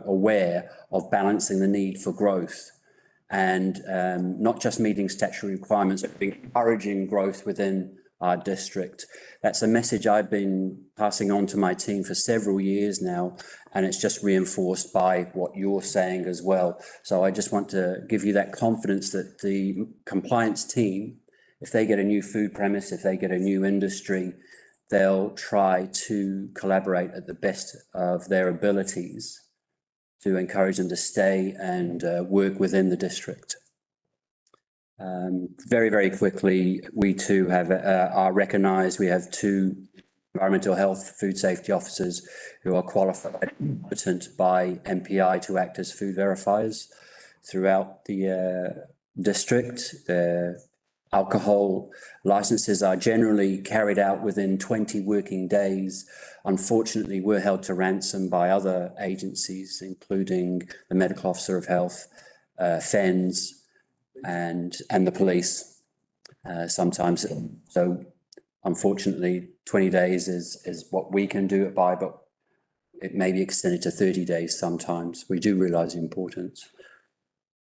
aware of balancing the need for growth and not just meeting statutory requirements, but encouraging growth within our district. That's a message I've been passing on to my team for several years now, and it's just reinforced by what you're saying as well. So I just want to give you that confidence that the compliance team, if they get a new food premise, if they get a new industry, they'll try to collaborate at the best of their abilities to encourage them to stay and work within the district. Very, very quickly, we too have are recognised. We have 2 environmental health food safety officers who are qualified competent by MPI to act as food verifiers throughout the district. Alcohol licences are generally carried out within 20 working days. Unfortunately, we're held to ransom by other agencies, including the Medical Officer of Health, FENS, and the police sometimes. So unfortunately, 20 days is what we can do it by, but it may be extended to 30 days sometimes. We do realise the importance.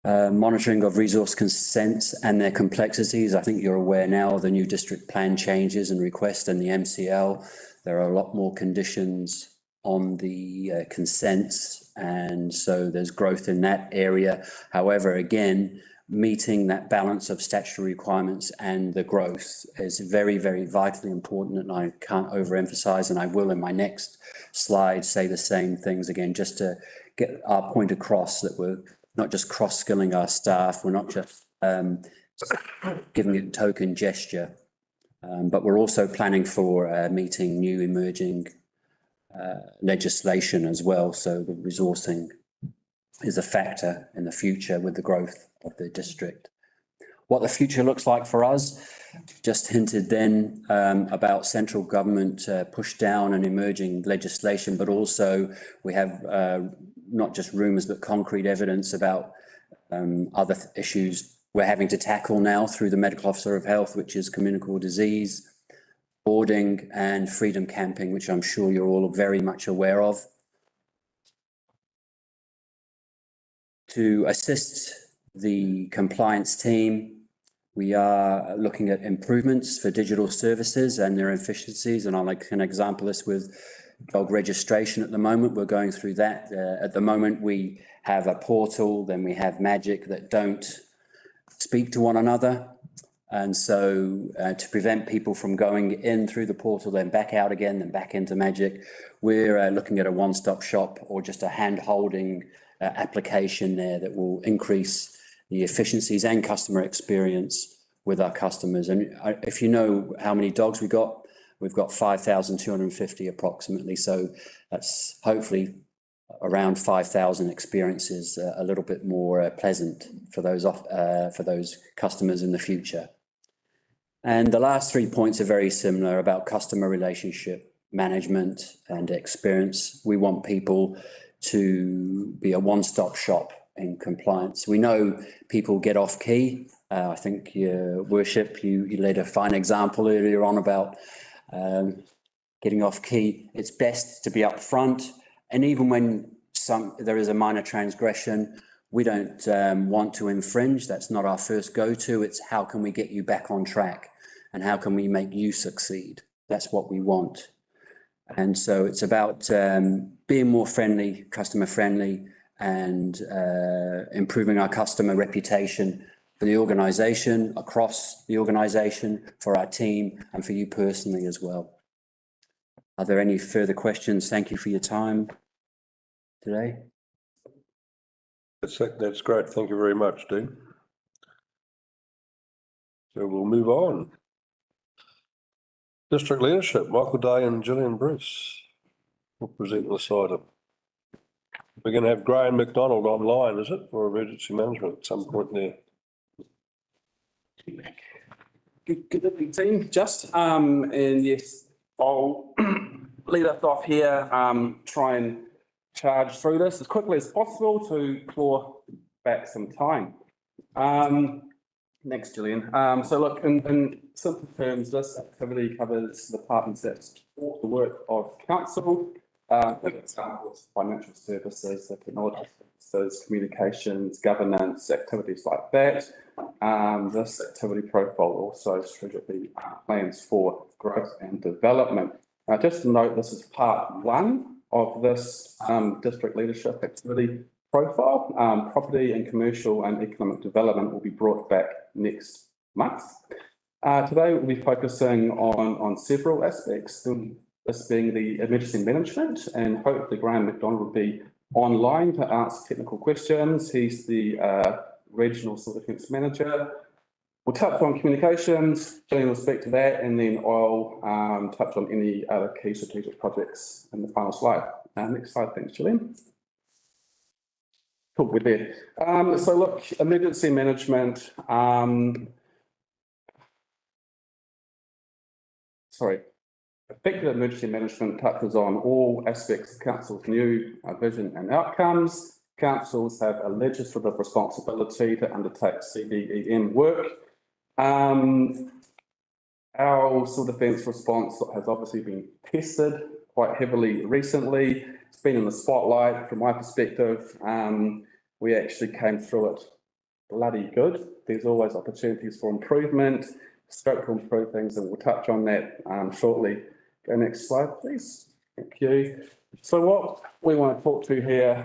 Monitoring of resource consents and their complexities. I think you're aware now of the new district plan changes and requests and the MCL. There are a lot more conditions on the consents, and so there's growth in that area. However, again, meeting that balance of statutory requirements and the growth is very, very vitally important, and I can't overemphasize, and I will in my next slide say the same things again, just to get our point across that we're not just cross-skilling our staff, we're not just giving it a token gesture, but we're also planning for meeting new emerging legislation as well. So the resourcing is a factor in the future with the growth of the district. What the future looks like for us, just hinted then about central government push down and emerging legislation, but also we have not just rumours but concrete evidence about other issues we're having to tackle now through the Medical Officer of Health, which is communicable disease, boarding and freedom camping, which I'm sure you're all very much aware of. To assist the compliance team, we are looking at improvements for digital services and their efficiencies, and I can example this with dog registration at the moment. We're going through that. At the moment, we have a portal, then we have Magic that don't speak to one another. And so to prevent people from going in through the portal, then back out again, then back into Magic, we're looking at a one-stop shop or just a hand-holding application there that will increase the efficiencies and customer experience with our customers. And if you know how many dogs we've got 5,250 approximately. So that's hopefully around 5,000 experiences, a little bit more pleasant for those customers in the future. And the last 3 points are very similar about customer relationship management and experience. We want people to be a one-stop shop in compliance. We know people get off key. I think your worship, you led a fine example earlier on about getting off key. It's best to be upfront, and even when there is a minor transgression, we don't want to infringe. That's not our first go-to. It's how can we get you back on track? and how can we make you succeed? That's what we want. And so it's about being more friendly, customer friendly, and improving our customer reputation for the organisation, across the organisation, for our team, and for you personally as well. Are there any further questions? Thank you for your time today. That's great. Thank you very much, Dean. So we'll move on. District leadership, Michael Day and Gillian Bruce will present this item. We're going to have Graham McDonald online, is it, for emergency management at some point there? Good evening, team. And yes, I'll lead us off here, try and charge through this as quickly as possible to claw back some time. Next, Gillian. So look, in simple terms, this activity covers the departments that support the work of council, examples, financial services, the technology services, communications, governance, activities like that. This activity profile also strategically plans for growth and development. Just to note, this is part one of this district leadership activity profile. Property and commercial and economic development will be brought back next month. Today we'll be focusing on several aspects, this being the emergency management, and hopefully Graham McDonald will be online to answer technical questions. He's the regional civil defence manager. We'll touch on communications, Gillian will speak to that, and then I'll touch on any other key strategic projects in the final slide. Next slide, thanks, Gillian. Cool, we're there. So look, emergency management, effective emergency management touches on all aspects of council's new vision and outcomes. Councils have a legislative responsibility to undertake CDEM work. Our civil defence response has obviously been tested quite heavily recently. It's been in the spotlight from my perspective. We actually came through it bloody good. There's always opportunities for improvement, scope to improve things, and we'll touch on that shortly. Go next slide, please. Thank you. So what we want to talk to here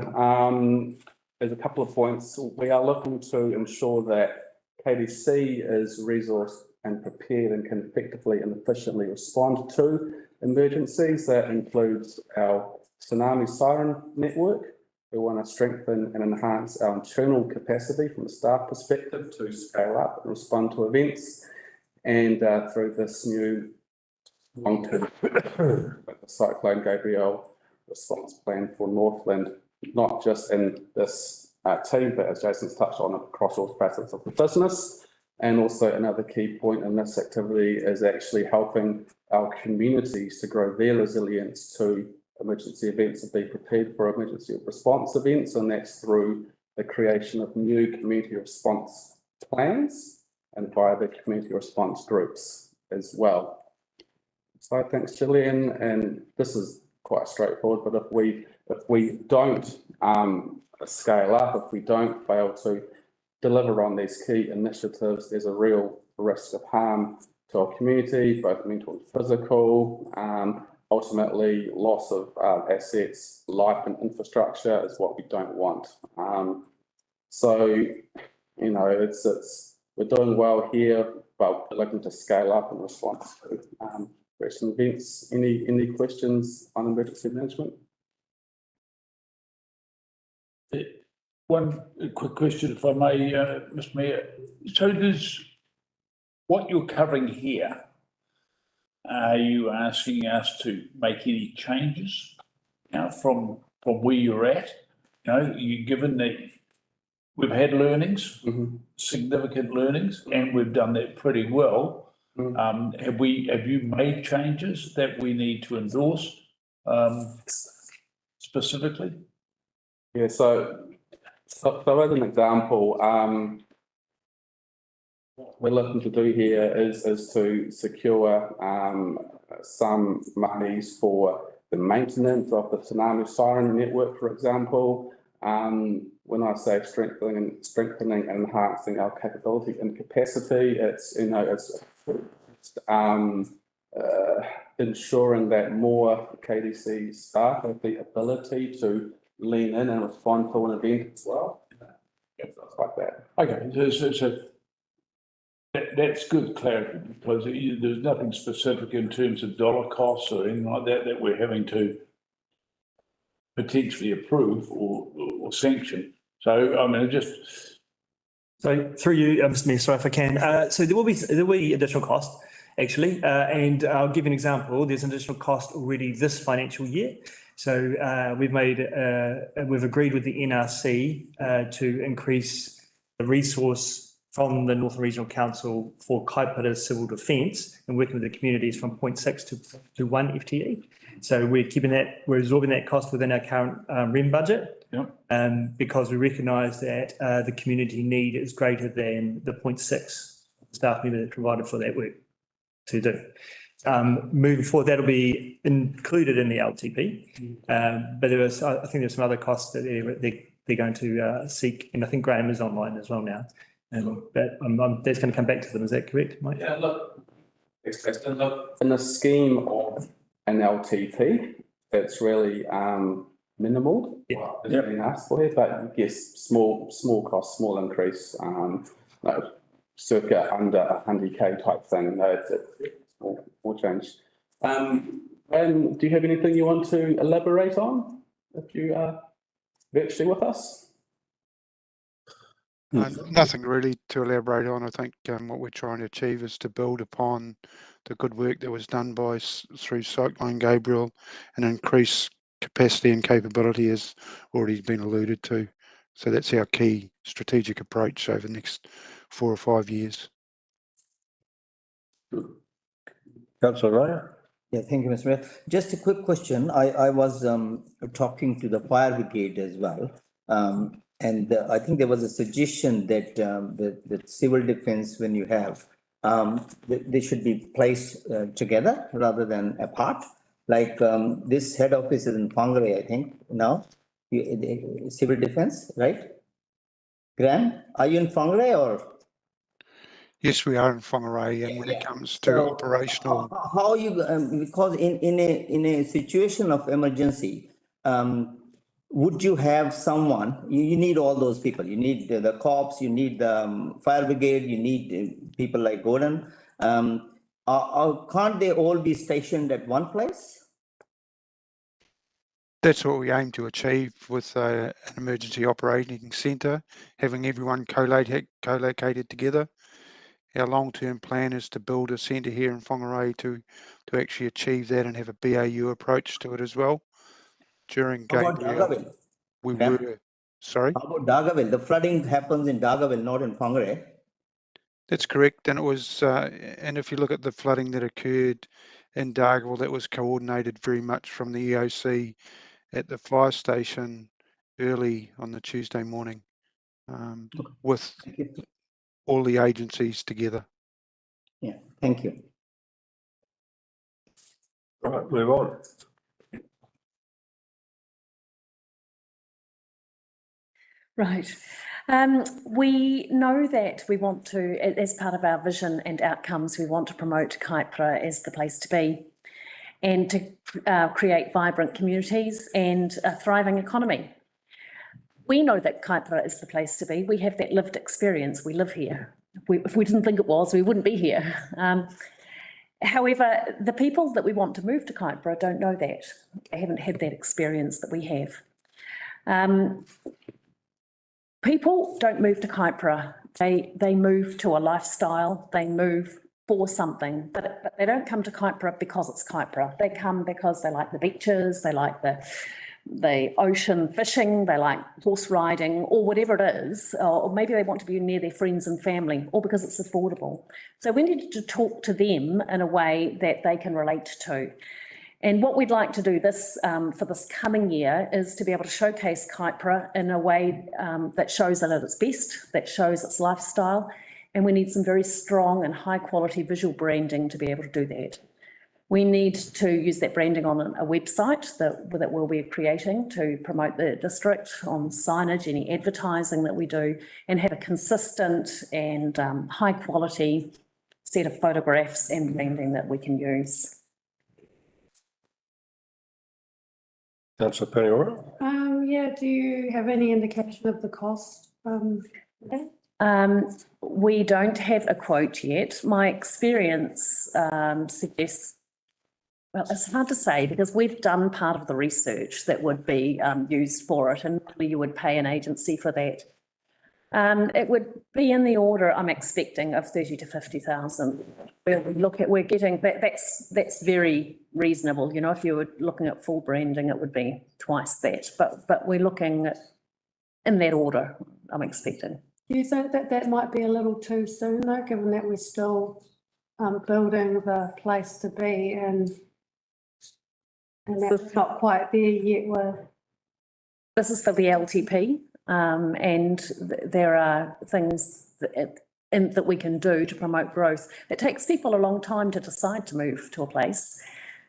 is a couple of points. We are looking to ensure that KDC is resourced and prepared and can effectively and efficiently respond to emergencies. That includes our tsunami siren network. We want to strengthen and enhance our internal capacity from a staff perspective to scale up and respond to events. And through this new long-term Cyclone Gabrielle response plan for Northland, not just in this team, but as Jason's touched on, across all facets of the business. And also another key point in this activity is actually helping our communities to grow their resilience to emergency events and be prepared for emergency response events. And that's through the creation of new community response plans and via the community response groups as well. So thanks, Gillian. And this is quite straightforward, but if we don't scale up, if we don't fail to deliver on these key initiatives, there's a real risk of harm to our community, both mental and physical. Ultimately, loss of assets, life and infrastructure is what we don't want. So, you know, we're doing well here, but we're looking to scale up in response to recent events. Any questions on emergency management? One quick question, if I may, Mr. Mayor. So does what you're covering here, are you asking us to make any changes now from where you're at? You know, given that we've had learnings, significant learnings, and we've done that pretty well. Have you made changes that we need to endorse specifically? Yeah, so as an example, what we're looking to do here is to secure some monies for the maintenance of the tsunami siren network, for example. When I say strengthening and enhancing our capability and capacity, it's just ensuring that more KDC staff have the ability to lean in and respond to an event as well. Yeah, stuff like that. Okay, so that's good clarity, because there's nothing specific in terms of dollar costs or anything like that that we're having to potentially approve or sanction. So, I mean, So through you, Mr. Mayor, sorry if I can. So there will be additional cost, actually, and I'll give you an example. There's an additional cost already this financial year. So we've agreed with the NRC to increase the resource from the Northern Regional Council for Kaipara Civil Defence and working with the communities from 0.6 to 1 FTE. So we're absorbing that cost within our current REM budget. Because we recognise that the community need is greater than the 0.6 staff member that's provided for that work to do. Moving forward, that'll be included in the LTP, but I think there's some other costs that they're going to seek, and I think Graham is online as well now. But that's going to come back to them. Is that correct, Mike? Yeah, look, in the scheme of an LTP, it's really minimal. What is being asked for here, but yes, small cost, small increase, no, circa under 100K type thing. No, it's small change. And do you have anything you want to elaborate on if you are virtually with us? Nothing really to elaborate on. I think what we're trying to achieve is to build upon the good work that was done through Cyclone Gabriel and increase capacity and capability, has already been alluded to. So that's our key strategic approach over the next 4 or 5 years. Councillor Raya? Yeah, thank you, Mr. Mayor. Just a quick question. I was talking to the fire brigade as well. And I think there was a suggestion that the civil defence, when you have, they should be placed together rather than apart. Like this head office is in Whangarei, I think, now, civil defence, right? Graham, are you in Whangarei or? Yes, we are in Whangarei, and when it comes to operational. How you, because in a situation of emergency, would you have someone, you need all those people, you need the cops, you need the fire brigade, you need people like Gordon. Can't they all be stationed at one place? That's what we aim to achieve with an emergency operating centre, having everyone co-located together. Our long-term plan is to build a centre here in Whangarei to actually achieve that and have a BAU approach to it as well. During Gabriel, we were, sorry? How about Dargaville? The flooding happens in Dargaville, not in Whangarei. That's correct, and it was, and if you look at the flooding that occurred in Dargaville, that was coordinated very much from the EOC at the fire station early on the Tuesday morning, with all the agencies together. Yeah, thank you. All right, move on. Right. We know that we want to, as part of our vision and outcomes, we want to promote Kaipara as the place to be and to create vibrant communities and a thriving economy. We know that Kaipara is the place to be. We have that lived experience. We live here. If we didn't think it was, we wouldn't be here. However, the people that we want to move to Kaipara don't know that. They haven't had that experience that we have. People don't move to Kaipara. They move to a lifestyle. They move for something, but they don't come to Kaipara because it's Kaipara. They come because they like the beaches, they like the ocean fishing, they like horse riding, or whatever it is, or maybe they want to be near their friends and family, or because it's affordable. So we need to talk to them in a way that they can relate to. And what we'd like to do for this coming year is to be able to showcase Kaipara in a way that shows it at its best, that shows its lifestyle. And we need some very strong and high quality visual branding to be able to do that. We need to use that branding on a website that we'll be creating to promote the district, on signage, any advertising that we do, and have a consistent and high quality set of photographs and branding that we can use. Councillor Paniora? Yeah, do you have any indication of the cost? We don't have a quote yet. My experience suggests, well, it's hard to say because we've done part of the research that would be used for it, and you would pay an agency for that. It would be in the order, I'm expecting, of 30 to 50,000. We're getting that's very reasonable. You know, if you were looking at full branding, it would be twice that. But we're looking at in that order, I'm expecting. Do you think that that might be a little too soon though, given that we're still building the place to be and that's not quite there yet? This is for the LTP, and there are things that we can do to promote growth. It takes people a long time to decide to move to a place.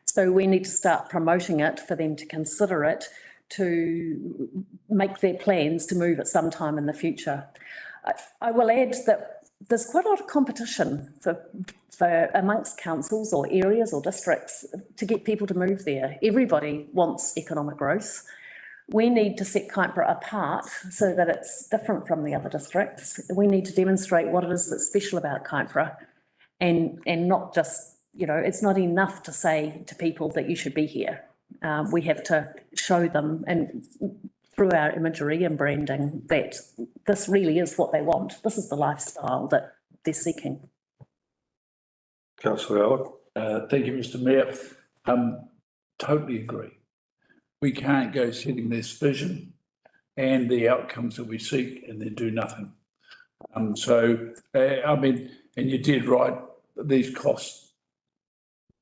So we need to start promoting it for them to consider it, to make their plans to move at some time in the future. I will add that there's quite a lot of competition for amongst councils or areas or districts to get people to move there. Everybody wants economic growth. We need to set Kaipara apart so that it's different from the other districts. We need to demonstrate what it is that's special about Kaipara and not just, you know, it's not enough to say to people that you should be here. We have to show them and through our imagery and branding that this really is what they want. This is the lifestyle that they're seeking. Councillor Howard? Thank you, Mr Mayor. Totally agree. We can't go setting this vision and the outcomes that we seek and then do nothing. I mean, and you did right, these costs,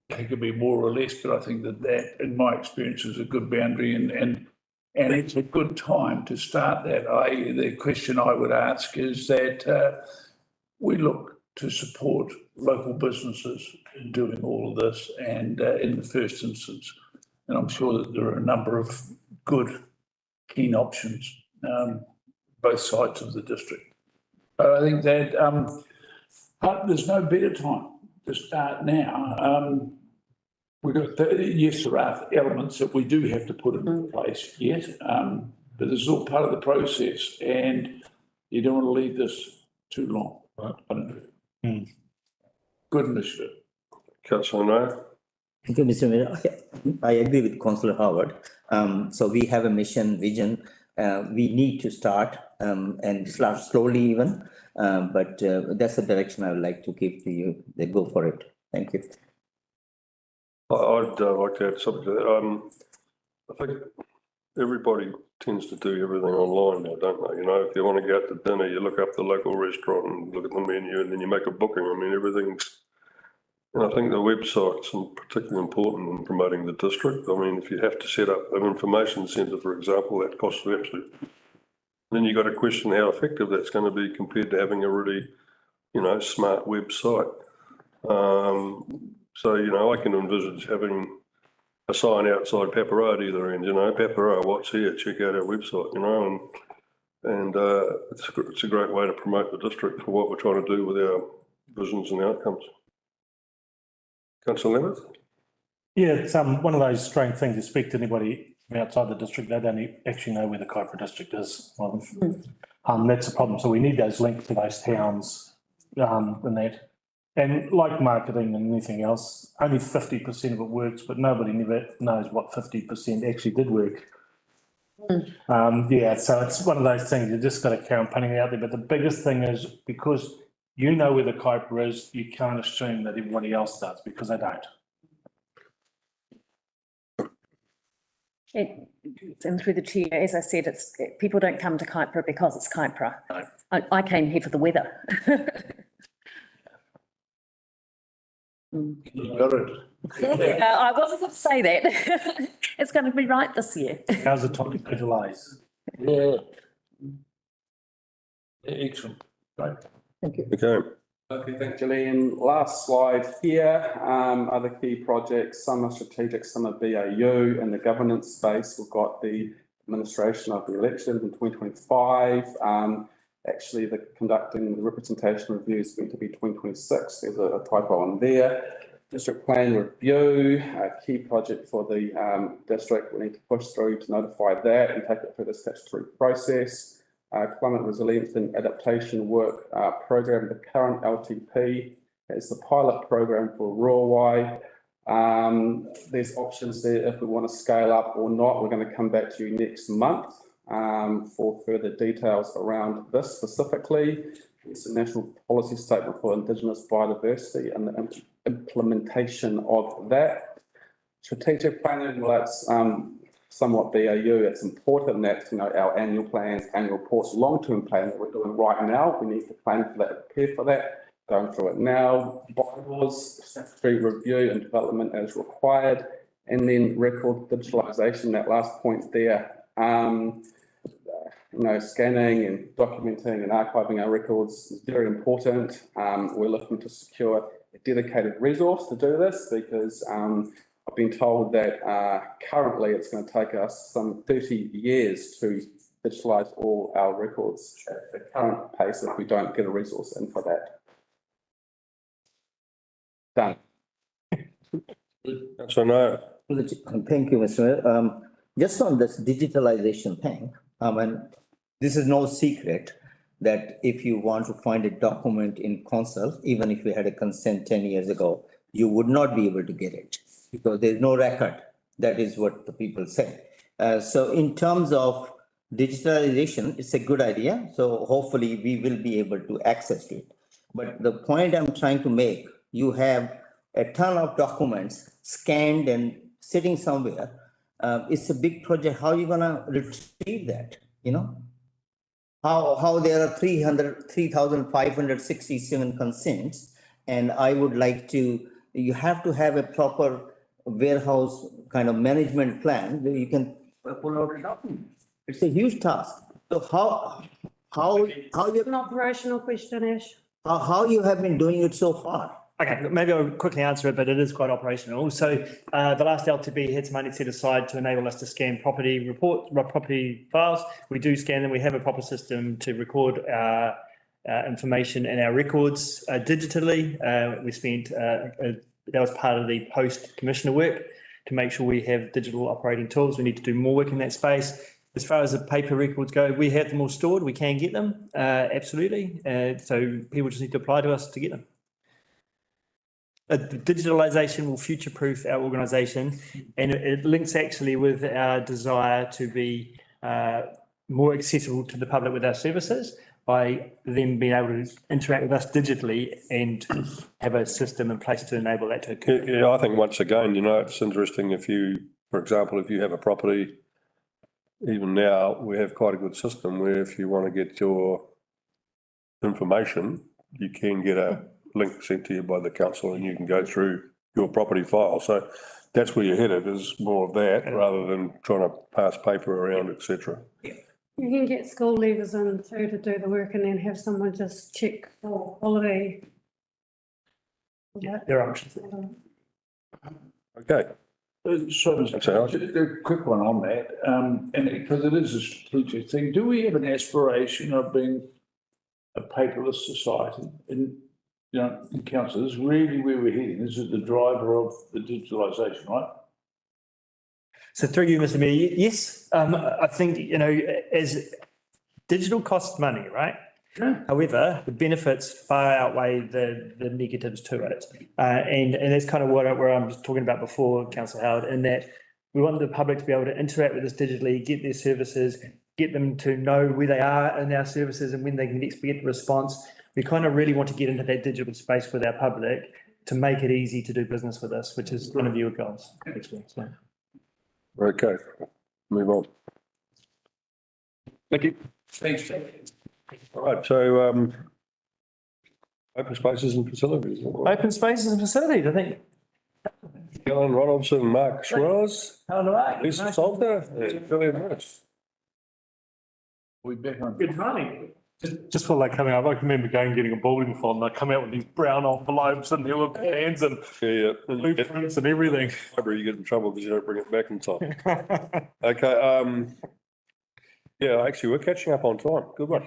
they could be more or less, but I think that in my experience is a good boundary and it's a good time to start that. The question I would ask is that we look to support local businesses in doing all of this and in the first instance. And I'm sure that there are a number of good, keen options, both sides of the district. But I think that there's no better time to start now. We've got, yes, there are elements that we do have to put in place yet, but this is all part of the process and you don't want to leave this too long. Right? Good initiative. Councillor Noah? Thank you, Mr. Mayor. I agree with Councillor Howard. So we have a mission, vision. We need to start and start slowly even, but that's the direction I would like to give to you. They go for it. Thank you. I'd like to add something to that. I think everybody tends to do everything online now, don't they? You know, if you want to go out to dinner, you look up the local restaurant and look at the menu and then you make a booking. I mean, everything's, and I think the website's particularly important in promoting the district. I mean, if you have to set up an information centre, for example, that costs you absolutely. Then you've got to question how effective that's going to be compared to having a really, you know, smart website. So, you know, I can envisage having a sign outside Paparoa at either end, you know, Paparoa, what's here, check out our website, you know, and it's a great way to promote the district for what we're trying to do with our visions and outcomes. Councillor Leonard? Yeah, it's one of those strange things. You speak to anybody from outside the district, they don't actually know where the Kaipara district is. That's a problem. So we need those links to those towns and that. And like marketing and anything else, only 50% of it works, but nobody never knows what 50% actually did work. Yeah, so it's one of those things, you just got to carry on putting it out there. But the biggest thing is because you know where the Kaipara is, you can't assume that everybody else does because they don't. And through the chair, as I said, people don't come to Kaipara because it's Kaipara. No. I came here for the weather. You got it. I wasn't going to say that. It's going to be right this year. How's the topic of July? Yeah. Excellent. Right. Thank you. Okay. Okay, thank you, Gillian. Last slide here. Other key projects, some are strategic, some are BAU. In the governance space, we've got the administration of the elections in 2025. Actually, the conducting the representation review is meant to be 2026. There's a typo on there. District plan review, a key project for the district. We need to push through to notify that and take it through the statutory process. Climate resilience and adaptation work program. The current LTP is the pilot program for Ruawai. There's options there if we want to scale up or not. We're going to come back to you next month for further details around this specifically. It's a national policy statement for Indigenous biodiversity and the implementation of that. Strategic planning, well, that's somewhat BAU. It's important that, you know, our annual plans, annual reports, long-term plan that we're doing right now, we need to plan for that, prepare for that, going through it now. Bylaws, statutory review and development as required, and then record digitalisation, that last point there. You know, scanning and documenting and archiving our records is very important. We're looking to secure a dedicated resource to do this because I've been told that currently it's going to take us some 30 years to digitalise all our records at the current pace if we don't get a resource in for that. Done. So no. Thank you, Mr. Mayor. Just on this digitalization thing, and this is no secret that if you want to find a document in council, even if we had a consent 10 years ago, you would not be able to get it because there's no record. That is what the people say. So in terms of digitalization, it's a good idea. So hopefully we will be able to access it. But the point I'm trying to make, you have a ton of documents scanned and sitting somewhere. It's a big project. How are you gonna retrieve that? You know, how there are 3,567 consents, and I would like to. You have to have a proper warehouse kind of management plan where you can pull out a document. It's a huge task. So how you An operational question, Ash. how you have been doing it so far? Okay, maybe I'll quickly answer it, but it is quite operational. So the last LTB had some money set aside to enable us to scan property files. We do scan them. We have a proper system to record information in our records digitally. We spent, that was part of the post-commissioner work to make sure we have digital operating tools. We need to do more work in that space. As far as the paper records go, we have them all stored. We can get them, absolutely. So people just need to apply to us to get them. Digitalisation will future-proof our organisation, and it links actually with our desire to be more accessible to the public with our services by them being able to interact with us digitally and have a system in place to enable that to occur. Yeah, I think once again, you know, it's interesting if you, for example, if you have a property, even now, we have quite a good system where if you want to get your information, you can get a link sent to you by the council and you can go through your property file. So that's where you're headed, is more of that rather than trying to pass paper around, etc. You can get school leavers in too to do the work and then have someone just check for quality. Yeah, there are options. Okay. So, just a quick one on that, and because it is a strategic thing, do we have an aspiration of being a paperless society in, you know, in council? This is really where we're heading. This is the driver of the digitalisation, right? So through you, Mr. Mayor, yes, I think, you know, as digital costs money, right? However, the benefits far outweigh the negatives to it. And that's kind of where I was talking about before, Councillor Howard, in that we want the public to be able to interact with us digitally, get their services, get them to know where they are in our services and when they can expect a response. We kind of really want to get into that digital space with our public to make it easy to do business with us, which is one of your goals. So. Okay, move on. Thank you. Thanks. All right, so open spaces and facilities. Open spaces and facilities, I think. Alan Ronaldson, Mark Schroz, Hello, Lisa Salter, Julian Morris. We back on. Good morning. Just for like coming up, I can remember getting a bowling fund. They come out with these brown envelopes and there were pans and blueprints and everything. You get in trouble because you don't bring it back in time. Okay, yeah, actually, we're catching up on time. Good one.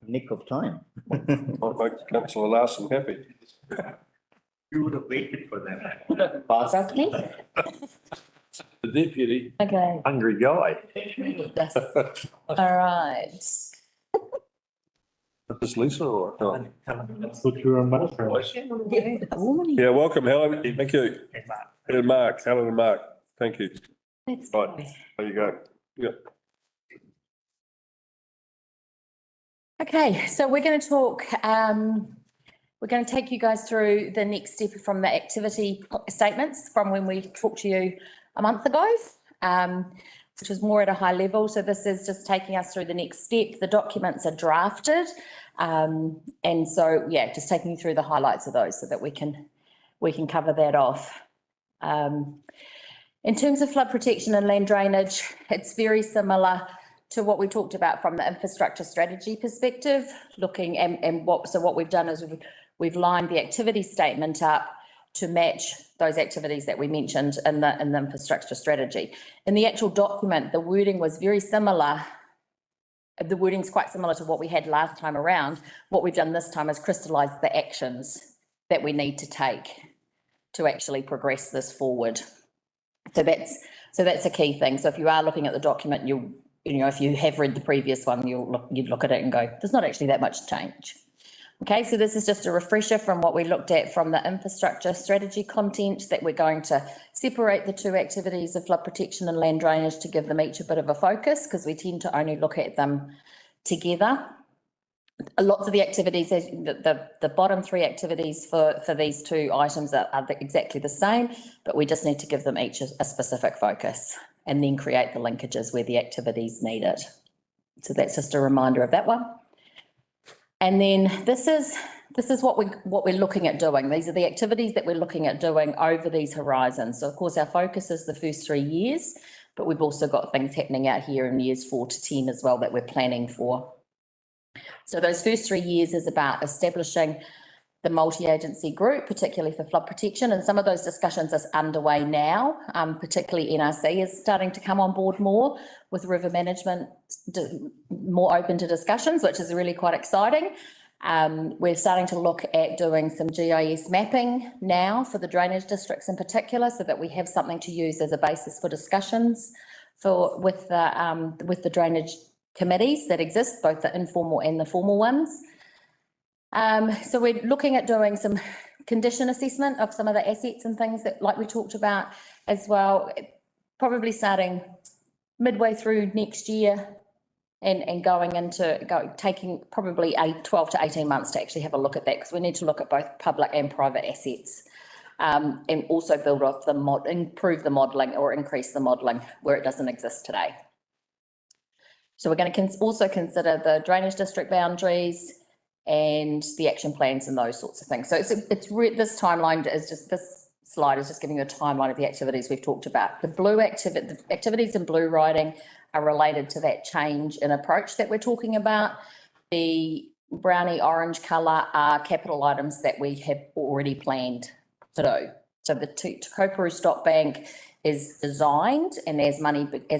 Nick of time. I'll make councillor Larson happy. You would have waited for that. Pass. The deputy. Okay, Hungry guy. all right. Is Lisa or? No? Thought you were on my voice. Yeah, welcome, Helen. Thank you. And Mark, Helen and Mark, thank you. Right, there you go. Yep. Okay, so we're going to talk, we're going to take you guys through the next step from the activity statements from when we talked to you a month ago, which was more at a high level. So this is just taking us through the next step. The documents are drafted. And so, yeah, just taking you through the highlights of those so that we can cover that off. In terms of flood protection and land drainage, it's very similar to what we talked about from the infrastructure strategy perspective, looking and what we've done is we've lined the activity statement up to match those activities that we mentioned in the infrastructure strategy. In the actual document, the wording was very similar. The wording's quite similar to what we had last time around. What we've done this time is crystallise the actions that we need to take to actually progress this forward. So that's a key thing. So if you are looking at the document, you know, if you have read the previous one, you'd look at it and go, there's not actually that much change. Okay, so this is just a refresher from what we looked at from the infrastructure strategy content, that we're going to separate the two activities of flood protection and land drainage to give them each a bit of a focus, because we tend to only look at them together. Lots of the activities, the bottom three activities for these two items are exactly the same, but we just need to give them each a specific focus and then create the linkages where the activities need it. So that's just a reminder of that one. And then this is what we're looking at doing. These are the activities that we're looking at doing over these horizons. So of course our focus is the first 3 years, but we've also got things happening out here in years 4 to 10 as well that we're planning for. So those first 3 years is about establishing the multi-agency group, particularly for flood protection, and some of those discussions are underway now, particularly NRC is starting to come on board more with river management, more open to discussions, which is really quite exciting. We're starting to look at doing some GIS mapping now for the drainage districts in particular, so that we have something to use as a basis for discussions with the drainage committees that exist, both the informal and the formal ones. So we're looking at doing some condition assessment of some of the assets and things that, like we talked about as well, probably starting midway through next year and taking probably 12 to 18 months to actually have a look at that, because we need to look at both public and private assets, and also build off improve the modelling or increase the modelling where it doesn't exist today. So we're going to also consider the drainage district boundaries and the action plans and those sorts of things. So this timeline is just, this slide is just giving you a timeline of the activities we've talked about. The activities in blue writing are related to that change in approach that we're talking about. The brownie orange colour are capital items that we have already planned to do. So the Te Kaupuru Stock Bank is designed, and as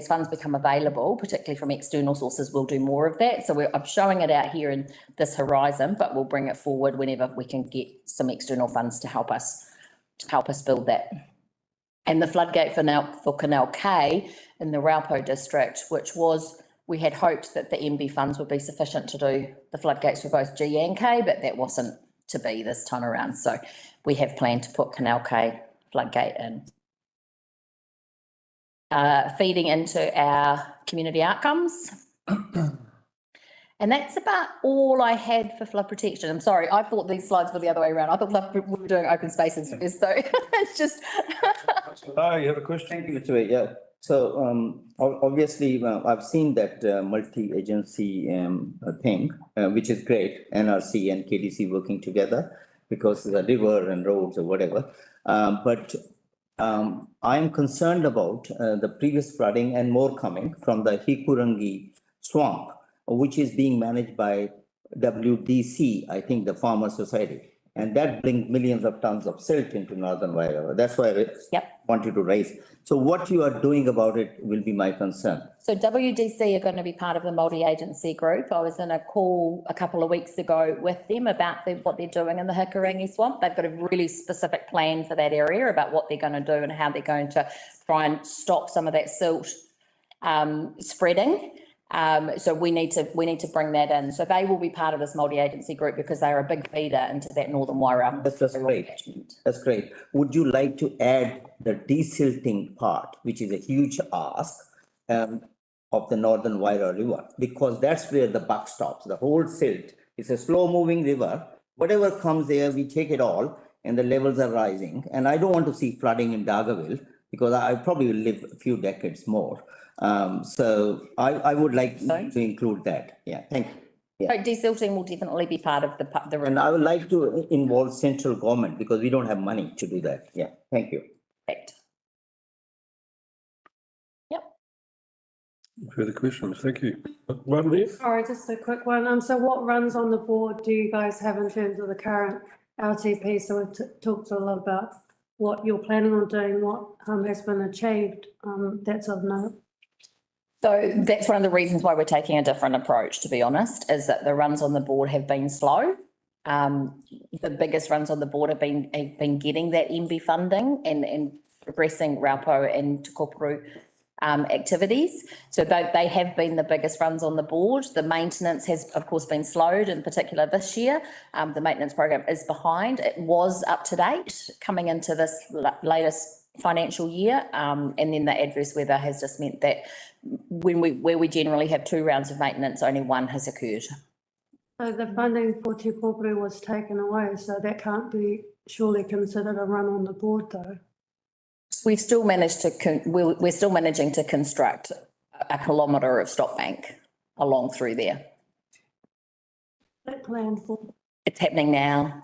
funds become available, particularly from external sources, we'll do more of that. So I'm showing it out here in this horizon, but we'll bring it forward whenever we can get some external funds to help us build that. And the floodgate for Canal K in the Raupo district, we had hoped that the MB funds would be sufficient to do the floodgates for both G and K, but that wasn't to be this time around. So we have planned to put Canal K floodgate in. Feeding into our community outcomes. And that's about all I had for flood protection. I'm sorry, I thought these slides were the other way around. I thought we were doing open spaces first, so it's just. Oh, you have a question? Thank you, Mr. Wade. Yeah. So obviously, I've seen that multi-agency thing, which is great, NRC and KDC working together, because the river and roads or whatever. But I'm concerned about the previous flooding and more coming from the Hikurangi swamp, which is being managed by WDC, I think the Farmer Society. And that brings millions of tons of silt into Northern Wairoa. That's why I wanted to raise. So what you are doing about it will be my concern. So WDC are going to be part of the multi-agency group. I was in a call a couple of weeks ago with them about what they're doing in the Hikurangi Swamp. They've got a really specific plan for that area about what they're going to do and how they're going to try and stop some of that silt spreading. So we need to bring that in. So they will be part of this multi-agency group because they are a big feeder into that Northern Wairoa. That's great. That's great. Would you like to add the desilting part, which is a huge ask of the Northern Wairoa River? Because that's where the buck stops. The whole silt is a slow-moving river. Whatever comes there, we take it all, and the levels are rising. And I don't want to see flooding in Dargaville because I probably will live a few decades more. So I would like to include that. Yeah, thank you. Yeah. So desilting will definitely be part of the. And I would like to involve central government because we don't have money to do that. Yeah, thank you. Correct. Further questions? Thank you. One there. Sorry, just a quick one. So what runs on the board do you guys have in terms of the current LTP? So we've talked a lot about what you're planning on doing, what has been achieved. That's of note. So that's one of the reasons why we're taking a different approach, to be honest, is that the runs on the board have been slow. The biggest runs on the board have been getting that MB funding and progressing Raupo and Te Koporu activities. So they have been the biggest runs on the board. The maintenance has, of course, been slowed, in particular this year. The maintenance program is behind. It was up to date coming into this latest financial year. And then the adverse weather has just meant that where we generally have 2 rounds of maintenance, only 1 has occurred. So the funding for Te Koporu was taken away, so that can't be surely considered a run on the board though. We've still managed to, we're still managing to construct a kilometre of stop bank along through there. That plan for? It's happening now.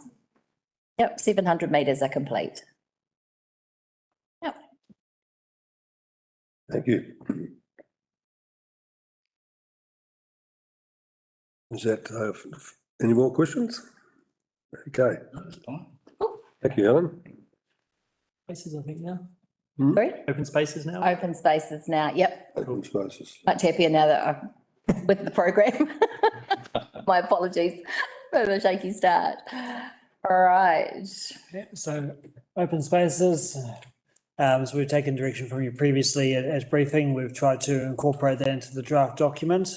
Yep, 700 metres are complete. Yep. Thank you. Is that, any more questions? Okay. Thank you, Helen. Spaces, I think now. Sorry? Open spaces now? Open spaces now, yep. Open spaces. Much happier now that I'm with the program. My apologies for the shaky start. All right. Yeah, so open spaces, as we've taken direction from you previously at briefing, we've tried to incorporate that into the draft document.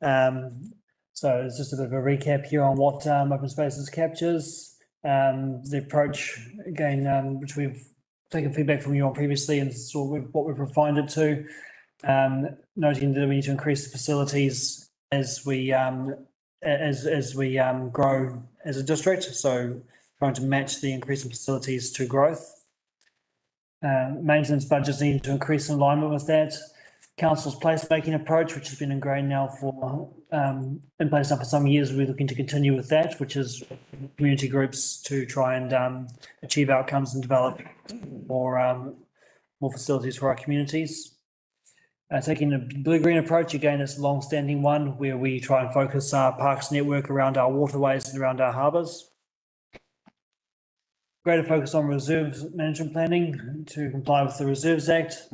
So it's just a bit of a recap here on what open spaces captures. The approach, again, which we've taken feedback from you on previously and sort of what we've refined it to, noting that we need to increase the facilities as we grow as a district. So trying to match the increase in facilities to growth. Maintenance budgets need to increase in alignment with that. Council's placemaking approach, which has been ingrained now in place now for some years, we're looking to continue with that, which is community groups to try and achieve outcomes and develop more facilities for our communities. Taking a blue-green approach, again, it's a long-standing one where we try and focus our parks network around our waterways and around our harbours. Greater focus on reserves management planning to comply with the Reserves Act.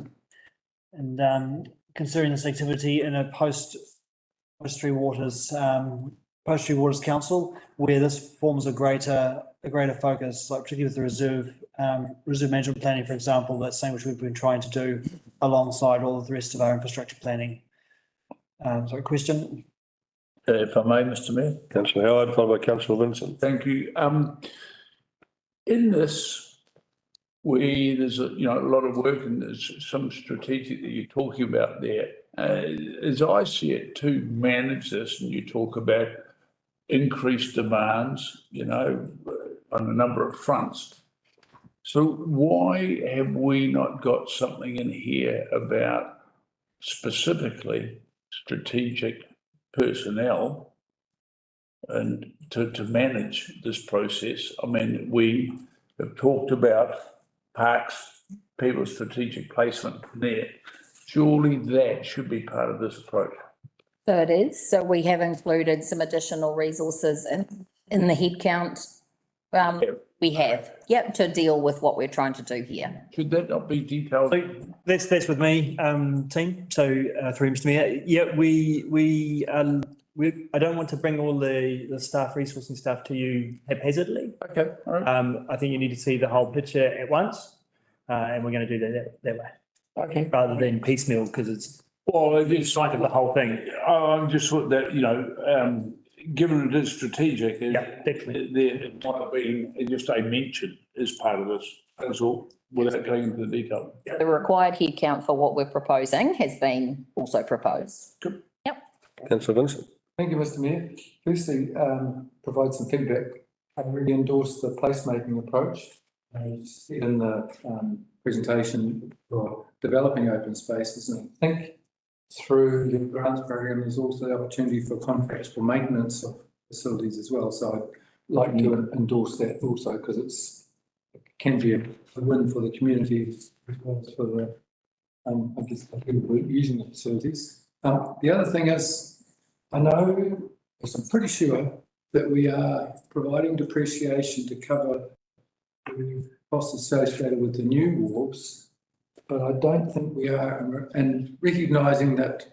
And considering this activity in a post-Three Waters Council, where this forms a greater focus, like particularly with the reserve management planning, for example, that's something which we've been trying to do alongside all of the rest of our infrastructure planning. So, question? If I may, Mr. Mayor. Councillor Howard, followed by Councillor Vincent. Thank you. In this, there's a lot of work and there's some strategic that you're talking about there. As I see it, to manage this, and you talk about increased demands, on a number of fronts. So why have we not got something in here about specifically strategic personnel and to manage this process? I mean, we have talked about parks, people's strategic placement there. Surely that should be part of this approach. So it is. So we have included some additional resources in the headcount We have, yep, to deal with what we're trying to do here. Should that not be detailed? So that's with me, team. So, through Mr. Mayor, yeah, I don't want to bring all the staff resourcing stuff to you haphazardly. Okay, all right. I think you need to see the whole picture at once, and we're going to do that way. Okay. Rather than piecemeal, because it's Well, it's sight of the whole thing. I'm just thought that, given it is strategic, definitely. It might have been just a mention as part of this, that's all, without going into the detail. The required headcount for what we're proposing has been also proposed. Councillor Vincent. Thank you, Mr. Mayor. Firstly, provide some feedback. I really endorse the placemaking approach. In the presentation for developing open spaces, and I think through the grants program, there's also the opportunity for contracts for maintenance of facilities as well. So I'd like to endorse that also, because it can be a win for the community as well as for the, I guess, the people using the facilities. The other thing is, I know, I'm pretty sure that we are providing depreciation to cover the costs associated with the new wharves, but I don't think we are, and recognising that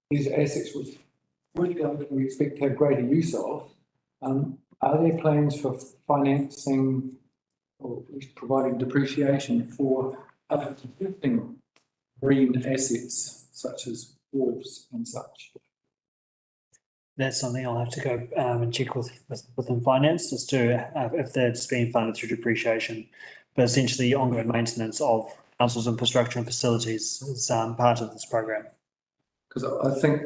these assets which we expect to have greater use of, are there plans for financing or providing depreciation for other existing green assets such as wharves and such? That's something I'll have to go and check within finance as to if that's being funded through depreciation. But essentially, ongoing maintenance of council's infrastructure and facilities is part of this program. Because I think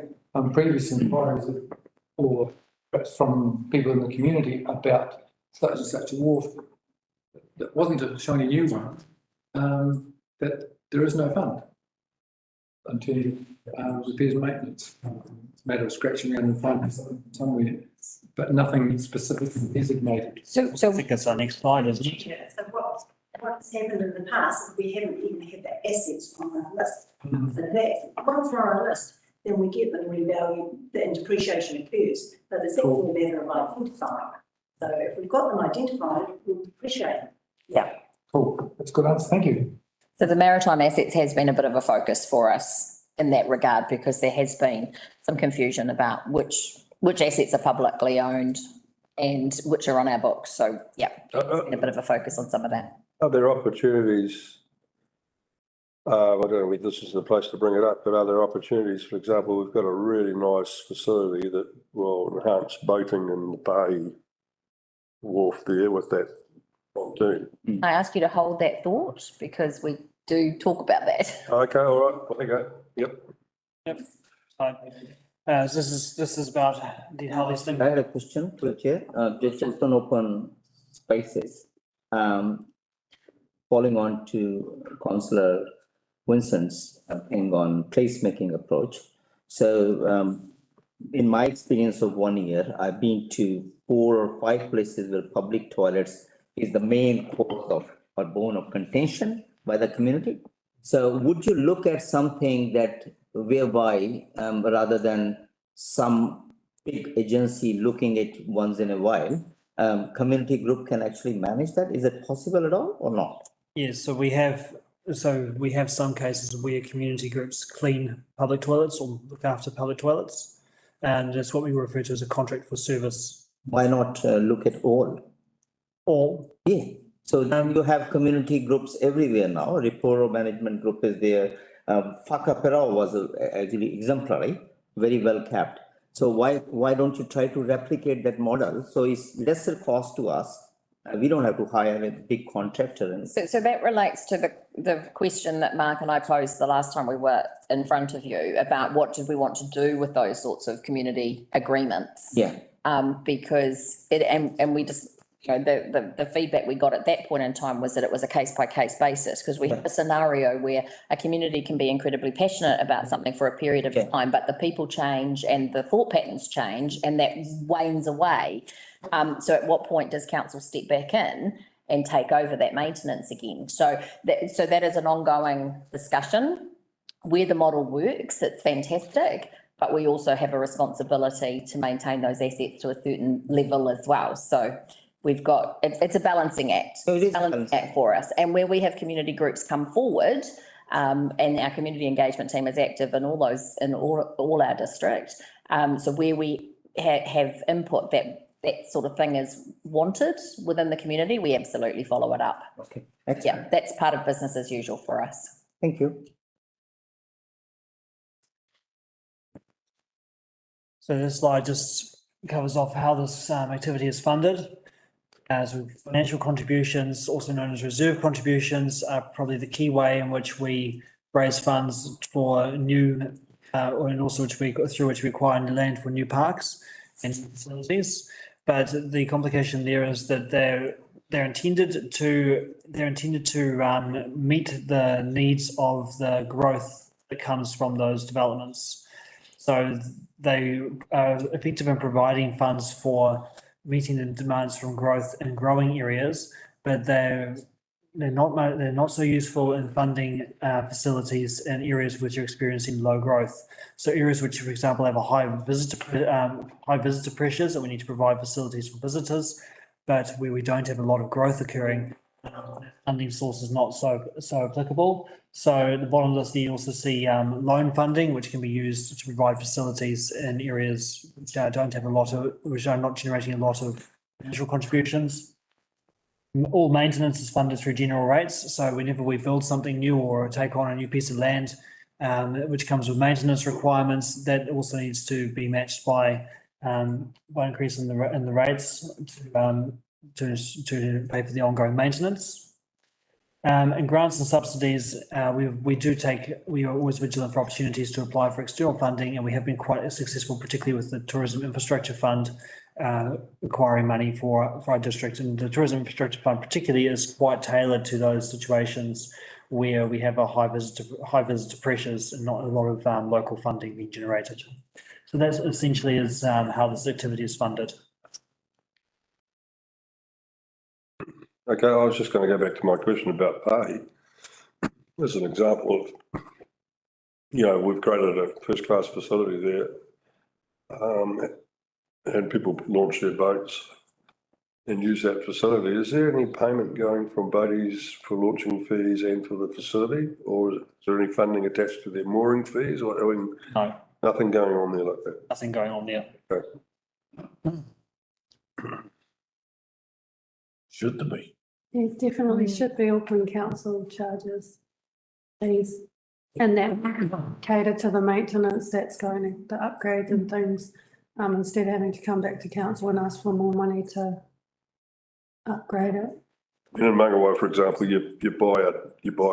previous inquiries or perhaps from people in the community about such and such a wharf that wasn't a shiny new one, that there is no fund until repairs and maintenance. It's a matter of scratching around and finding something somewhere, but nothing specifically designated. So I think that's our next slide, isn't it? Yeah, so what's happened in the past is we haven't even had the assets on our list. So that, once they're on our list, then we get them revalued and depreciation occurs. But it's actually a matter of identifying. So if we've got them identified, we'll depreciate them. Yeah. Cool, that's a good answer, thank you. So the maritime assets has been a bit of a focus for us in that regard, because there has been some confusion about which assets are publicly owned and which are on our books. So, yeah, been a bit of a focus on some of that. Are there opportunities? I don't know if this is the place to bring it up, but are there opportunities? For example, we've got a really nice facility that will enhance boating in the Bay wharf there with that pontoon. I ask you to hold that thought because we do talk about that. Okay, all right, well, okay, yep. Yep. Fine. This is about how these things. I had a question to the chair, just on open spaces. Following on to Councillor Vincent's thing on placemaking approach. So in my experience of 1 year, I've been to 4 or 5 places where public toilets is the main cause of or bone of contention by the community. So would you look at something that whereby rather than some big agency looking at once in a while, community group can actually manage that? Is it possible at all or not? Yes, so we have some cases where community groups clean public toilets or look after public toilets. And it's what we refer to as a contract for service. Why not look at all? All? Yeah. So you have community groups everywhere now. Riporo Management Group is there. Whakaperau was actually exemplary, very well kept. So why don't you try to replicate that model? So it's lesser cost to us. We don't have to hire a big contractor. So that relates to the question that Mark and I posed the last time we were in front of you about what did we want to do with those sorts of community agreements? Yeah. Because we just, the feedback we got at that point in time was that it was a case by case basis, because we have a scenario where a community can be incredibly passionate about something for a period of time, but the people change and the thought patterns change and that wanes away. So at what point does council step back in and take over that maintenance again? So that is an ongoing discussion. Where the model works, it's fantastic, but we also have a responsibility to maintain those assets to a certain level as well. So we've got, it's a balancing act. So it is Balancing act for us. And where we have community groups come forward, and our community engagement team is active in all those, in all our district. So where we have input that sort of thing is wanted within the community, we absolutely follow it up. Okay. Yeah, that's part of business as usual for us. Thank you. So this slide just covers off how this activity is funded. As with financial contributions, also known as reserve contributions, are probably the key way in which we raise funds for new, and also through which we acquire new land for new parks and facilities. But the complication there is that they're intended to meet the needs of the growth that comes from those developments. So they are effective in providing funds for meeting the demands from growth in growing areas, but they're not so useful in funding facilities in areas which are experiencing low growth. So areas which, for example, have a high visitor pressures, that we need to provide facilities for visitors, but where we don't have a lot of growth occurring, funding source is not so applicable. So at the bottom of this, you also see loan funding, which can be used to provide facilities in areas which don't have which are not generating a lot of financial contributions. All maintenance is funded through general rates. So whenever we build something new or take on a new piece of land, which comes with maintenance requirements, that also needs to be matched by increase in the rates to pay for the ongoing maintenance. And grants and subsidies, we are always vigilant for opportunities to apply for external funding, and we have been quite successful, particularly with the Tourism Infrastructure Fund, acquiring money for our district. And the Tourism Infrastructure Fund particularly is quite tailored to those situations where we have a high visitor pressures and not a lot of local funding being generated. So that essentially is how this activity is funded. Okay, I was just going to go back to my question about pay. As an example of, we've created a first-class facility there, and people launch their boats and use that facility. Is there any payment going from boaties for launching fees and for the facility, or is there any funding attached to their mooring fees? Or no, nothing going on there like that? Nothing going on there. Okay. Should there be? There definitely should be Auckland Council charges, fees, and that cater to the maintenance that's going, the upgrades and things, instead of having to come back to council and ask for more money to upgrade it. In Mangawa, for example, you buy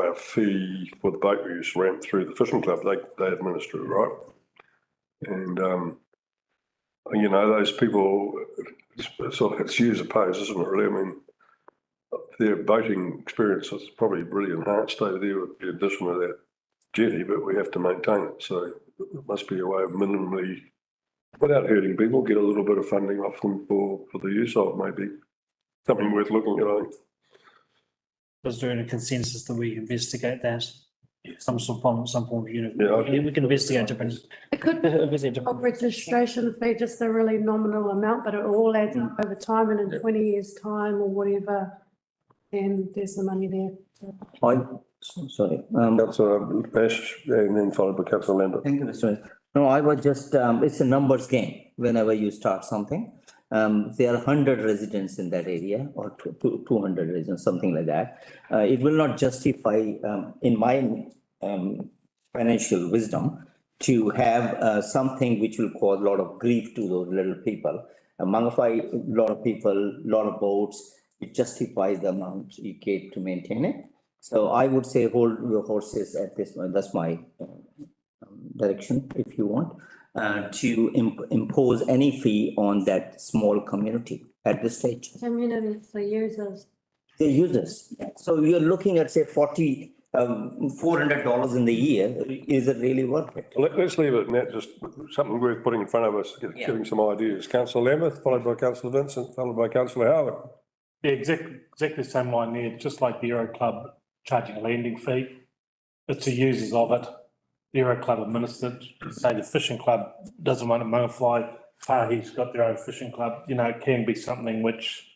a fee for the boat use ramp through the fishing club. They administer it, right? And those people, it's years opposed, isn't it? Really, I mean, their boating experience is probably really enhanced over there with the addition of that jetty, but we have to maintain it. So it must be a way of minimally, without hurting people, get a little bit of funding off them for the use of, maybe. Something worth looking at, I think. Was there a consensus that we investigate that? Some form of unit. Yeah, we can investigate different. It could be a registration fee, just a really nominal amount, but it all adds up over time, and in 20 years' time or whatever, then there's the money there. Sorry. Councillor Ash, and then followed by Councillor Lambert. Thank you, Mr. No, I was just, it's a numbers game whenever you start something. There are 100 residents in that area, or 200 residents, something like that. It will not justify, in my financial wisdom, to have something which will cause a lot of grief to those little people. Mangawhai, a lot of people, a lot of boats, it justifies the amount you get to maintain it. So I would say hold your horses at this point. That's my direction, if you want. To impose any fee on that small community at this stage. Community for users. The users. So you're looking at, say, $400 in the year. Is it really worth it? Let's leave it in that, just something worth putting in front of us, giving some ideas. Councillor Lambert, followed by Councillor Vincent, followed by Councillor Howard. Yeah, exactly the same line there, just like the Euro Club charging a landing fee. It's the users of it. The Euro Club administered, say the fishing club doesn't want to Mangawhai, Pahi's got their own fishing club, it can be something which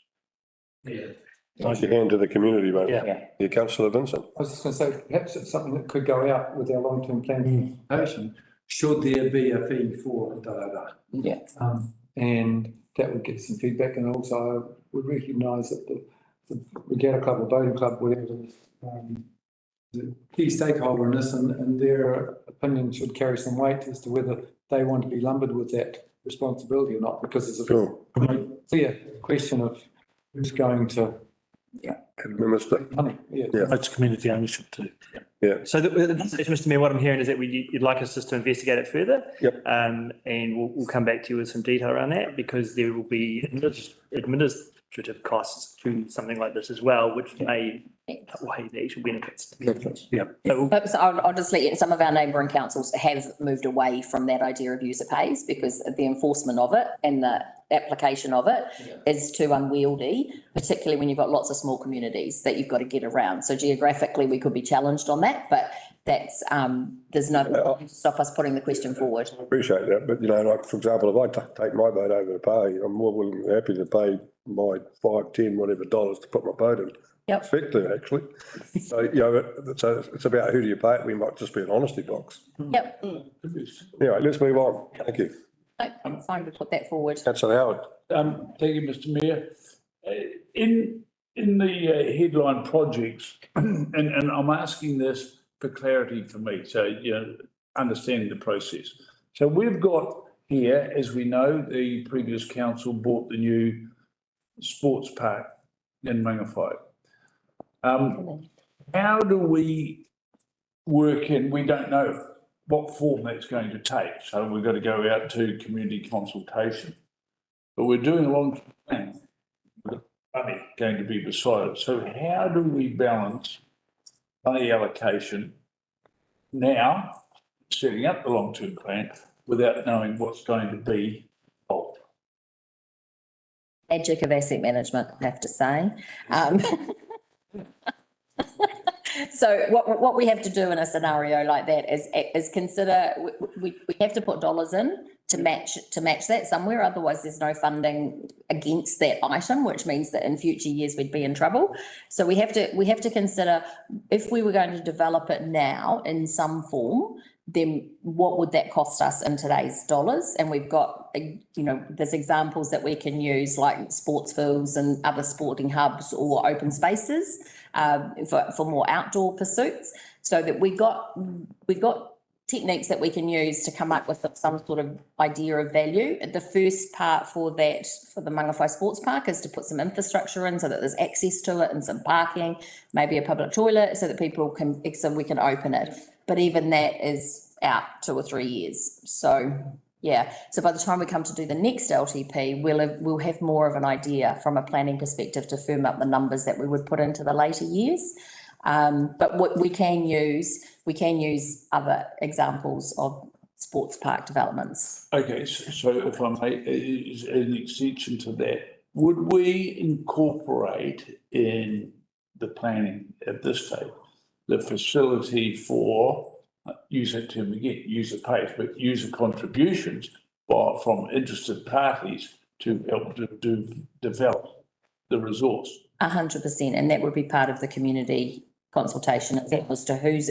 Pass your hand to the community, mate. Yeah. Councillor Vincent. I was just going to say, perhaps it's something that could go out with our long-term plan consultation. Should there be a fee for da. Yeah. And that would get some feedback, and also I would recognise that the Regatta Club or Boating Club, whatever, the key stakeholder in this, and their opinion should carry some weight as to whether they want to be lumbered with that responsibility or not, because it's a very clear question of who's going to administer money. It's community ownership too. Yeah. So Mr Mayor, what I'm hearing is that you'd like us just to investigate it further. Yep. And we'll come back to you with some detail around that, because there will be administrative costs to something like this as well, which may outweigh the actual benefits. Yeah. But so I'll just let you, some of our neighbouring councils have moved away from that idea of user pays, because the enforcement of it and the application of it is too unwieldy, particularly when you've got lots of small communities that you've got to get around. So geographically, we could be challenged on that, but that's, there's no to stop us putting the question forward. I appreciate that, but like, for example, if I take my boat over to pay, I'm more willing and happy to pay my $5, $10, whatever dollars to put my boat in. Yep. Expect to, actually. So, so it's about who do you pay it? We might just be an honesty box. Yep. Anyway, let's move on. Thank you. I'm fine to put that forward. Councillor Howard. Thank you, Mr Mayor. In the headline projects, and I'm asking this for clarity for me, so, understanding the process. So we've got here, as we know, the previous council bought the new sports park in Mangawhai. How do we work in, we don't know what form that's going to take, so we've got to go out to community consultation. But we're doing a long-term plan, with money going to be beside it. So how do we balance money allocation now, setting up the long-term plan, without knowing what's going to be involved? Magic of asset management, I have to say. So what we have to do in a scenario like that is consider, we have to put dollars in to match that somewhere, otherwise there's no funding against that item, which means that in future years we'd be in trouble. So we have to consider, if we were going to develop it now in some form, then what would that cost us in today's dollars? And we've got, there's examples that we can use, like sports fields and other sporting hubs or open spaces for more outdoor pursuits, so that we've got techniques that we can use to come up with some sort of idea of value. The first part for that, for the Mangawhai Sports Park, is to put some infrastructure in so that there's access to it and some parking, maybe a public toilet, so that we can open it. But even that is out 2 or 3 years. So, yeah. So by the time we come to do the next LTP, we'll have more of an idea from a planning perspective to firm up the numbers that we would put into the later years. But what we can use other examples of sports park developments. Okay, so if I may, as an extension to that, would we incorporate in the planning at this stage the facility for, use that term again, user pays, but user contributions from interested parties to help to develop the resource? 100%, and that would be part of the community consultation as to who's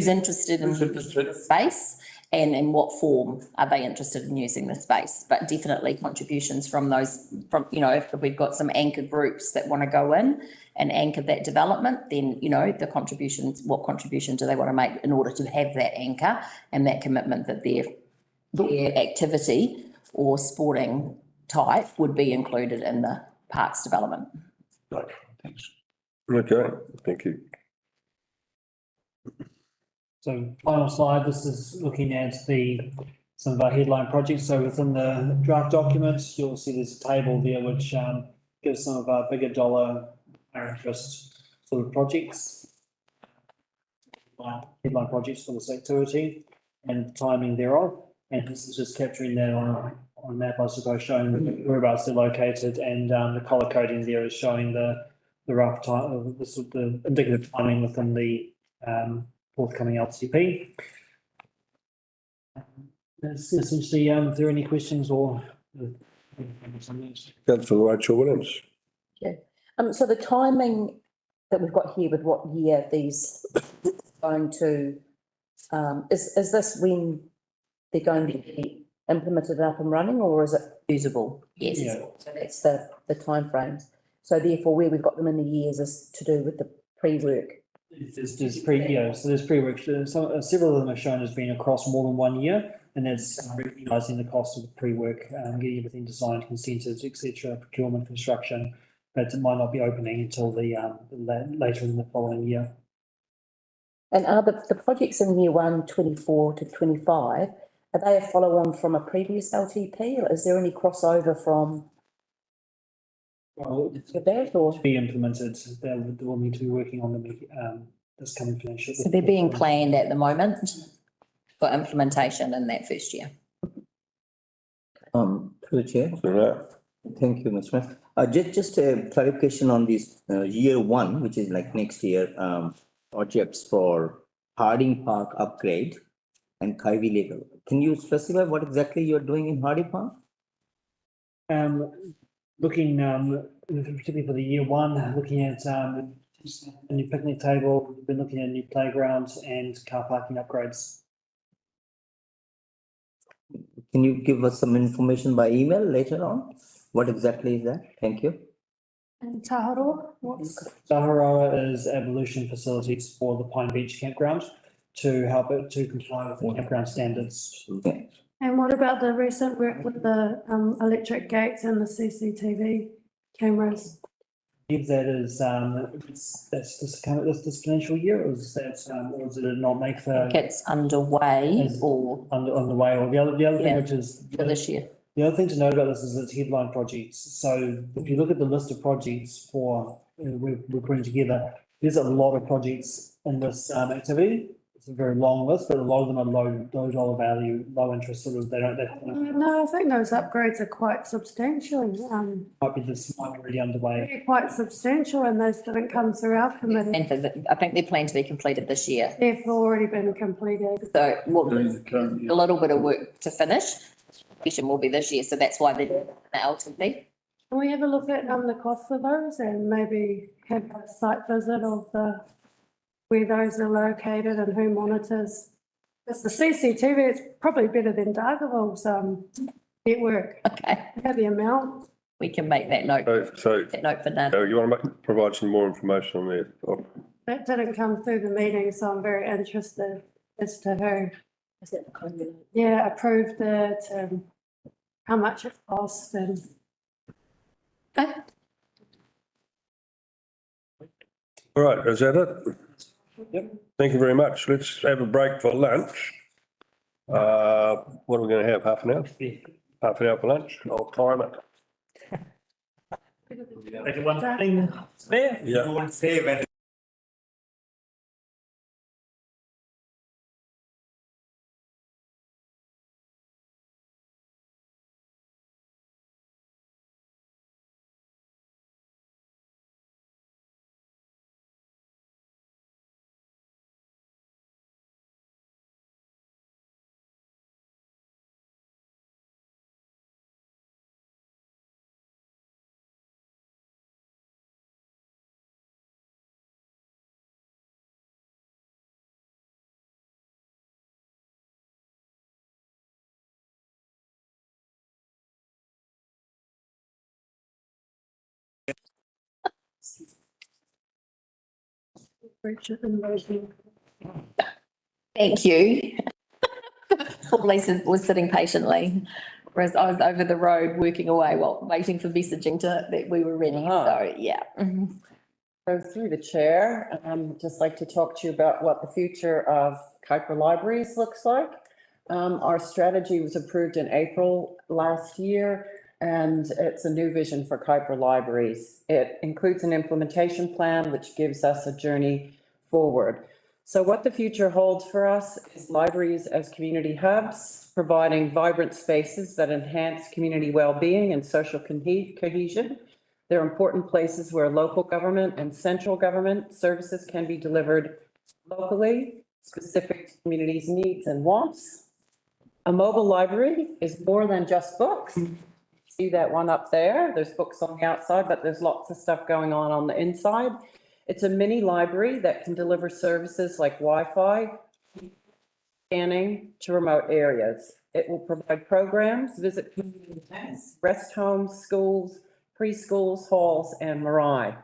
interested in the space and in what form are they interested in using the space. But definitely contributions from if we've got some anchor groups that want to go in and anchor that development, then the contributions, what contribution do they want to make in order to have that anchor and that commitment that their activity or sporting type would be included in the parks development. Right, thanks. Okay, thank you. So final slide, this is looking at some of our headline projects. So within the draft documents, you'll see there's a table there which gives some of our bigger dollar interest sort of projects, headline projects for this activity and timing thereof. And this is just capturing that on a map, I suppose, showing whereabouts they're located, and the colour coding there is showing the rough time, the indicative timing within the forthcoming LTP. That's essentially, if there are any questions or. Councillor Rachel Williams. Yeah. So the timing that we've got here with what year these going to, is this when they're going to be implemented up and running, or is it Usable, yes. Yeah. So that's the timeframes. So therefore, where we've got them in the years is to do with the pre-work. There's pre-work, several of them are shown as being across more than 1 year, and that's recognising the cost of the pre-work, getting everything designed, consented, etc., procurement, construction, but it might not be opening until later in the following year. And are the projects in year 1, 24 to 25, are they a follow-on from a previous LTP, or is there any crossover from Well, that, or? to be implemented, they will need to be working on them this coming financial. So they're being planned at the moment for implementation in that first year. Through the chair. Yeah. Thank you, Mr. Mayor. Just a clarification on this, year 1, which is like next year, projects for Harding Park upgrade and Kaiwi level. Can you specify what exactly you're doing in Harding Park? Looking, particularly for the year 1, looking at a new picnic table, we've been looking at new playgrounds and car parking upgrades. Can you give us some information by email later on? What exactly is that? Thank you. And Taharoa, what's? Taharoa is evolution facilities for the Pine Beach campground to help it to comply with the campground standards. And what about the recent work with the electric gates and the CCTV cameras? If that is, that's just kind of this financial year, or is that, or did it not make the? It's underway or. On the way, or the other thing, Yeah, which is. for this year. The other thing to note about this is its headline projects. So if you look at the list of projects for, we're putting together, there's a lot of projects in this activity. It's a very long list, but a lot of them are low dollar value, low interest, sort of, No, I think those upgrades are quite substantial, might be really underway. really quite substantial, and those didn't come through our committee. And I think they're planned to be completed this year. They've already been completed. So a little bit of work to finish. Completion will be this year, so that's why they're the LTP. Can we have a look at the cost of those and maybe have a site visit of where those are located and who monitors? Because the CCTV, it's probably better than Dargaville's network. Okay. Have the amount. We can make that note. So That note for now. you want to provide some more information on that? Oh, That didn't come through the meeting, so I'm very interested as to who. Is that the kind of? Yeah, approved it, how much it cost and. Okay. all right, is that it? Yep. Thank you very much. Let's have a break for lunch. What are we going to have, half an hour? Half an hour for lunch? I'll time it. One thing there. Yeah. Thank you. Paul Lisa was sitting patiently, whereas I was over the road working away while waiting for messaging that we were ready. So, yeah. So through the chair, just like to talk to you about what the future of Kuiper Libraries looks like. Our strategy was approved in April last year, and it's a new vision for Kuiper Libraries. It includes an implementation plan, which gives us a journey forward. So what the future holds for us is libraries as community hubs, providing vibrant spaces that enhance community well-being and social cohesion. They're important places where local government and central government services can be delivered locally, specific to communities' needs and wants. A mobile library is more than just books. see that one up there. There's books on the outside, but there's lots of stuff going on the inside. It's a mini library that can deliver services like Wi-Fi, scanning to remote areas. It will provide programs, visit community events, rest homes, schools, preschools, halls, and marae.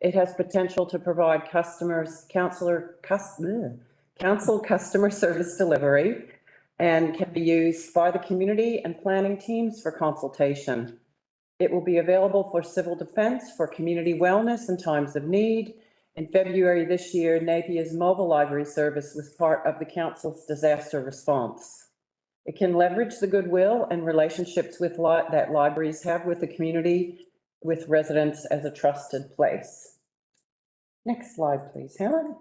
It has potential to provide council customer service delivery and can be used by the community and planning teams for consultation. It will be available for civil defence, for community wellness in times of need. In February this year, Napier's mobile library service was part of the council's disaster response. It can leverage the goodwill and relationships that libraries have with the community, with residents as a trusted place. Next slide, please, Helen.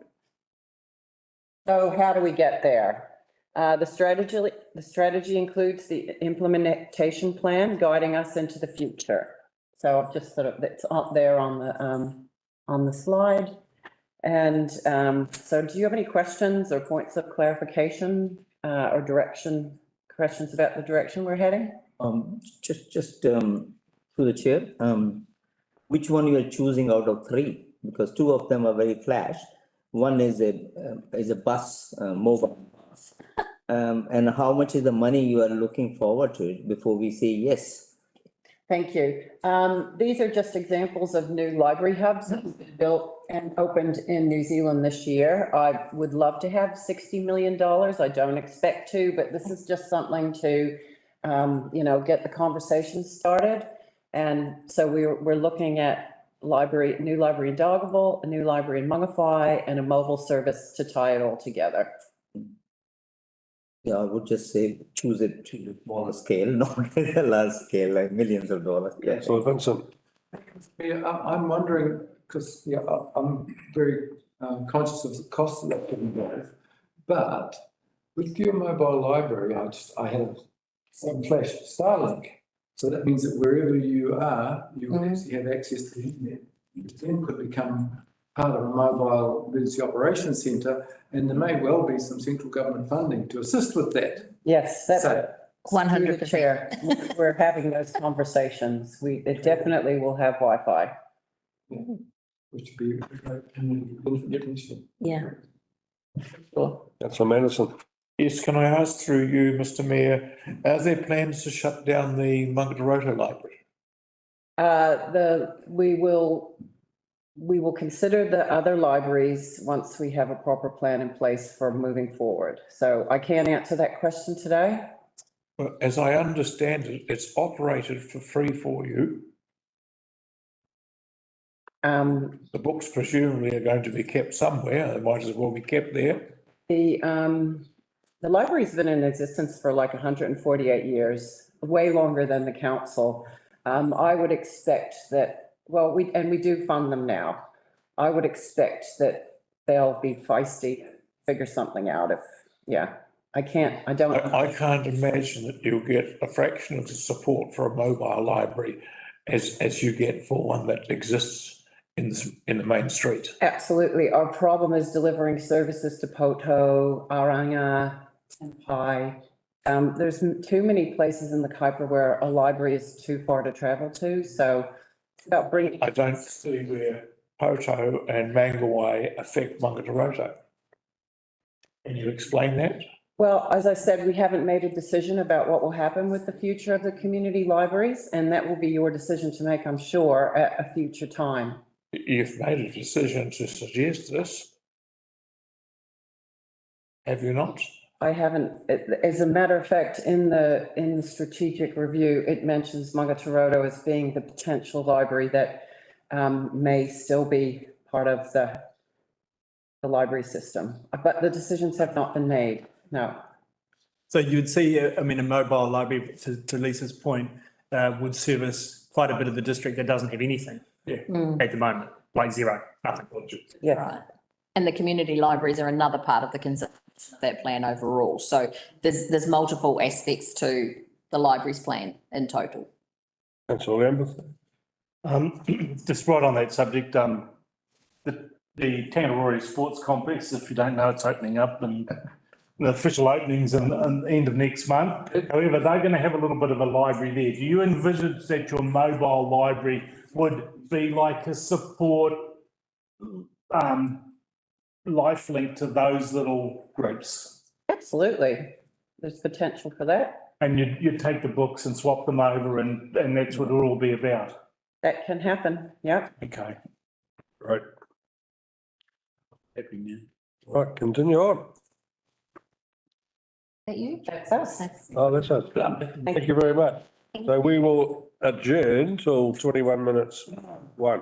So how do we get there? The strategy includes the implementation plan guiding us into the future. So I've just sort of, it's up there on the slide. And so do you have any questions or points of clarification or questions about the direction we're heading? Just through the chair, which one you are choosing out of three? Because two of them are very flash. One is a bus, mobile bus. And how much is the money you are looking forward to it before we say yes? Thank you. These are just examples of new library hubs that have been built and opened in New Zealand this year. I would love to have $60 million. I don't expect to, but this is just something to, get the conversation started. And so we're looking at new library in Dargaville, a new library in Mangawhai, and a mobile service to tie it all together. Yeah, I would just say choose it to the smaller scale, not the large scale, like millions of dollars. Yeah. So Vincent. Yeah, I'm wondering, because I'm very conscious of the cost of that given growth. But with your mobile library, I have some flash Starlink. So that means that wherever you are, you will actually have access to the internet. It then could become part of a mobile emergency operations centre, and there may well be some central government funding to assist with that. Yes, that's So- 100%. Chair, we're having those conversations. It definitely will have Wi-Fi. Which would be a great community. Yeah. Councillor Manderson. Yes, can I ask through you, Mr Mayor, are there plans to shut down the Mangataroto Library? We will consider the other libraries once we have a proper plan in place for moving forward. So I can't answer that question today. Well, as I understand it, it's operated for free for you. The books presumably are going to be kept somewhere. They might as well be kept there. The library's been in existence for like 148 years, way longer than the council. I would expect that, we do fund them now. I would expect that they'll be feisty, figure something out I can't imagine that you'll get a fraction of the support for a mobile library as you get for one that exists in the main street. Absolutely. Our problem is delivering services to Poto, Aranga, Tempai. There's too many places in the Kuiper where a library is too far to travel to, so it's about bringing. I don't see where Poto and Mangawhai affect Mangataroto. Can you explain that? Well, as I said, we haven't made a decision about what will happen with the future of the community libraries, and that will be your decision to make, I'm sure, at a future time. You've made a decision to suggest this. Have you not? I haven't. As a matter of fact, in the strategic review, it mentions Mangataroto as being the potential library that may still be part of the library system, but the decisions have not been made. No. So you'd see, a mobile library, to Lisa's point, would service quite a bit of the district that doesn't have anything at the moment, like zero, nothing. Yeah. Right. And the community libraries are another part of the consideration of that plan overall. So there's multiple aspects to the libraries plan in total. Councillor Lambeth. Just right on that subject, the Tangaroa Sports Complex, if you don't know, it's opening up in the official openings and end of next month. However, they're going to have a little bit of a library there. Do you envisage that your mobile library would be like a support life link to those little groups? Absolutely. There's potential for that. And you'd take the books and swap them over and that's what it'll all be about? That can happen, yeah. Okay. Right, Happy now. right, continue on. That you? That's us. Oh, that's us. Thank you very much. So we will adjourn till 21 minutes 1.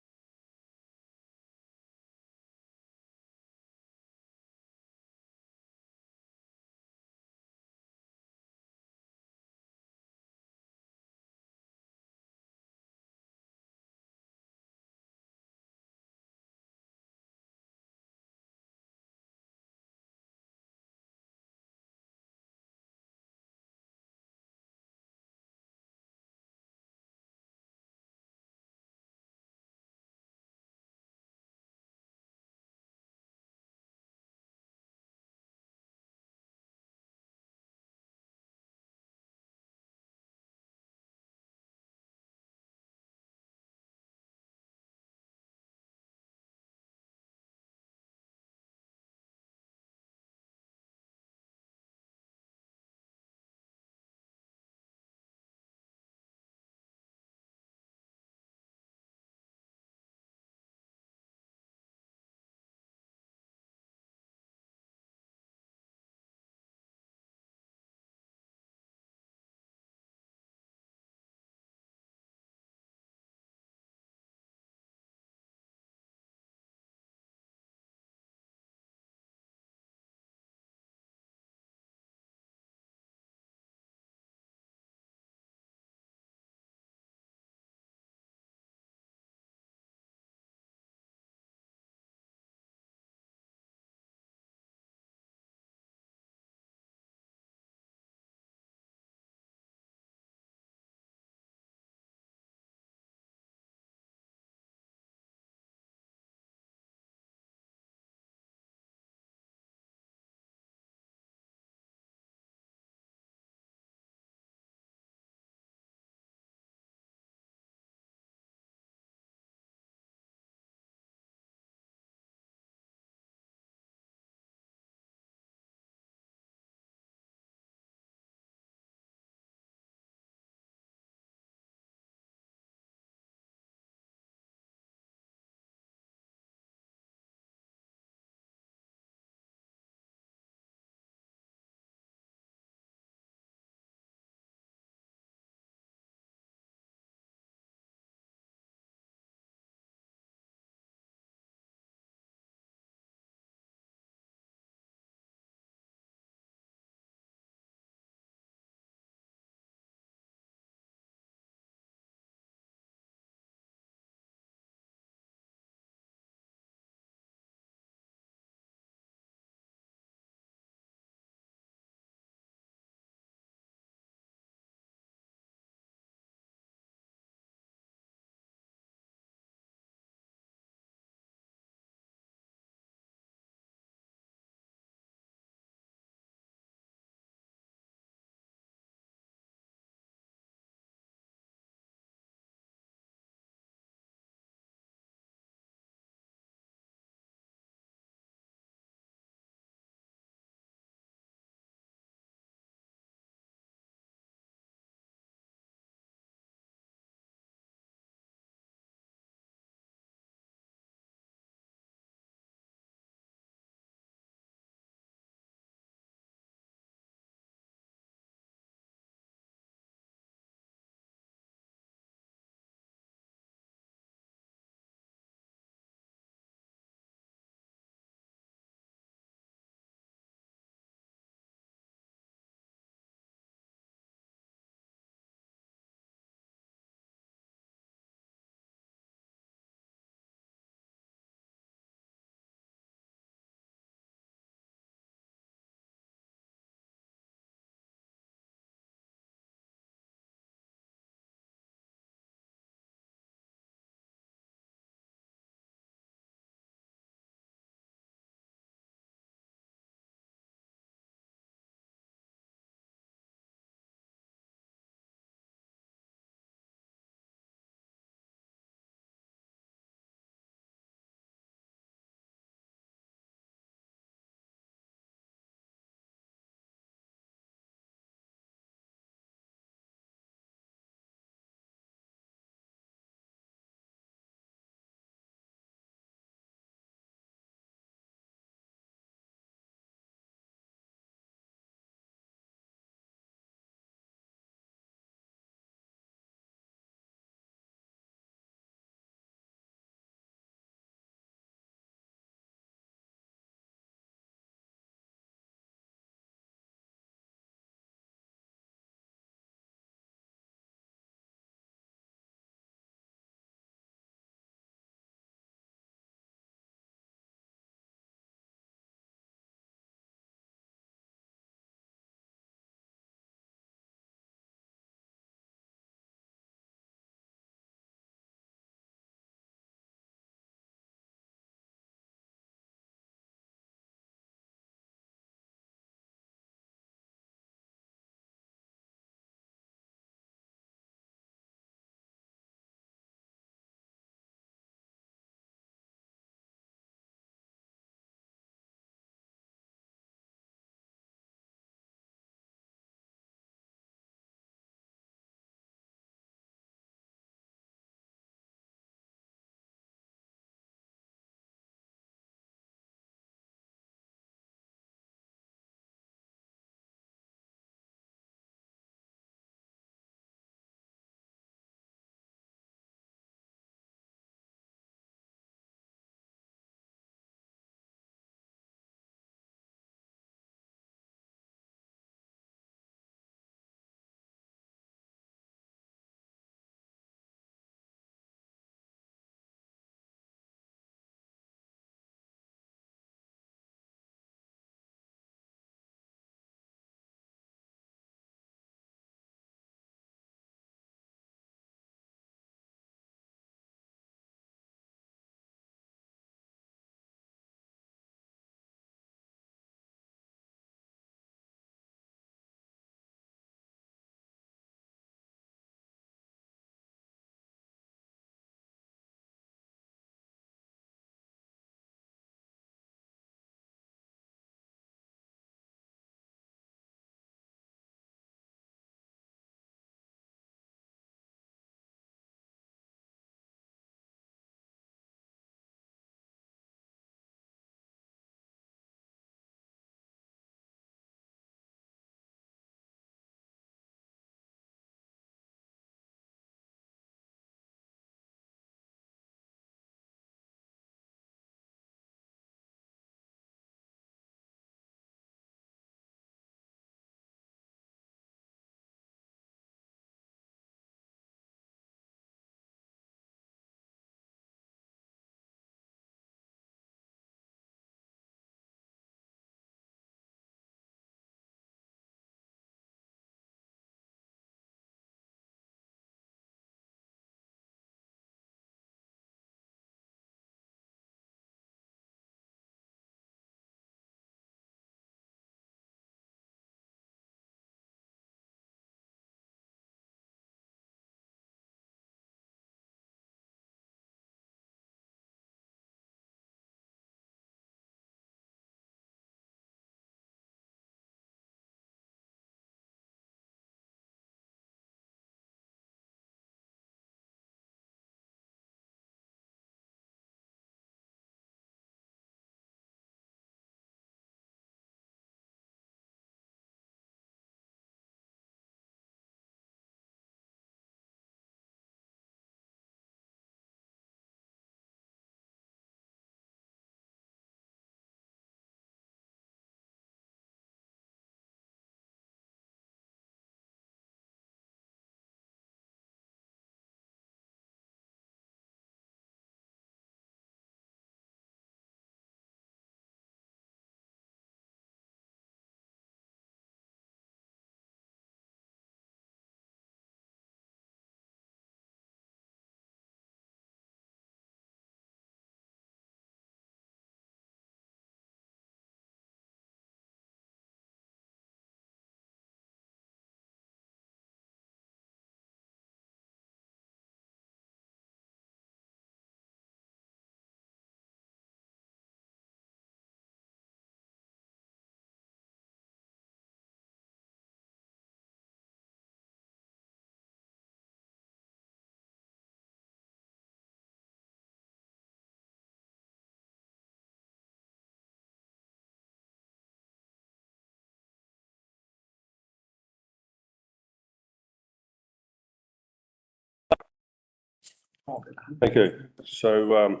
Thank you. So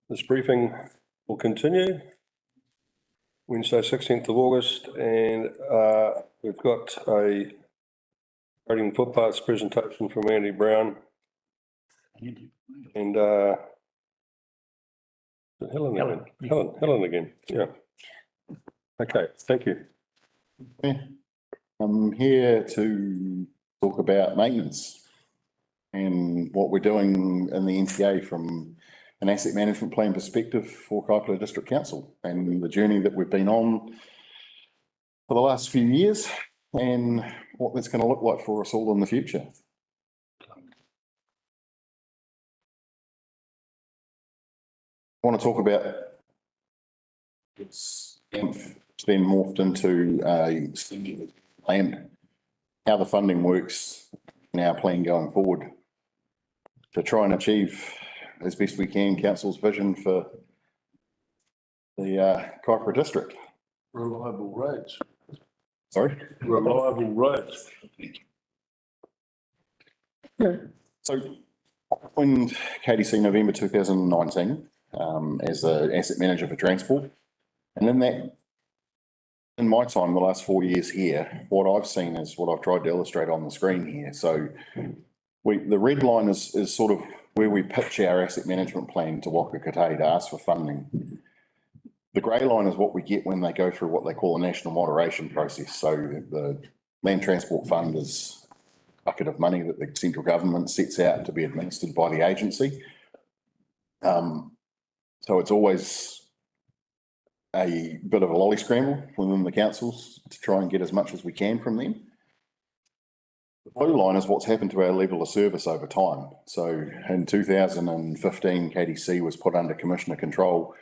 this briefing will continue Wednesday, 16th of August, and we've got a grading footpaths presentation from Andy Brown. And Helen again, yeah. Okay, thank you. I'm here to talk about maintenance and what we're doing in the NTA from an asset management plan perspective for Kaipara District Council and the journey that we've been on for the last few years and what that's going to look like for us all in the future. I want to talk about it's then morphed into a plan, how the funding works in our plan going forward to try and achieve as best we can council's vision for the Kaipara district. Reliable roads. Sorry? Reliable roads. So I joined KDC November 2019 as an asset manager for transport. And in my time, the last 4 years here, what I've seen is what I've tried to illustrate on the screen here. So the red line is sort of where we pitch our asset management plan to Waka Kotahi to ask for funding. The grey line is what we get when they go through what they call a national moderation process. So the Land Transport Fund is a bucket of money that the central government sets out to be administered by the agency. So it's always a bit of a lolly scramble within the councils to try and get as much as we can from them. The blue line is what's happened to our level of service over time. So in 2015, KDC was put under commissioner control.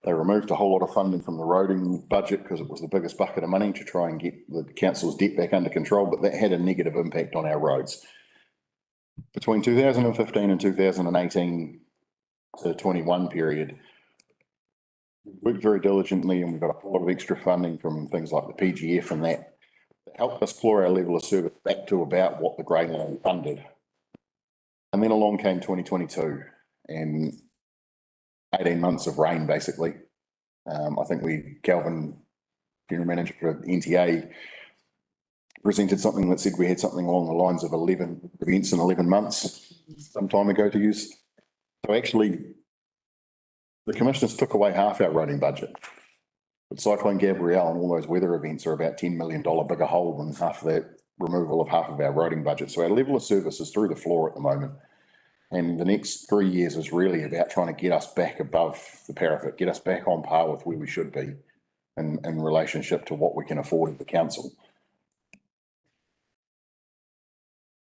They removed a whole lot of funding from the roading budget because it was the biggest bucket of money to try and get the council's debt back under control, but that had a negative impact on our roads. Between 2015 and 2018 to 21 period, we worked very diligently and we got a lot of extra funding from things like the PGF and that helped us claw our level of service back to about what the grey line funded. And then along came 2022 and 18 months of rain, basically. I think Calvin, general manager for NTA, presented something that said we had something along the lines of 11 events in 11 months some time ago to use. So actually, the commissioners took away half our roading budget. But Cyclone Gabrielle and all those weather events are about $10 million bigger hole than half of that removal of half of our roading budget. So our level of service is through the floor at the moment. And the next 3 years is really about trying to get us back above the parapet, get us back on par with where we should be in relationship to what we can afford at the council.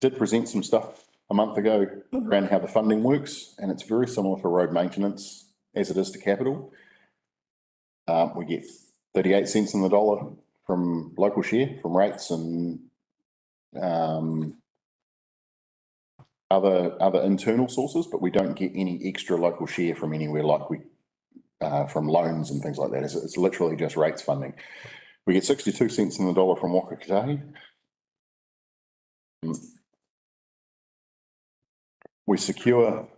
Did present some stuff a month ago around how the funding works, and it's very similar for road maintenance as it is to capital. We get 38 cents on the dollar from local share, from rates and other internal sources, but we don't get any extra local share from anywhere like from loans and things like that. It's literally just rates funding. We get 62 cents on the dollar from Waka Kotahi. We secure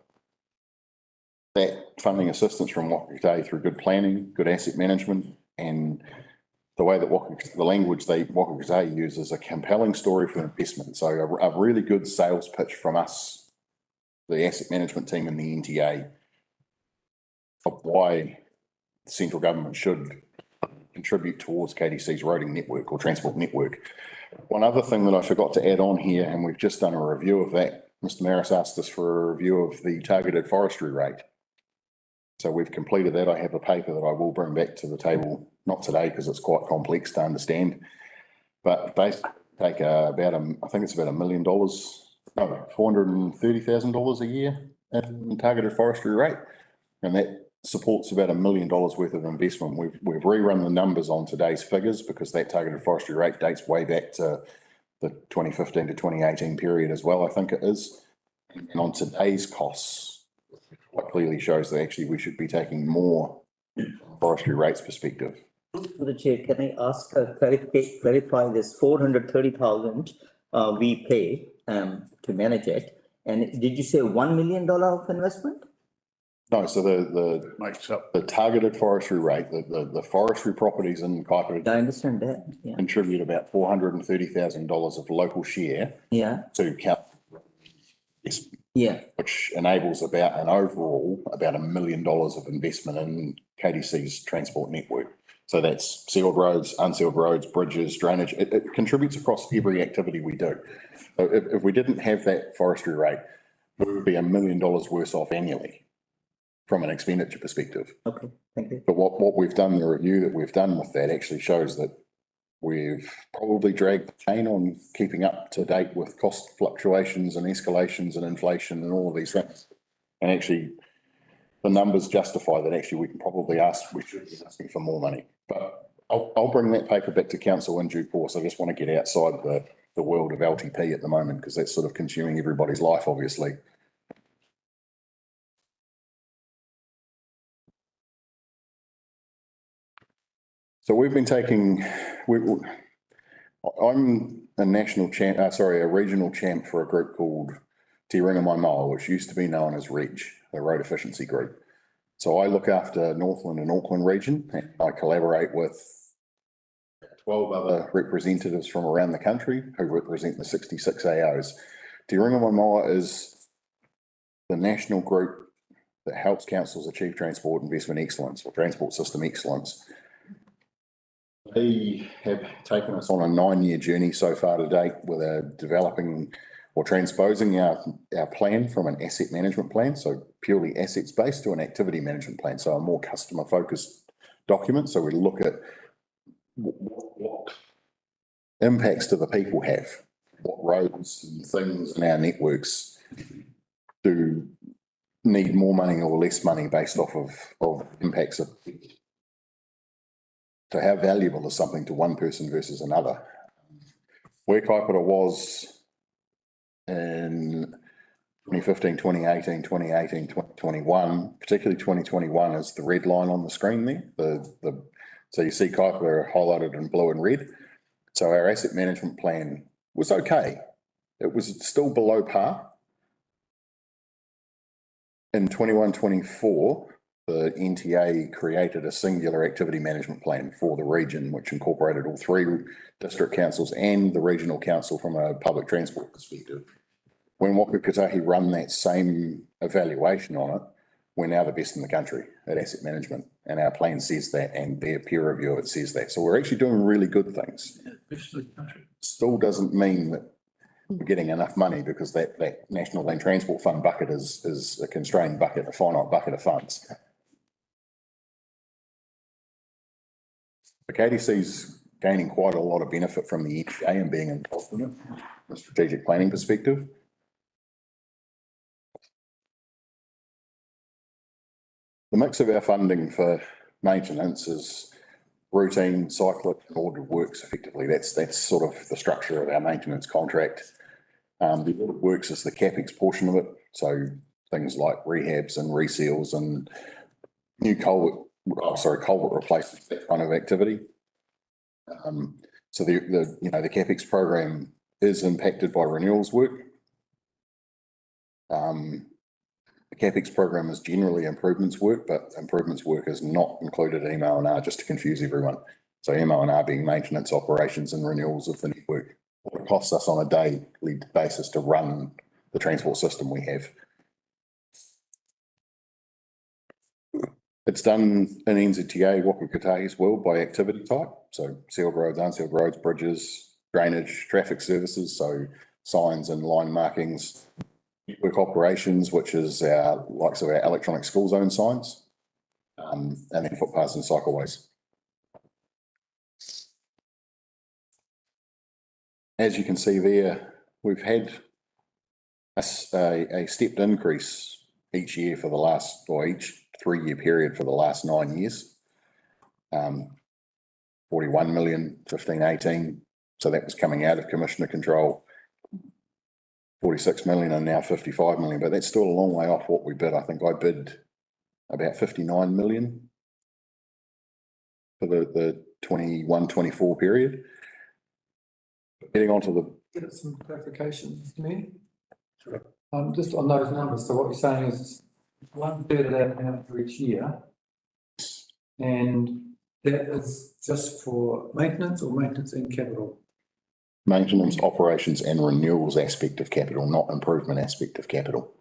that funding assistance from Waka Kotahi through good planning, good asset management, and the way that the language Waka Kotahi uses a compelling story for investment. So a really good sales pitch from us, the asset management team in the NTA, of why the central government should contribute towards KDC's roading network or transport network. One other thing that I forgot to add on here, and we've just done a review of that, Mr. Maris asked us for a review of the targeted forestry rate. So we've completed that. I have a paper that I will bring back to the table, not today because it's quite complex to understand, but basically take I think it's about $1 million, no, $430,000 a year in targeted forestry rate. And that supports about $1 million worth of investment. We've rerun the numbers on today's figures because that targeted forestry rate dates way back to the 2015 to 2018 period as well, I think it is. And on today's costs, quite clearly shows that actually we should be taking more forestry rates perspective. To the chair, can I ask, clarify this 430,000 we pay to manage it, And did you say $1 million of investment? No, so the makes up the targeted forestry rate, the forestry properties in Kaipara I understand that, yeah. contribute about $430,000 of local share. Yeah. To count. Yeah. Which enables about an overall, about $1 million of investment in KDC's transport network. So that's sealed roads, unsealed roads, bridges, drainage. It contributes across every activity we do. So if we didn't have that forestry rate, we would be $1 million worse off annually from an expenditure perspective. Okay, thank you. But what we've done, the review that we've done with that actually shows that we've probably dragged the chain on keeping up to date with cost fluctuations and escalations and inflation and all of these things. And actually, the numbers justify that actually we should be asking for more money. But I'll bring that paper back to council in due course. I just want to get outside the world of LTP at the moment because that's sort of consuming everybody's life, obviously. So we've been taking, I'm a national champ, a regional champ for a group called Te Ringa Mai Moa, which used to be known as REACH, the Road Efficiency Group. So I look after Northland and Auckland region, and I collaborate with 12 other representatives from around the country who represent the 66 AOs. Te Ringa Mai Moa is the national group that helps councils achieve transport investment excellence or transport system excellence. They have taken us on a 9-year journey so far to date with developing or transposing our plan from an asset management plan, so purely assets based, to an activity management plan, so a more customer focused document. So we look at what impacts do the people have, what roads and things in our networks do need more money or less money based off of impacts of. So how valuable is something to one person versus another? Where Kaipara was in 2015, 2018, 2021, particularly 2021 is the red line on the screen there. So you see Kaipara highlighted in blue and red. So our asset management plan was okay. It was still below par. In 21-24, the NTA created a singular activity management plan for the region, which incorporated all 3 district councils and the regional council from a public transport perspective. When Waka Kotahi run that same evaluation on it, we're now the best in the country at asset management. And our plan says that, and their peer review of it says that. So we're actually doing really good things. Still doesn't mean that we're getting enough money because that National Land Transport Fund bucket is a constrained bucket, a finite bucket of funds. The KDC's gaining quite a lot of benefit from the EPA and being involved in it from a strategic planning perspective. The mix of our funding for maintenance is routine, cyclic, and ordered works effectively. That's sort of the structure of our maintenance contract. The ordered works is the CapEx portion of it. So things like rehabs and reseals and new culvert replacements, that kind of activity. So the CapEx program is impacted by renewals work. The CapEx program is generally improvements work, but improvements work is not included in MO&R, just to confuse everyone. So MO&R being maintenance, operations and renewals of the network. What it costs us on a daily basis to run the transport system we have. It's done in NZTA, Waka Kotahi as well, by activity type. So sealed roads, unsealed roads, bridges, drainage, traffic services, so signs and line markings, network operations, which is our likes of our electronic school zone signs, and then footpaths and cycleways. As you can see there, we've had a stepped increase each year for the last, or each 3-year period for the last 9 years. 41 million, 15, 18. So that was coming out of commissioner control. 46 million and now 55 million, but that's still a long way off what we bid. I think I bid about 59 million for the 21-24 period. Getting onto the... Get some clarification, me. Just on those numbers, so what you're saying is 1/3 of that amount for each year. And that is just for maintenance or maintenance and capital? Maintenance, operations and renewals aspect of capital, not improvement aspect of capital.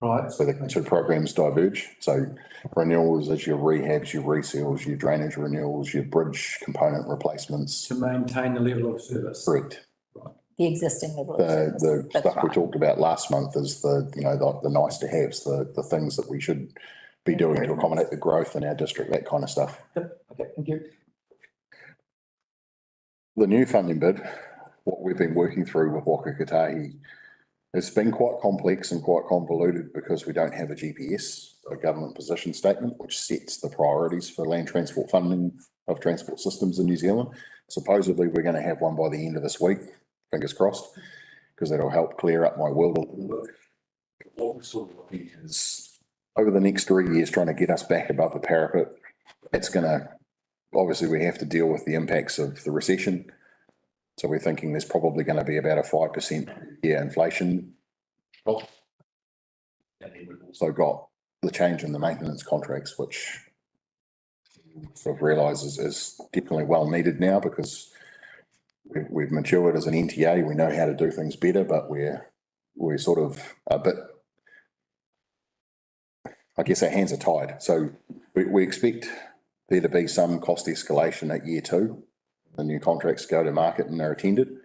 Right. So the two programs diverge. So renewals is your rehabs, your reseals, your drainage renewals, your bridge component replacements. To maintain the level of service. Correct. The existing level. The That's stuff we right. talked about last month is the nice to haves, the things that we should be doing to accommodate the growth in our district, that kind of stuff. Okay, thank you. The new funding bid, what we've been working through with Waka Kotahi, it's been quite complex and quite convoluted because we don't have a GPS, a government position statement, which sets the priorities for land transport funding of transport systems in New Zealand. Supposedly, we're going to have one by the end of this week, fingers crossed, because that'll help clear up my world a little bit. What we're sort of looking is over the next 3 years, trying to get us back above the parapet. It's going to, obviously, we have to deal with the impacts of the recession. So we're thinking there's probably going to be about a 5% year inflation. And then we've also got the change in the maintenance contracts, which sort of realise is definitely well needed now because we've matured as an NTA. We know how to do things better, but we're sort of a bit, I guess our hands are tied. So we expect there to be some cost escalation at year 2. The new contracts go to market and they're attended.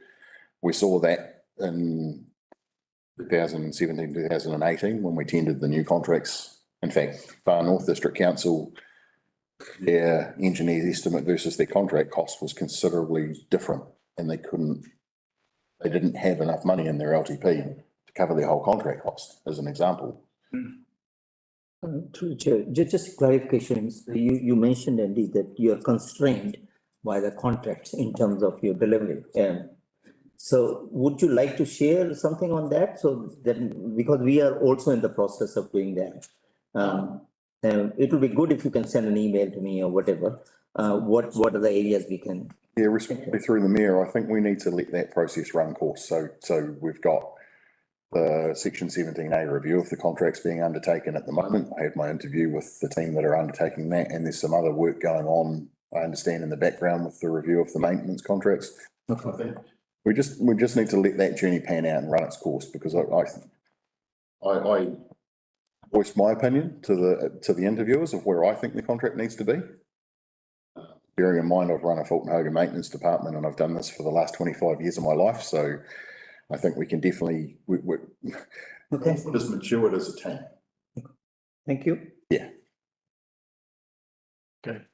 We saw that in 2017, 2018, when we tendered the new contracts. In fact, Far North District Council, their engineer's estimate versus their contract cost was considerably different, and they didn't have enough money in their LTP to cover their whole contract cost, as an example. Through Chair, just clarification, you mentioned, Andy, that you are constrained by the contracts in terms of your delivery. So would you like to share something on that? So that, because we are also in the process of doing that. It will be good if you can send an email to me or whatever. What are the areas we can? Yeah, respectively through the mayor, I think we need to let that process run course. So we've got the Section 17A review of the contracts being undertaken at the moment. I had my interview with the team that are undertaking that, and there's some other work going on, I understand, in the background with the review of the maintenance contracts. I think we just need to let that journey pan out and run its course, because I voiced my opinion to the interviewers of where I think the contract needs to be. Bearing in mind, I've run a Fulton Hogan maintenance department and I've done this for the last 25 years of my life. So I think we can definitely, we're as matured as a team. Thank you. Yeah. Okay.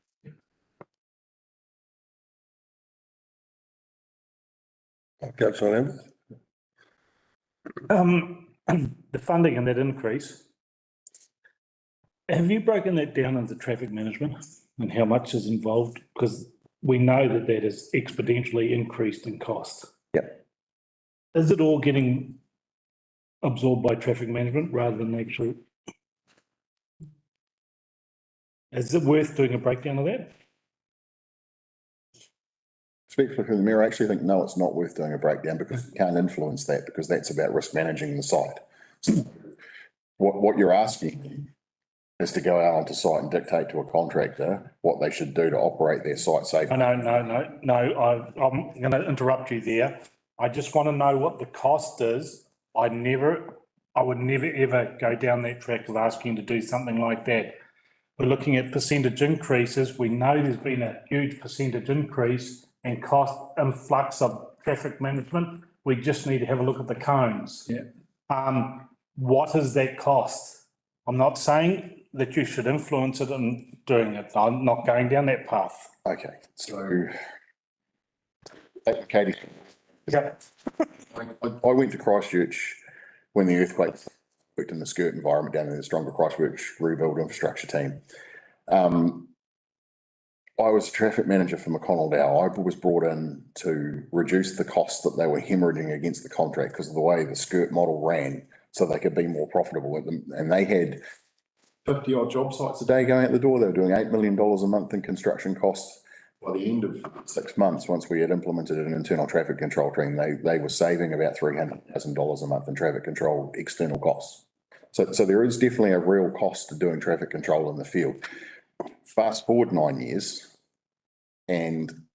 Councillor Lamb. The funding and that increase, have you broken that down into traffic management and how much is involved? Because we know that that is exponentially increased in cost. Yep. Is it all getting absorbed by traffic management rather than actually? Is it worth doing a breakdown of that? Respectfully from the mayor, I actually think, no, it's not worth doing a breakdown because you can't influence that, because that's about risk managing the site. So what you're asking is to go out onto site and dictate to a contractor what they should do to operate their site safely. No, I'm going to interrupt you there. I just want to know what the cost is. I would never ever go down that track of asking to do something like that. We're looking at percentage increases. We know there's been a huge percentage increase and cost influx of traffic management. We just need to have a look at the cones. Yeah. What is that cost? I'm not saying that you should influence it in doing it. I'm not going down that path. Okay, so Katie. Yeah. I went to Christchurch when the earthquake worked in the skirt environment down in the Stronger Christchurch rebuild infrastructure team. I was a traffic manager for McConnell Dow. I was brought in to reduce the costs that they were hemorrhaging against the contract because of the way the skirt model ran, so they could be more profitable with them. And they had 50 odd job sites a day going out the door. They were doing $8 million a month in construction costs. by the end of 6 months, once we had implemented an internal traffic control team, they were saving about $300,000 a month in traffic control external costs. So there is definitely a real cost to doing traffic control in the field. Fast forward 9 years and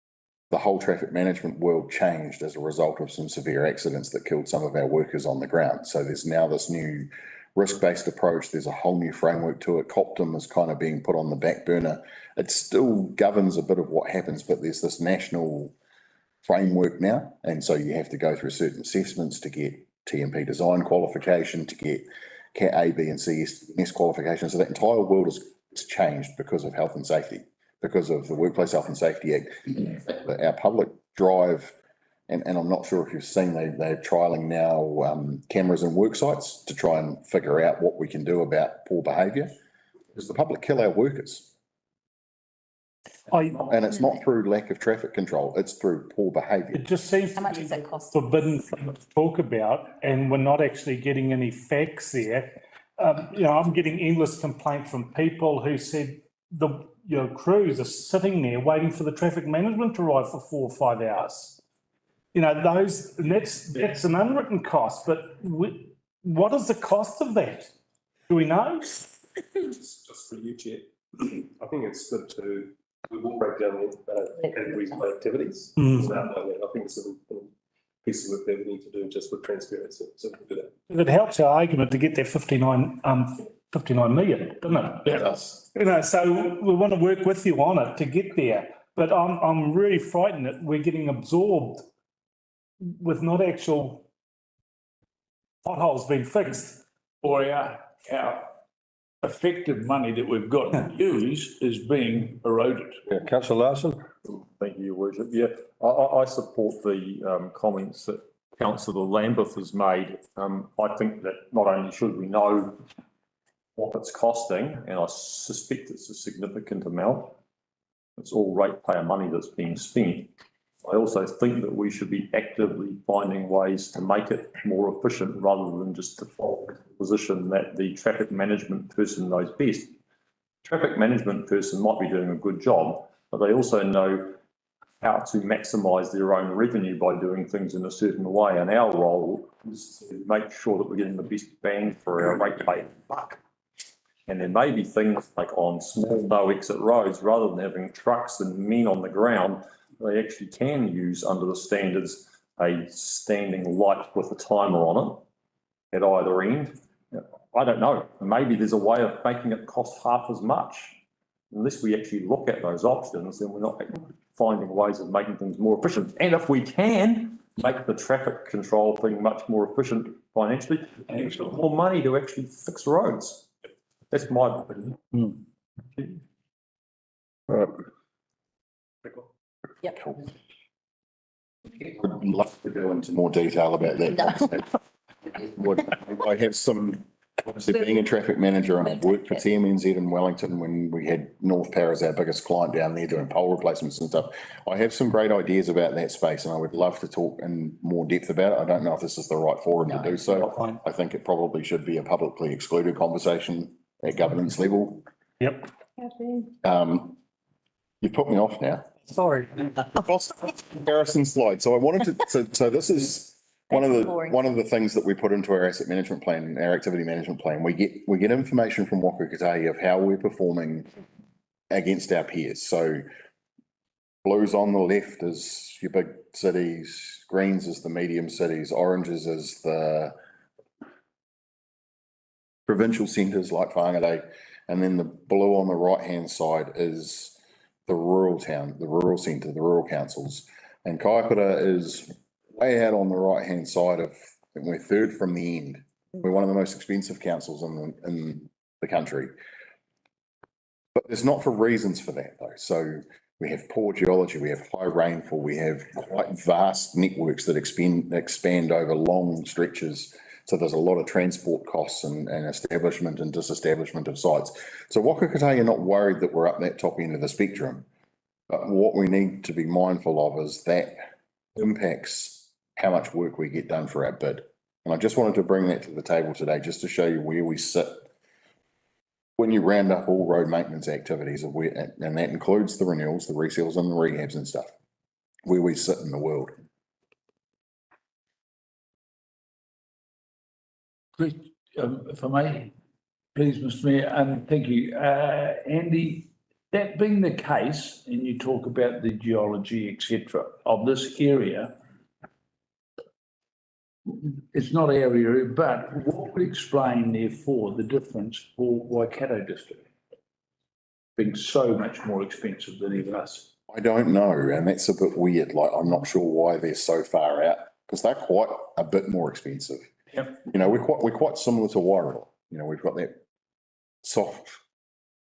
the whole traffic management world changed as a result of some severe accidents that killed some of our workers on the ground. So there's now this new risk-based approach. There's a whole new framework to it. COPTIM is kind of being put on the back burner. It still governs a bit of what happens, but there's this national framework now. And so you have to go through certain assessments to get TMP design qualification, to get CAT A, B and C S qualification. So that entire world has changed because of health and safety, because of the Workplace Health and Safety Act. Our public drive, and I'm not sure if you've seen, they're trialling now cameras in work sites to try and figure out what we can do about poor behaviour, because the public kill our workers. And it's not through lack of traffic control, it's through poor behaviour. It just seems How much does that cost? forbidden thing to talk about, and we're not actually getting any facts there. I'm getting endless complaint from people who said your crews are sitting there waiting for the traffic management to arrive for 4 or 5 hours. That's an unwritten cost, but what is the cost of that? Do we know? Just for you, Chair. I think it's good we will break down the categories by activities. Mm. I think it's a piece of work that we need to do just with transparency. So we'll do that. It helps our argument to get that 59 million, doesn't it? It does. So we want to work with you on it to get there. But I'm really frightened that we're getting absorbed with not actual potholes being fixed. Or our effective money that we've got to use is being eroded. Yeah, Councillor Larson. Thank you, Your Worship. Yeah, I support the comments that Councillor Lambeth has made. I think that not only should we know what it's costing, and I suspect it's a significant amount, it's all ratepayer money that's being spent. I also think that we should be actively finding ways to make it more efficient rather than just default to the position that the traffic management person knows best. Traffic management person might be doing a good job, but they also know how to maximise their own revenue by doing things in a certain way. And our role is to make sure that we're getting the best bang for our ratepayer buck. And there may be things like on small no exit roads, rather than having trucks and men on the ground, they actually can use under the standards a standing light with a timer on it at either end. I don't know, maybe there's a way of making it cost half as much. Unless we actually look at those options, then we're not finding ways of making things more efficient. And if we can make the traffic control thing much more efficient financially, and we've got more money to actually fix roads. That's my opinion. Yep. I'd love to go into more detail about that. I have some, obviously being a traffic manager, and I've worked for TMNZ in Wellington when we had North Power as our biggest client down there doing pole replacements and stuff. I have some great ideas about that space and I would love to talk in more depth about it. I don't know if this is the right forum to do so. I think it probably should be a publicly excluded conversation at governance level. Yep. You've put me off now. Sorry. Comparison slide. So I wanted to, so this is one of the things that we put into our asset management plan, our activity management plan. We get information from Waka Kotahi of how we're performing against our peers. So blues on the left is your big cities, greens is the medium cities, oranges is the provincial centres like Whangarei, and then the blue on the right-hand side is the rural town, the rural centre, the rural councils. And Kaikoura is way out on the right-hand side of, and we're third from the end. We're one of the most expensive councils in the country. But there's not for reasons for that though. So we have poor geology, we have high rainfall, we have quite vast networks that expand over long stretches. So there's a lot of transport costs and establishment and disestablishment of sites. So Waka Kotahi are not worried that we're up that top end of the spectrum. But what we need to be mindful of is that impacts how much work we get done for our bid. And I just wanted to bring that to the table today just to show you where we sit when you round up all road maintenance activities, and that includes the renewals, the reseals and the rehabs and stuff, where we sit in the world. If I may, please, Mr. Mayor, and thank you. Andy, that being the case, and you talk about the geology, et cetera, of this area, it's not our area, but what would explain therefore the difference for Waikato district being so much more expensive than even us? I don't know, and that's a bit weird. Like, I'm not sure why they're so far out, because they're quite a bit more expensive. Yep. You know, we're quite similar to Wairua. You know, we've got that soft,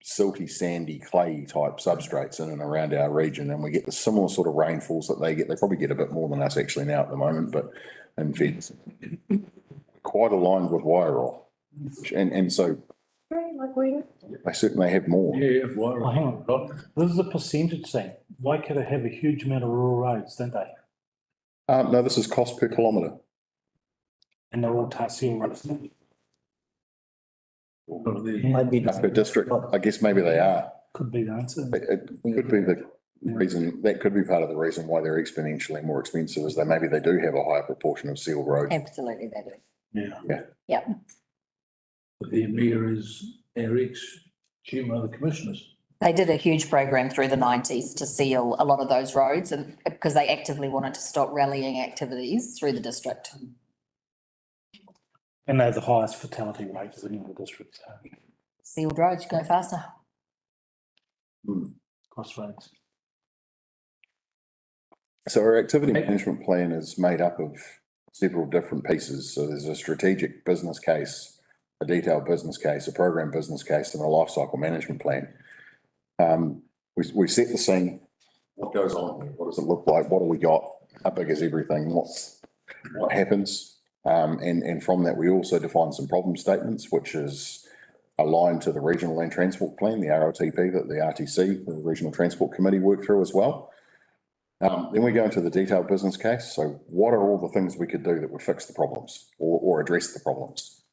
silty, sandy, clay type substrates in and around our region, and we get the similar sort of rainfalls that they get. They probably get a bit more than us actually now at the moment, but in fact, quite aligned with Wairua. And so they certainly have more. Yeah, Well, hang on, this is a percentage thing. Waikato have a huge amount of rural roads, don't they? No, this is cost per kilometre. And they're all Tahsil roads. Maybe per district, I guess maybe they are. Could be the answer. It could be the reason, that could be part of the reason why they're exponentially more expensive, is that maybe they do have a higher proportion of sealed roads. Absolutely, they do. Yeah. Yeah. Yep. The Emir is our ex-chairman of the commissioners. They did a huge program through the 90s to seal a lot of those roads, and because they actively wanted to stop rallying activities through the district. And they have the highest fatality rates in the district. So. Sealed roads go faster. Cross roads. So our activity management plan is made up of several different pieces. So there's a strategic business case, a detailed business case, a program business case, and a life cycle management plan. We set the scene. What goes on? What does it look like? What do we got? How big is everything? What happens? And from that, we also define some problem statements, which is aligned to the Regional Land Transport Plan, the RLTP that the RTC, the Regional Transport Committee, worked through as well. Then we go into the detailed business case. So what are all the things we could do that would fix the problems or address the problems?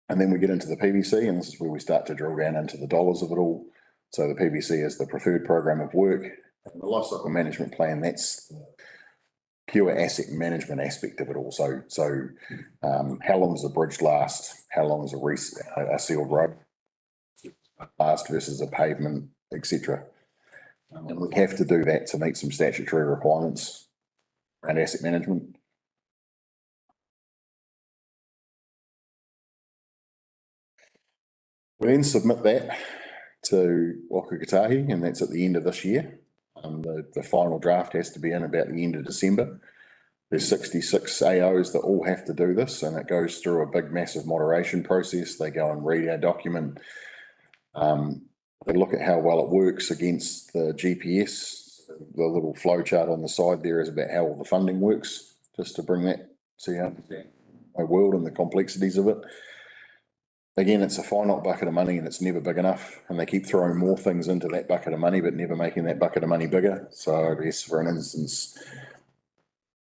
And then we get into the PVC, and this is where we start to drill down into the dollars of it all. So the PVC is the preferred program of work. And the lifecycle management plan, that's the pure asset management aspect of it all. So how long does a bridge last? How long is a sealed road last versus a pavement, etc. And we have to do that to meet some statutory requirements around asset management. We then submit that to Waka Kotahi, and that's at the end of this year. The final draft has to be in about the end of December. There's 66 AOs that all have to do this, and it goes through a big, massive moderation process. They go and read our document. They look at how well it works against the GPS. The little flow chart on the side there is about how all the funding works, just to bring that, so you understand my world and the complexities of it. Again, it's a finite bucket of money and it's never big enough, and they keep throwing more things into that bucket of money, but never making that bucket of money bigger. So I guess, for an instance,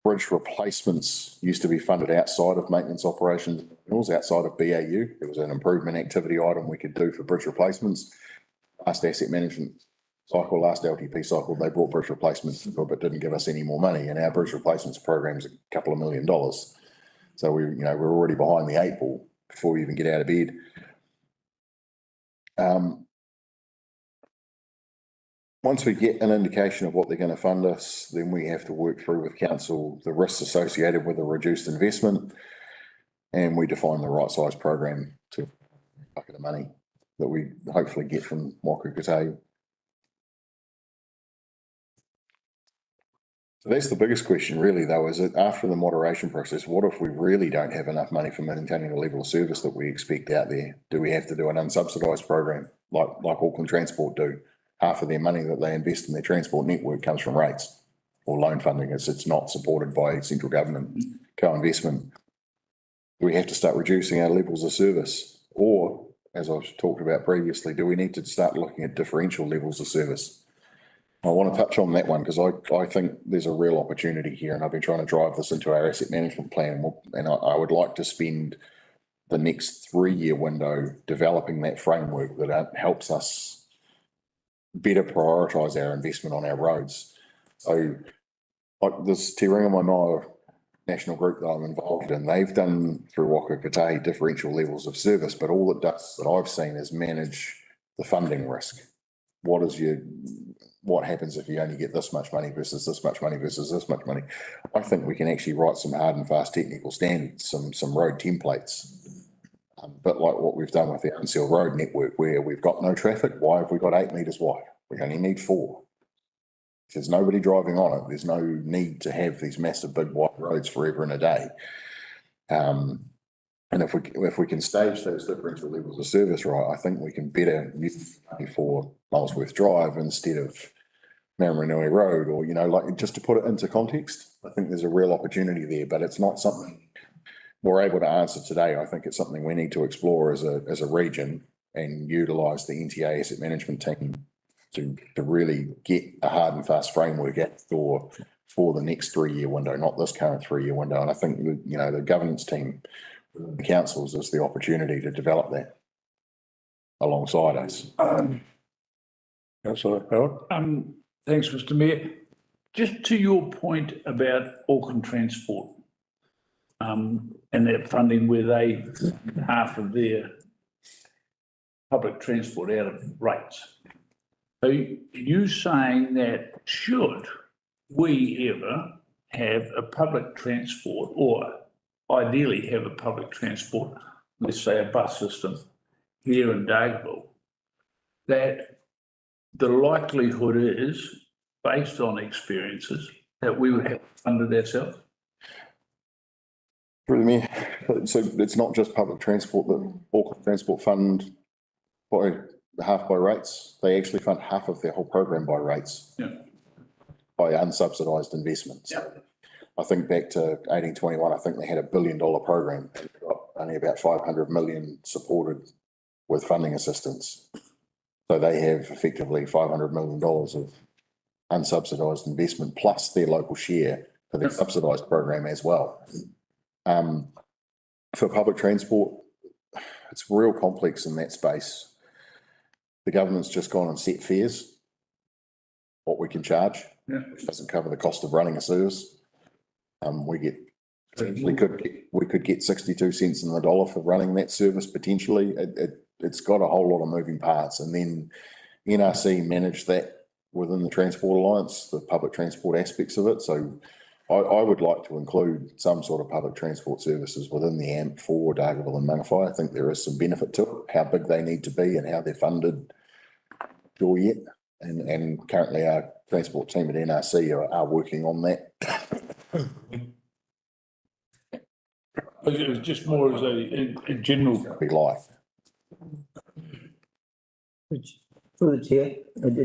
bridge replacements used to be funded outside of maintenance operations, it was outside of BAU. There was an improvement activity item we could do for bridge replacements. Last asset management cycle, last LTP cycle, they brought bridge replacements, but didn't give us any more money. And our bridge replacements program's a couple of $1 million. So we're already behind the 8 ball before we even get out of bed. Once we get an indication of what they're going to fund us, then we have to work through with council the risks associated with a reduced investment, and we define the right size program to bucket of money that we hopefully get from Waka Kotahi. So that's the biggest question really, though, is that after the moderation process, what if we really don't have enough money for maintaining the level of service that we expect out there? Do we have to do an unsubsidised program like Auckland Transport do? Half of their money that they invest in their transport network comes from rates or loan funding. It's not supported by central government co-investment. We have to start reducing our levels of service, or, as I've talked about previously, do we need to start looking at differential levels of service? I want to touch on that one because I think there's a real opportunity here, and I've been trying to drive this into our asset management plan, and I would like to spend the next 3-year window, developing that framework that helps us better prioritise our investment on our roads. So like this Te Ringa Manoa national group that I'm involved in, they've done through Waka Kotahi differential levels of service, but all it does that I've seen is manage the funding risk. What happens if you only get this much money versus this much money versus this much money? I think we can actually write some hard and fast technical standards, some road templates. But like what we've done with the Unsealed Road network, where we've got no traffic, why have we got 8 metres wide? We only need 4. If there's nobody driving on it, there's no need to have these massive big wide roads forever and a day. And if we can stage those differential levels of service right, I think we can better use money for Molesworth Drive instead of Maramarunui Road, or, you know, like, just to put it into context, I think there's a real opportunity there, but it's not something we're able to answer today. I think it's something we need to explore as a region and utilise the NTA asset management team to really get a hard and fast framework out for the next 3-year window, not this current 3-year window. And I think, you know, the governance team, the councils, is the opportunity to develop that alongside us. Councillor Howard? Thanks, Mr Mayor. Just to your point about Auckland Transport, and their funding where they half of their public transport out of rates. Are you saying that should we ever have a public transport, or ideally have a public transport, let's say a bus system here in Dargaville, that the likelihood is, based on experiences, that we would have funded ourselves? Through the Mayor, so it's not just public transport that Auckland Transport fund by half by rates. They actually fund half of their whole program by rates. Yeah. By unsubsidised investments. Yeah. I think back to 1821, I think they had $1 billion program and got only about 500 million supported with funding assistance. So they have effectively $500 million of unsubsidised investment plus their local share for their subsidised program as well. For public transport, it's real complex in that space. The government's just gone and set fares, what we can charge, which doesn't cover the cost of running a service. We could get 62 cents in the dollar for running that service potentially. It's got a whole lot of moving parts, and then NRC manage that within the Transport Alliance, the public transport aspects of it. So I would like to include some sort of public transport services within the AMP for Dargaville and Mangawhai. I think there is some benefit to it, how big they need to be and how they're funded, sure yet. And currently our transport team at NRC are working on that. It was just more as a general. Be like. Through the chair,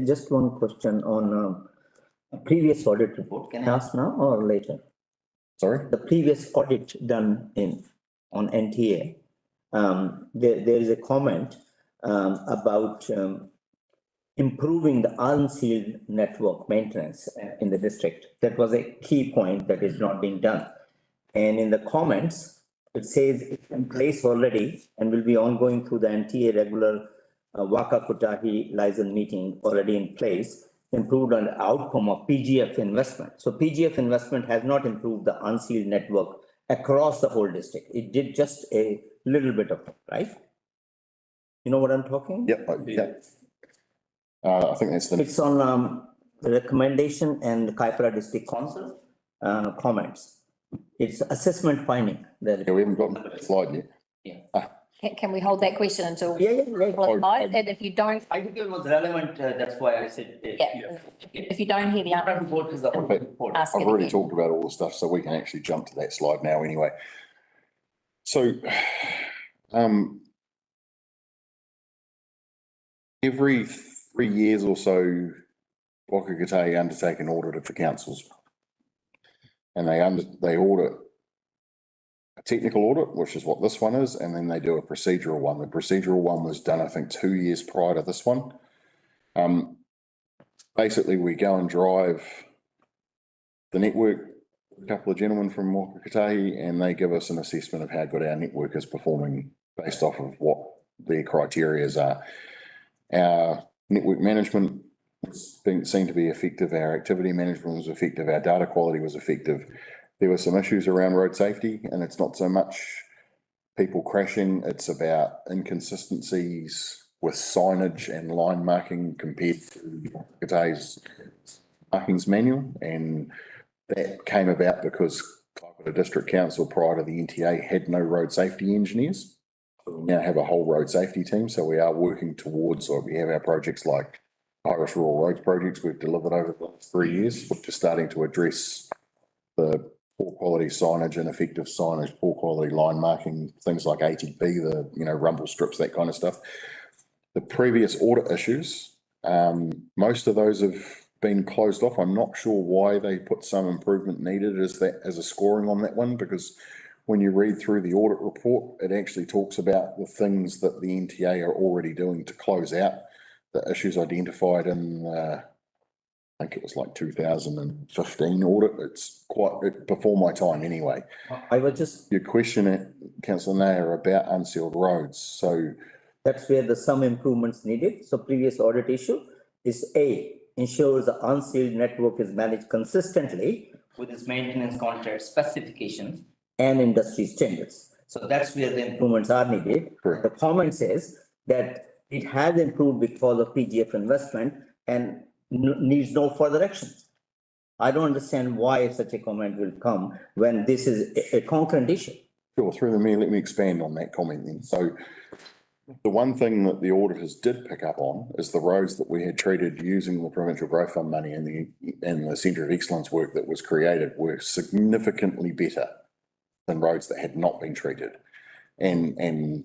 just one question on a previous audit report. Can I ask now or later? Sorry? The previous audit done on NTA, there is a comment about improving the unsealed network maintenance in the district. That was a key point that is not being done. And in the comments, it says it's in place already and will be ongoing through the NTA regular Waka Kotahi liaison meeting already in place, improved on the outcome of PGF investment. So PGF investment has not improved the unsealed network across the whole district. It did just a little bit of it, right? You know what I'm talking? Yep, yeah. I think that's the. It's on the recommendation and the Kaipara District Council comments. It's assessment finding. Yeah, we haven't gotten to that slide yet. Yeah. Can we hold that question until? Yeah. And if you don't. I think it was relevant, that's why I said. Yeah. If you don't hear the answer. Report is the report. I've already talked about all the stuff, so we can actually jump to that slide now anyway. So, every 3 years or so, Waka Kotahi undertake an audit for councils. And they audit a technical audit, which is what this one is, and then they do a procedural one. The procedural one was done, I think, 2 years prior to this one. Basically, we go and drive the network, a couple of gentlemen from Whakatahi, and they give us an assessment of how good our network is performing based off of what their criterias are. Our network management was seen to be effective, our activity management was effective, our data quality was effective. There were some issues around road safety, and it's not so much people crashing, it's about inconsistencies with signage and line marking compared to Whakatahi's markings manual, and that came about because Kaipara District Council prior to the NTA had no road safety engineers. We now have a whole road safety team, so we are working towards, or we have our projects like Irish Rural Roads projects we've delivered over the last 3 years, which are starting to address the poor quality signage, ineffective signage, poor quality line marking, things like ATP, the, you know, rumble strips, that kind of stuff. The previous audit issues, most of those have been closed off. I'm not sure why they put some improvement needed as a scoring on that one, because when you read through the audit report, it actually talks about the things that the NTA are already doing to close out the issues identified in, I think it was like 2015 audit. It's quite before my time anyway. I was just. Your question, Councillor Nair, about unsealed roads. So that's where some improvements needed. So previous audit issue is A, ensures the unsealed network is managed consistently with its maintenance contract specifications and industry standards. So that's where the improvements are needed. Correct. The comment says that it has improved because of PGF investment and needs no further actions. I don't understand why such a comment will come when this is a concurrent issue. Sure, through the mayor, let me expand on that comment then. So the one thing that the auditors did pick up on is the roads that we had treated using the Provincial Growth Fund money and the Centre of Excellence work that was created were significantly better than roads that had not been treated. And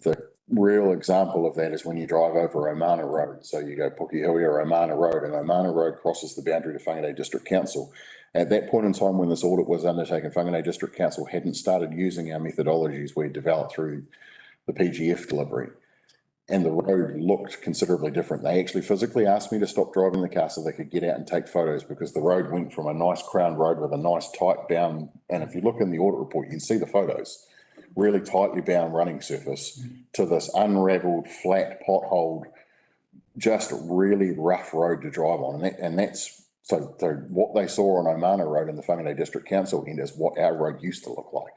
the real example of that is when you drive over Omana Road. So you go Pukehui or Omana Road, and Omana Road crosses the boundary to Whangarei District Council. At that point in time when this audit was undertaken, Whangarei District Council hadn't started using our methodologies we developed through the PGF delivery. And the road looked considerably different. They actually physically asked me to stop driving the car so they could get out and take photos, because the road went from a nice crown road with a nice tight bound, and if you look in the audit report, you can see the photos, really tightly bound running surface, to this unravelled, flat, potholed, just really rough road to drive on. And that's so what they saw on Omana Road in the Whangarei District Council end is what our road used to look like.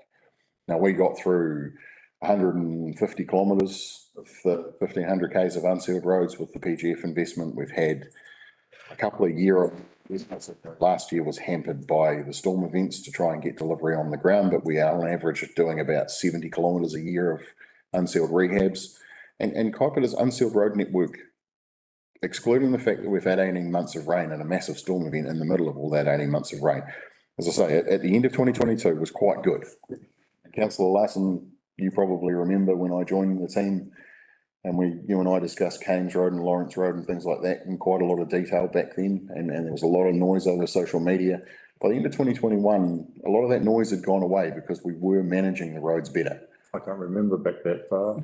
Now, we got through 150 kilometres of the 1,500 k's of unsealed roads with the PGF investment. We've had a couple of years. Last year was hampered by the storm events to try and get delivery on the ground, but we are on average doing about 70 kilometres a year of unsealed rehabs. And Kaipara's unsealed road network, excluding the fact that we've had 18 months of rain and a massive storm event in the middle of all that 18 months of rain, as I say, at the end of 2022 was quite good. Councillor Larson, you probably remember when I joined the team and you and I discussed Kames Road and Lawrence Road and things like that in quite a lot of detail back then, and there was a lot of noise over social media. By the end of 2021, a lot of that noise had gone away because we were managing the roads better. I can't remember back that far.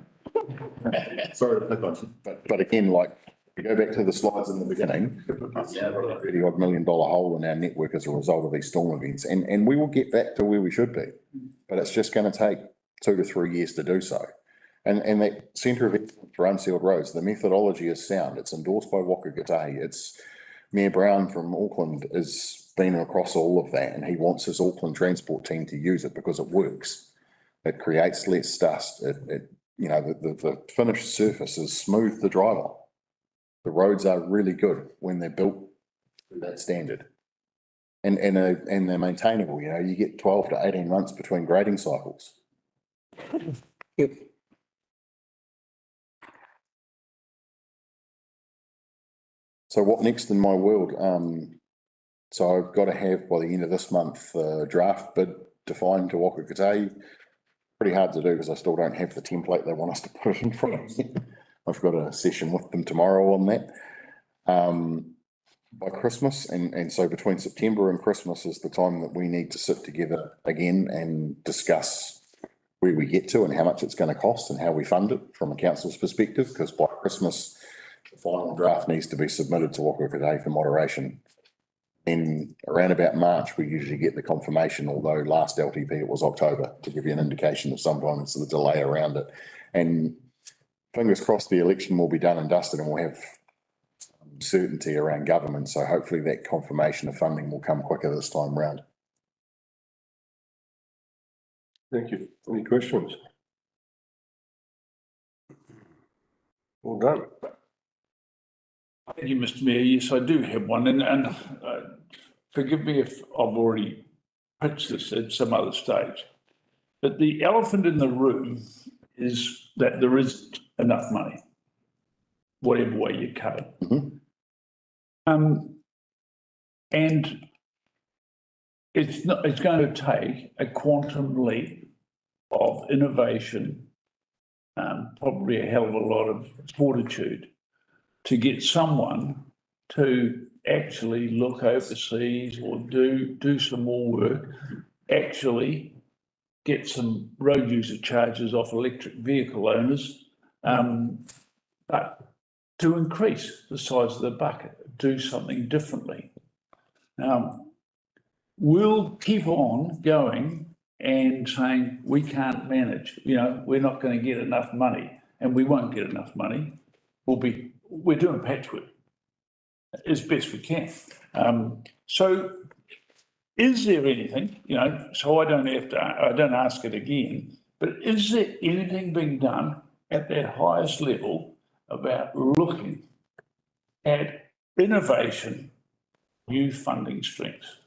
Sorry to pick on you, but again, like, we go back to the slides in the beginning, $30 odd million hole in our network as a result of these storm events, and we will get back to where we should be, but it's just going to take 2 to 3 years to do so. And that Centre of Excellence for Unsealed Roads, the methodology is sound. It's endorsed by Waka Kotahi. It's Mayor Brown from Auckland has been across all of that, and he wants his Auckland transport team to use it because it works. It creates less dust. You know, the finished surface is smooth to drive on. The roads are really good when they're built to that standard. And they're maintainable. You know, you get 12 to 18 months between grading cycles. So what next in my world? So I've got to have by the end of this month a draft bid defined to Waka Kotahi. Pretty hard to do because I still don't have the template they want us to put in front of me. I've got a session with them tomorrow on that. By Christmas, and so between September and Christmas is the time that we need to sit together again and discuss where we get to and how much it's going to cost and how we fund it from a council's perspective, because by Christmas, the final draft needs to be submitted to Waka Kotahi for moderation. And around about March, we usually get the confirmation, although last LTP it was October, to give you an indication of sometimes the delay around it. And fingers crossed the election will be done and dusted and we'll have certainty around government. So hopefully that confirmation of funding will come quicker this time round. Thank you. Any questions? Well done. Thank you, Mr. Mayor. Yes, I do have one, and forgive me if I've already pitched this at some other stage. But the elephant in the room is that there isn't enough money, whatever way you cut it. And it's going to take a quantum leap of innovation, probably a hell of a lot of fortitude to get someone to actually look overseas or do some more work, actually get some road user charges off electric vehicle owners, but to increase the size of the bucket, do something differently. We'll keep on going and saying we can't manage, we're not going to get enough money, and we won't get enough money. We're doing patchwork as best we can. So is there anything, so I don't ask it again, but is there anything being done at that highest level about looking at innovation, new funding streams?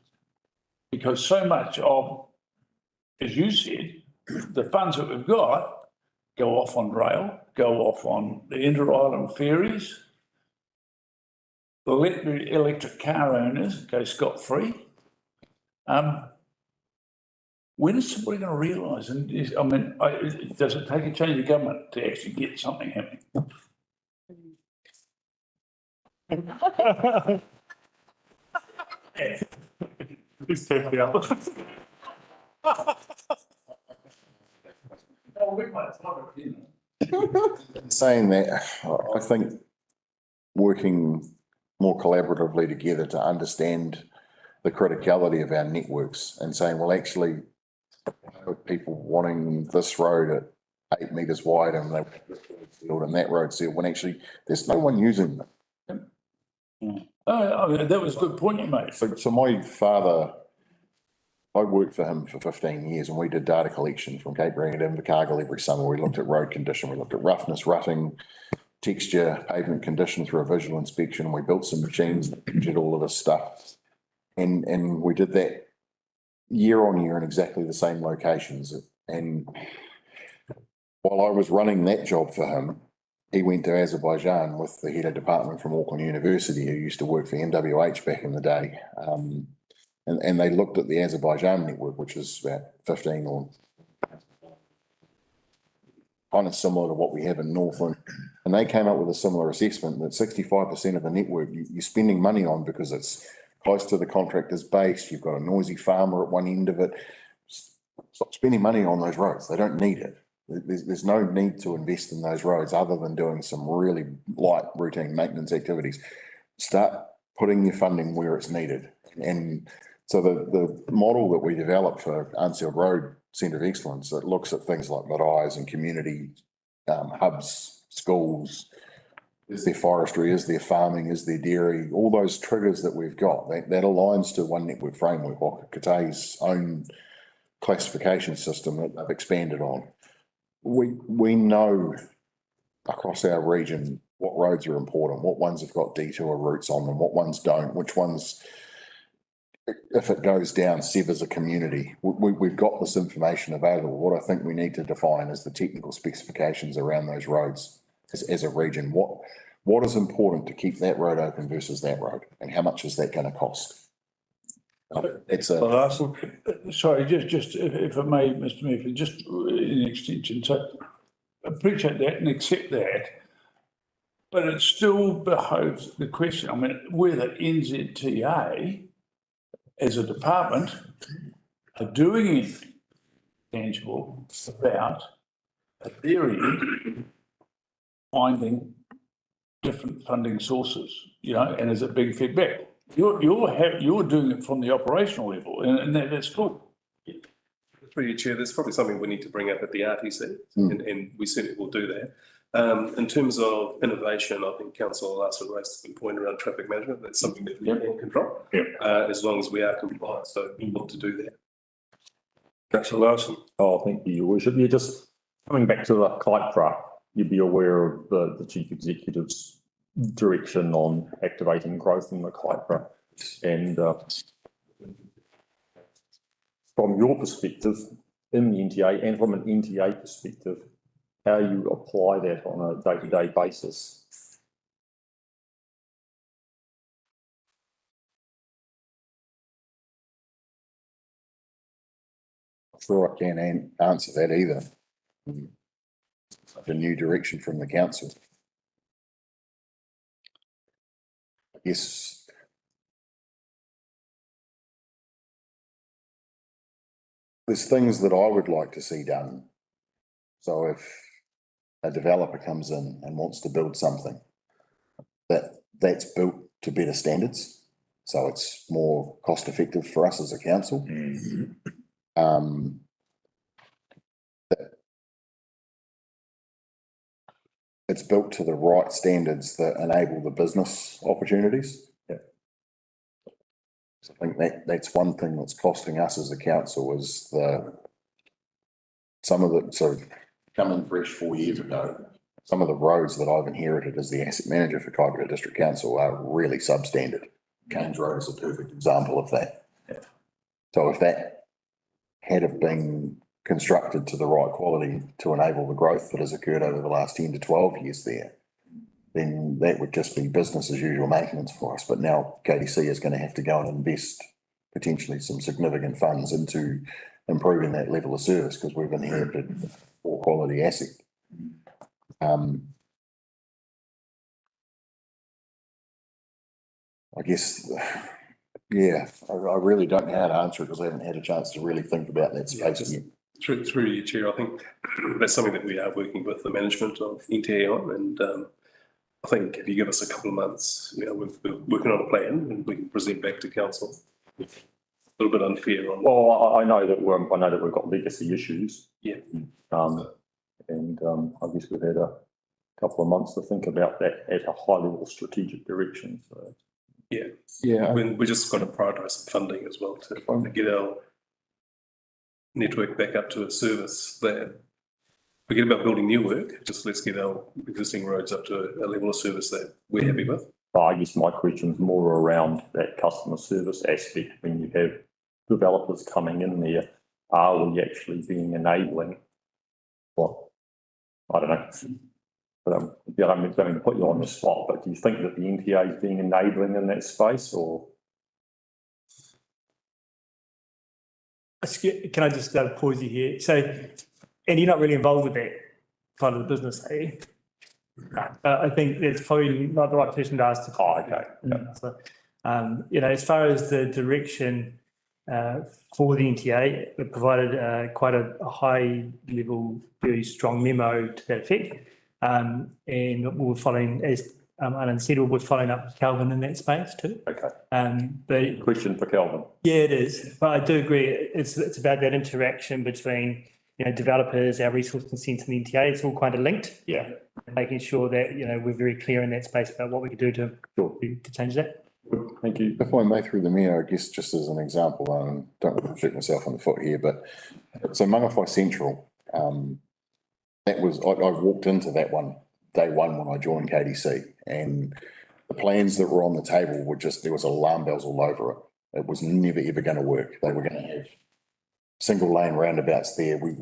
Because so much of, as you said, the funds that we've got go off on rail, go off on the inter-island ferries, the electric car owners go scot-free. When is somebody going to realise? And does it take a change of government to actually get something happening? Please take me out. Saying that, I think working more collaboratively together to understand the criticality of our networks and saying, well, actually, with people wanting this road at 8 metres wide and they want this road sealed and that road sealed, when actually there's no one using them. That was a good point you made. So my father, I worked for him for 15 years and we did data collection from Cape Breton to Invercargill every summer. We looked at road condition, we looked at roughness, rutting, texture, pavement condition through a visual inspection. We built some machines that measured all of this stuff. And we did that year on year in exactly the same locations. And while I was running that job for him, he went to Azerbaijan with the head of department from Auckland University who used to work for MWH back in the day. And they looked at the Azerbaijan network, which is about 15 or kind of similar to what we have in Northland. And they came up with a similar assessment that 65% of the network you're spending money on because it's close to the contractor's base. You've got a noisy farmer at one end of it. Stop spending money on those roads. They don't need it. There's no need to invest in those roads other than doing some really light routine maintenance activities. Start putting your funding where it's needed. And so the model that we developed for Unsealed Road Centre of Excellence, it looks at things like maraes and community hubs, schools. Is there forestry, is there farming, is there dairy, all those triggers that we've got, that aligns to One Network Framework, or Kate's own classification system that they've expanded on. We know across our region what roads are important, what ones have got detour routes on them, what ones don't, which ones, if it goes down, severs a community. We've got this information available. What I think we need to define is the technical specifications around those roads as a region. What is important to keep that road open versus that road, and how much is that going to cost? It's a sorry, just if I may, Mr. Murphy, just in extension. So appreciate that and accept that, but it still behoves the question. I mean, whether NZTA as a department are doing anything tangible about at their end finding different funding sources, and is it being fed back? you're doing it from the operational level and that's cool. Through your chair, that's probably something we need to bring up at the RTC, and we certainly will do that. In terms of innovation, I think council last week raised a good point around traffic management. That's something that we can control, as long as we are compliant. So we want to do that. Councillor Larson. Oh, thank you, Your Worship. Yeah, just coming back to the KIPRA, you'd be aware of the Chief Executive's direction on activating growth in the KIPRA. And from your perspective in the NTA and from an NTA perspective, how you apply that on a day-to-day basis? I'm sure I can answer that either. A new direction from the council. I guess there's things that I would like to see done. So if a developer comes in and wants to build something that's built to better standards, so it's more cost effective for us as a council. It's built to the right standards that enable the business opportunities. So I think that's one thing that's costing us as a council is so coming fresh 4 years ago, some of the roads that I've inherited as the asset manager for Kaikoura District Council are really substandard. Cairns Road is a perfect example of that. So if that had have been constructed to the right quality to enable the growth that has occurred over the last 10 to 12 years there, then that would just be business as usual maintenance for us. But now KDC is going to have to go and invest potentially some significant funds into improving that level of service because we've inherited a poor quality asset. I guess, I really don't know how to answer it because I haven't had a chance to really think about that space yet. Through your chair, I think that's something that we are working with the management of NTA on, and I think if you give us a couple of months, we're working on a plan and we can present back to council. A little bit unfair on. Well, I know that we've got legacy issues. Yeah. I guess we've had a couple of months to think about that at a high level strategic direction. So. Yeah. We just got to prioritise some funding as well to get our network back up to a service that forget about building new work, just let's get our existing roads up to a level of service that we're happy with. I guess my question is more around that customer service aspect. When you have developers coming in there, are we actually being enabling? Well, I don't know. But I'm going to put you on the spot, but do you think that the NTA is being enabling in that space or? Can I just pause you here? So, and you're not really involved with that part of the business, are you? I think it's probably not the right person to ask. Okay. So, as far as the direction for the NTA, it provided quite a high level, very strong memo to that effect. And we're following, as Alan said, we're following up with Calvin in that space too. Okay. But question for Calvin. Yeah, it is. But I do agree. It's about that interaction between developers, our resource consent, and the NTA. It's all kind of linked. Yeah. Making sure that we're very clear in that space about what we can do to change that. Thank you. If I may, through the mayor, I guess just as an example, don't want to shoot myself on the foot here, but so Mangawhai Central, I walked into that one day one when I joined KDC, and the plans that were on the table were there was alarm bells all over it. It was never ever going to work. They were going to have single lane roundabouts there. We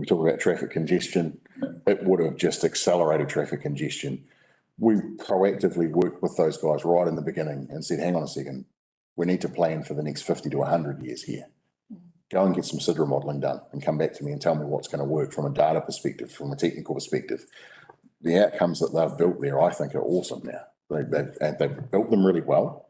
talk about traffic congestion. It would have just accelerated traffic congestion. We proactively worked with those guys right in the beginning and said, hang on a second, we need to plan for the next 50 to 100 years here. Go and get some SIDRA modelling done and come back to me and tell me what's going to work from a data perspective, from a technical perspective. The outcomes that they've built there, I think, are awesome now. They've built them really well.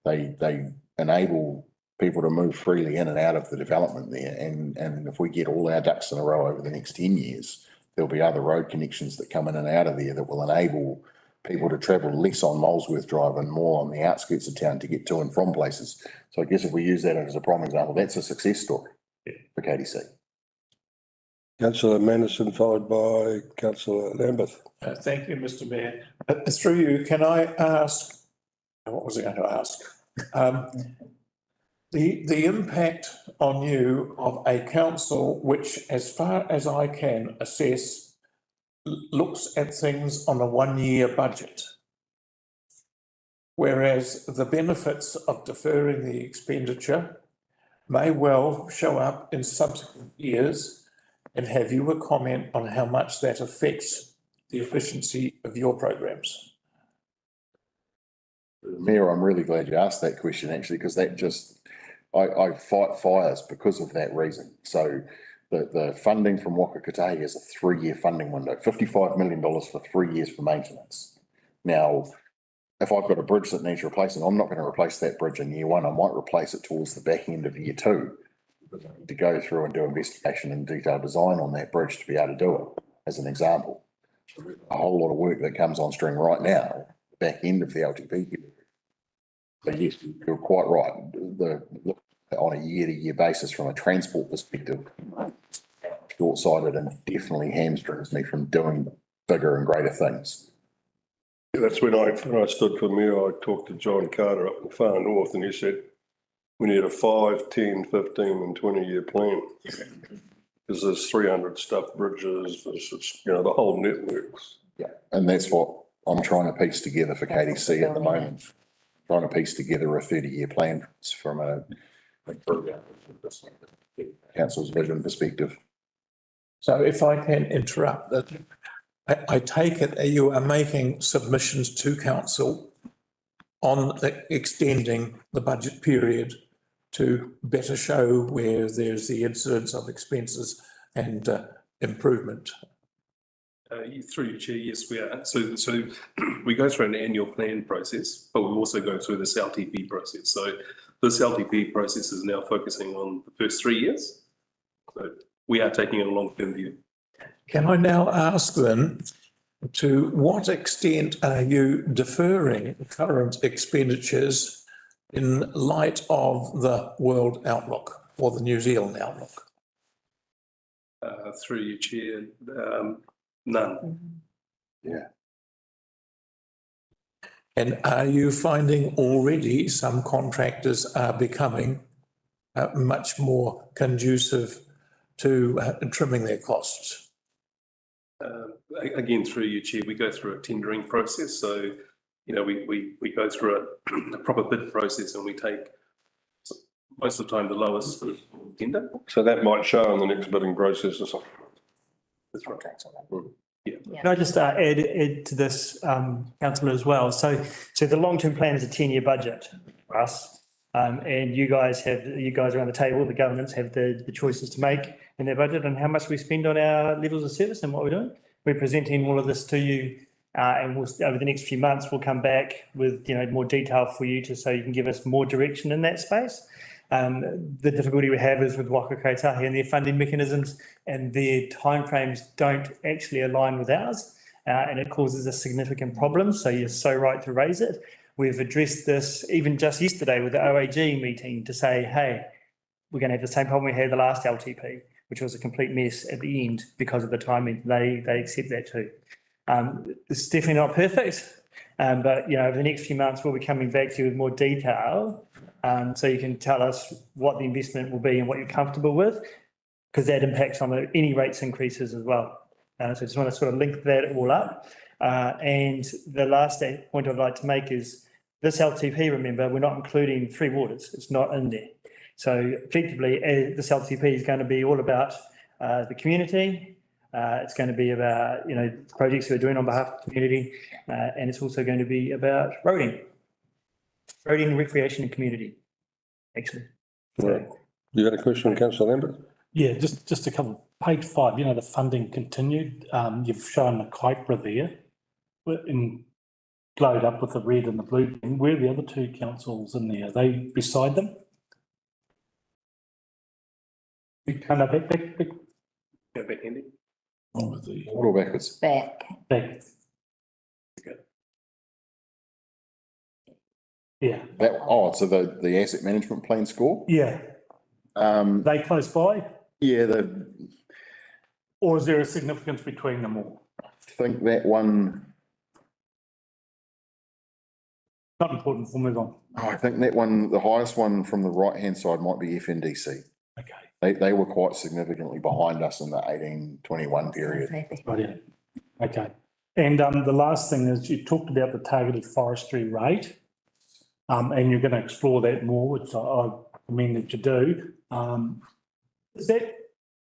They enable people to move freely in and out of the development there. And if we get all our ducks in a row over the next 10 years, there'll be other road connections that come in and out of there that will enable people to travel less on Molesworth Drive and more on the outskirts of town to get to and from places. So I guess if we use that as a prime example, that's a success story for KDC. Councillor Manderson, followed by Councillor Lambeth. Thank you, Mr Mayor. Through you, can I ask, what was I going to ask? The impact on you of a council which, as far as I can assess, looks at things on a 1-year budget. Whereas the benefits of deferring the expenditure may well show up in subsequent years, and have you a comment on how much that affects the efficiency of your programs? Mayor, I'm really glad you asked that question actually, because that just, I fight fires because of that reason. So the funding from Waka Kotahi is a 3-year funding window, $55 million for 3 years for maintenance. Now, if I've got a bridge that needs replacing, I'm not going to replace that bridge in year 1. I might replace it towards the back end of year 2. Because I need to go through and do investigation and detailed design on that bridge to be able to do it, as an example. A whole lot of work that comes on stream right now, the back end of the LTP period. But yes, you're quite right. On a year-to-year basis from a transport perspective, short-sighted and definitely hamstrings me from doing bigger and greater things. Yeah, that's when I stood for mayor, I talked to John Carter up in far north and he said, we need a 5, 10, 15 and 20-year plan. Because there's 300 stuffed bridges, there's, the whole networks. Yeah, and that's what I'm trying to piece together for KDC at the moment. Trying to piece together a 30-year plan from a council's vision perspective. So if I can interrupt that, I take it that you are making submissions to council on extending the budget period to better show where there's the incidence of expenses and improvement. Through your chair, yes, we are. So we go through an annual plan process, but we also go through this LTP process. So this LTP process is now focusing on the first 3 years. So we are taking a long-term view. Can I now ask then, to what extent are you deferring current expenditures in light of the world outlook or the New Zealand outlook? Through your chair, none. Yeah. And are you finding already some contractors are becoming much more conducive to trimming their costs? Again, through your chair, we go through a tendering process. So, we go through a proper bid process and we take most of the time the lowest tender. So that might show in the next bidding process or something. That's right. Can I just add to this, councillor, as well? So the long-term plan is a 10-year budget for us. And you guys around the table, the governments have the choices to make in their budget and how much we spend on our levels of service and what we're doing. We're presenting all of this to you, and we'll, over the next few months, we'll come back with, more detail for you so you can give us more direction in that space. The difficulty we have is with Waka Kotahi and their funding mechanisms, and their timeframes don't actually align with ours, and it causes a significant problem. So you're so right to raise it. We've addressed this even just yesterday with the OAG meeting to say, hey, we're going to have the same problem we had the last LTP, which was a complete mess at the end because of the timing. They accept that too. It's definitely not perfect, but over the next few months we'll be coming back to you with more detail, so you can tell us what the investment will be and what you're comfortable with, because that impacts on any rates increases as well. So I just want to sort of link that all up. And the last point I'd like to make is this LTP, remember, we're not including Three Waters. It's not in there. So effectively, this LTP is going to be all about the community. It's going to be about, projects we're doing on behalf of the community. And it's also going to be about roading, recreation and community, actually. Right. You had a question, Councillor Lambert? Yeah, just a couple. Page 5, the funding continued. You've shown the Kaipara there in glowed up with the red and the blue. Where are the other two councils in there? Are they beside them? Back. Go back, Andy. Or backwards. Back. Yeah, So the asset management plan score? yeah. They close by, Yeah, or is there a significance between them all? I think that one, Not important, we'll move on. I think that one, the highest one from the right-hand side might be FNDC. Okay. They were quite significantly behind us in the 18-21 period. Right, yeah. Okay. And the last thing is you talked about the targeted forestry rate. And you're going to explore that more, which I recommend that you do. Is that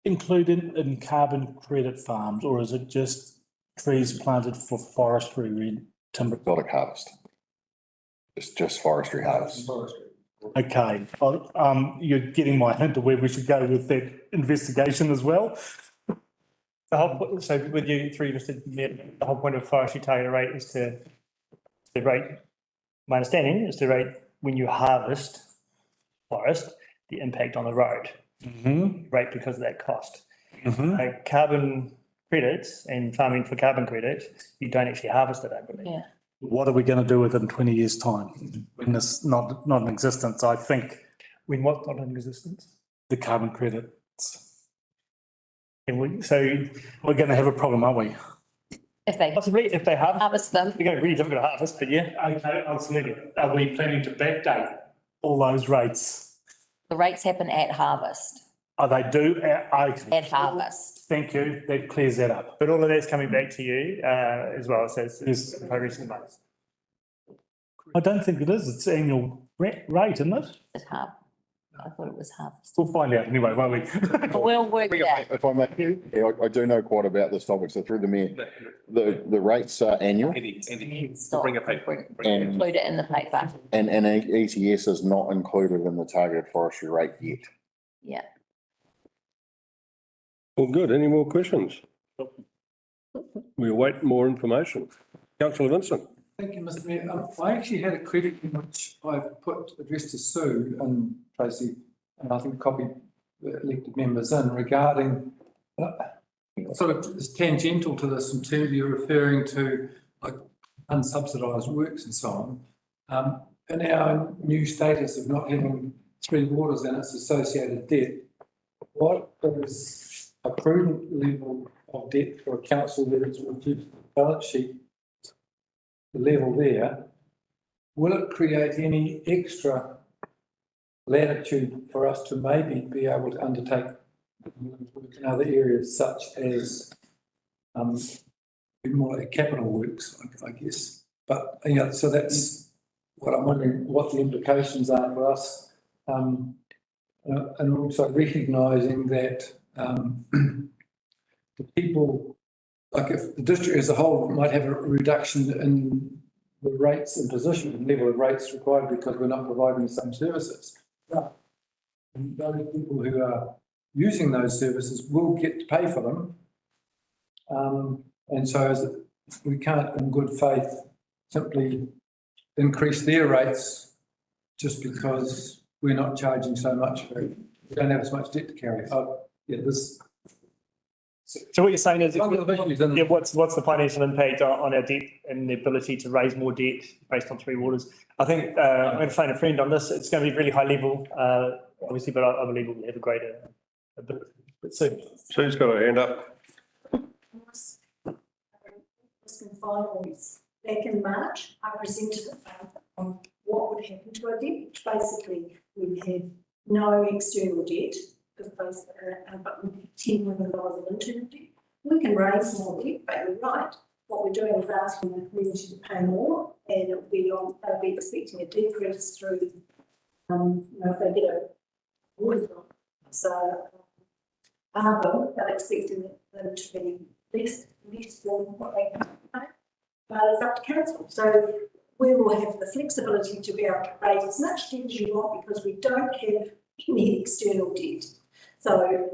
included in carbon credit farms, or is it just trees planted for forestry timber? Exotic harvest. It's just forestry harvest. Okay, you're getting my hint of where we should go with that investigation as well. So with you three, Mr. Mayor, the whole point of forestry target rate is to rate, my understanding is to rate when you harvest forest, the impact on the road. Rate because of that cost. Carbon credits and farming for carbon credits, you don't actually harvest it, I believe. Yeah. What are we going to do with it in 20 years' time when it's not in existence? I think. When what's not in existence? The carbon credits. And so we're going to have a problem, aren't we? If they harvest them. They're going to be really difficult to harvest, but yeah. Okay, absolutely. Are we planning to backdate all those rates? The rates happen at harvest. Oh, they do? At harvest. Thank you. That clears that up. But all of that's coming back to you as well, so it's progress in months. I don't think it is. It's annual rate, isn't it? It's half. I thought it was harvest. We'll find out anyway, won't we? We'll work it out. If I may, yeah, I do know quite about this topic, so through the mayor, the rates are annual. Stop. Bring a paper. Include it in the paper. And ETS is not included in the targeted forestry rate yet. Yeah. Well, good. Any more questions? We await more information. Councillor Vincent. Thank you, Mr. Mayor. I actually had a credit which I've put addressed to Sue and Tracy, and I think copied the elected members in regarding sort of is tangential to this in terms of you're referring to like unsubsidised works and so on. In our new status of not having Three Waters and its associated debt, what is a prudent level of debt for a council that is reduced the balance sheet? The level there, will it create any extra latitude for us to maybe be able to undertake work in other areas such as more like capital works, I guess. But yeah, so that's what I'm wondering, what the implications are for us, and also recognising that the people. Like if the district as a whole might have a reduction in the rates and position and level of rates required because we're not providing the same services. But those people who are using those services will get to pay for them. And so as we can't in good faith simply increase their rates just because we're not charging so much, we don't have as much debt to carry. Yeah, this. So what you're saying is, what's the financial impact on our debt and the ability to raise more debt based on Three Waters? I think I'm going to phone a friend on this. It's going to be really high level, obviously, but I believe we'll have a greater ability. But Sue's got her hand up. Back in March, I presented a paper on what would happen to our debt, which basically we had no external debt. Because but we have $10 million of internal debt. We can raise more debt, but you're right. What we're doing is asking the community to pay more, and it'll be they'll be expecting a decrease through, if they get a water bill. So, they're expecting them to be less than what they can pay, but it's up to council. So we will have the flexibility to be able to raise as much debt as you want because we don't have any external debt. So,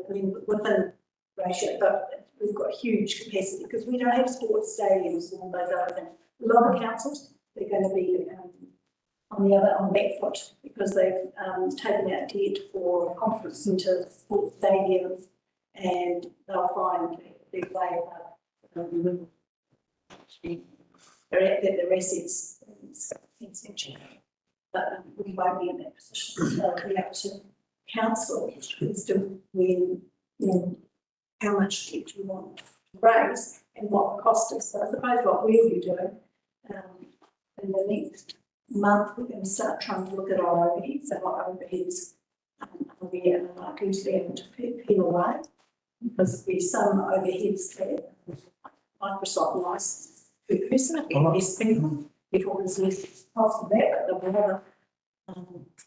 I mean, within ratio, but we've got huge capacity because we don't have sports stadiums and all those other things. A lot of councils, they're going to be on the back foot because they've taken out debt for conference centres, sports stadiums, and they'll find their way their assets essentially. but we won't be in that position. So it'll be up to council as to when, how much debt you want to raise and what the cost is. So I suppose what we'll be doing in the next month, we're going to start trying to look at our overheads and what overheads we are likely to be able to peel away. Because there's some overheads there, Microsoft license per person, and less people, therefore there's less cost of that, but there were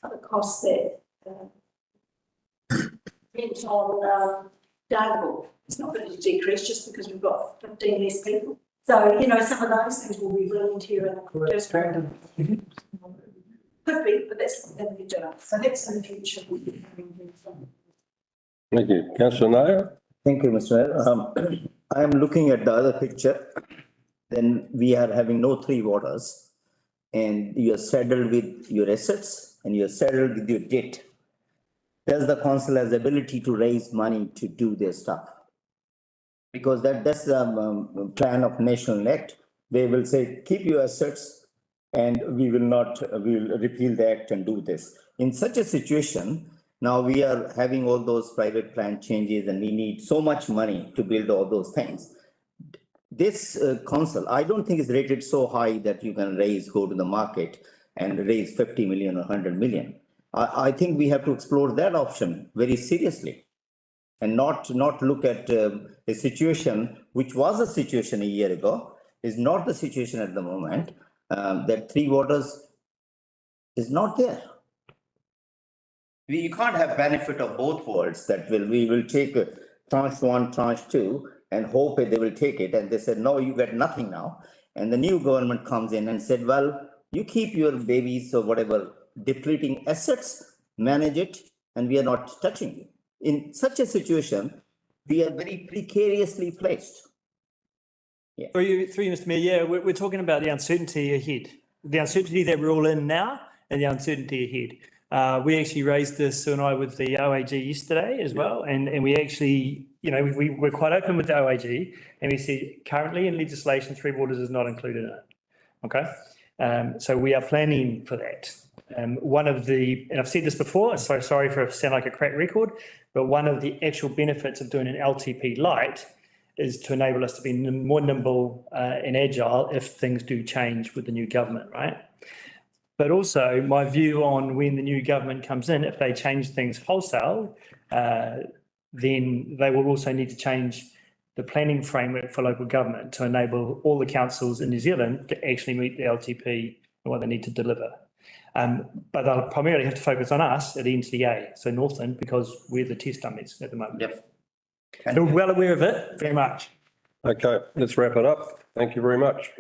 other costs that went on Dargaville. It's not going to decrease just because we've got 15 less people. So, some of those things will be volunteer and could be, but that's what they're going to be doing. So that's in the future. Thank you. Councillor Nair? Thank you, Mr. Mayor. I am looking at the other picture. Then we are having no three waters, and you are saddled with your assets and you are saddled with your debt. Does the council has the ability to raise money to do their stuff? Because that's the plan of National Act. They will say, keep your assets and we will repeal the act and do this. In such a situation, now we are having all those private plan changes and we need so much money to build all those things. This council, I don't think is rated so high that you can go to the market and raise 50 million or 100 million. I think we have to explore that option very seriously and not look at a situation which was a situation a year ago, is not the situation at the moment, that three waters is not there. You can't have benefit of both worlds, that we will take tranche one, tranche two, and hope that they will take it. And they said, no, you get nothing now. And the new government comes in and said, well, you keep your babies or whatever, depleting assets, manage it, and we are not touching you. In such a situation, we are very precariously placed. Yeah. Through you, Mr. Mayor, yeah, we're talking about the uncertainty ahead, the uncertainty that we're all in now and the uncertainty ahead. We actually raised this, and I with the OAG yesterday as well, and we actually, we're quite open with the OAG, and we said currently in legislation, Three Waters is not included in it. Okay, so we are planning for that. One of the, and I've said this before, so sorry for sound like a crack record, but one of the actual benefits of doing an LTP light is to enable us to be more nimble and agile if things do change with the new government, right? But also my view on when the new government comes in, if they change things wholesale, then they will also need to change the planning framework for local government to enable all the councils in New Zealand to actually meet the LTP and what they need to deliver. But they'll primarily have to focus on us at the NTA, so Northland, because we're the test dummies at the moment. Yep. And we're well aware of it, very much. Okay, let's wrap it up. Thank you very much.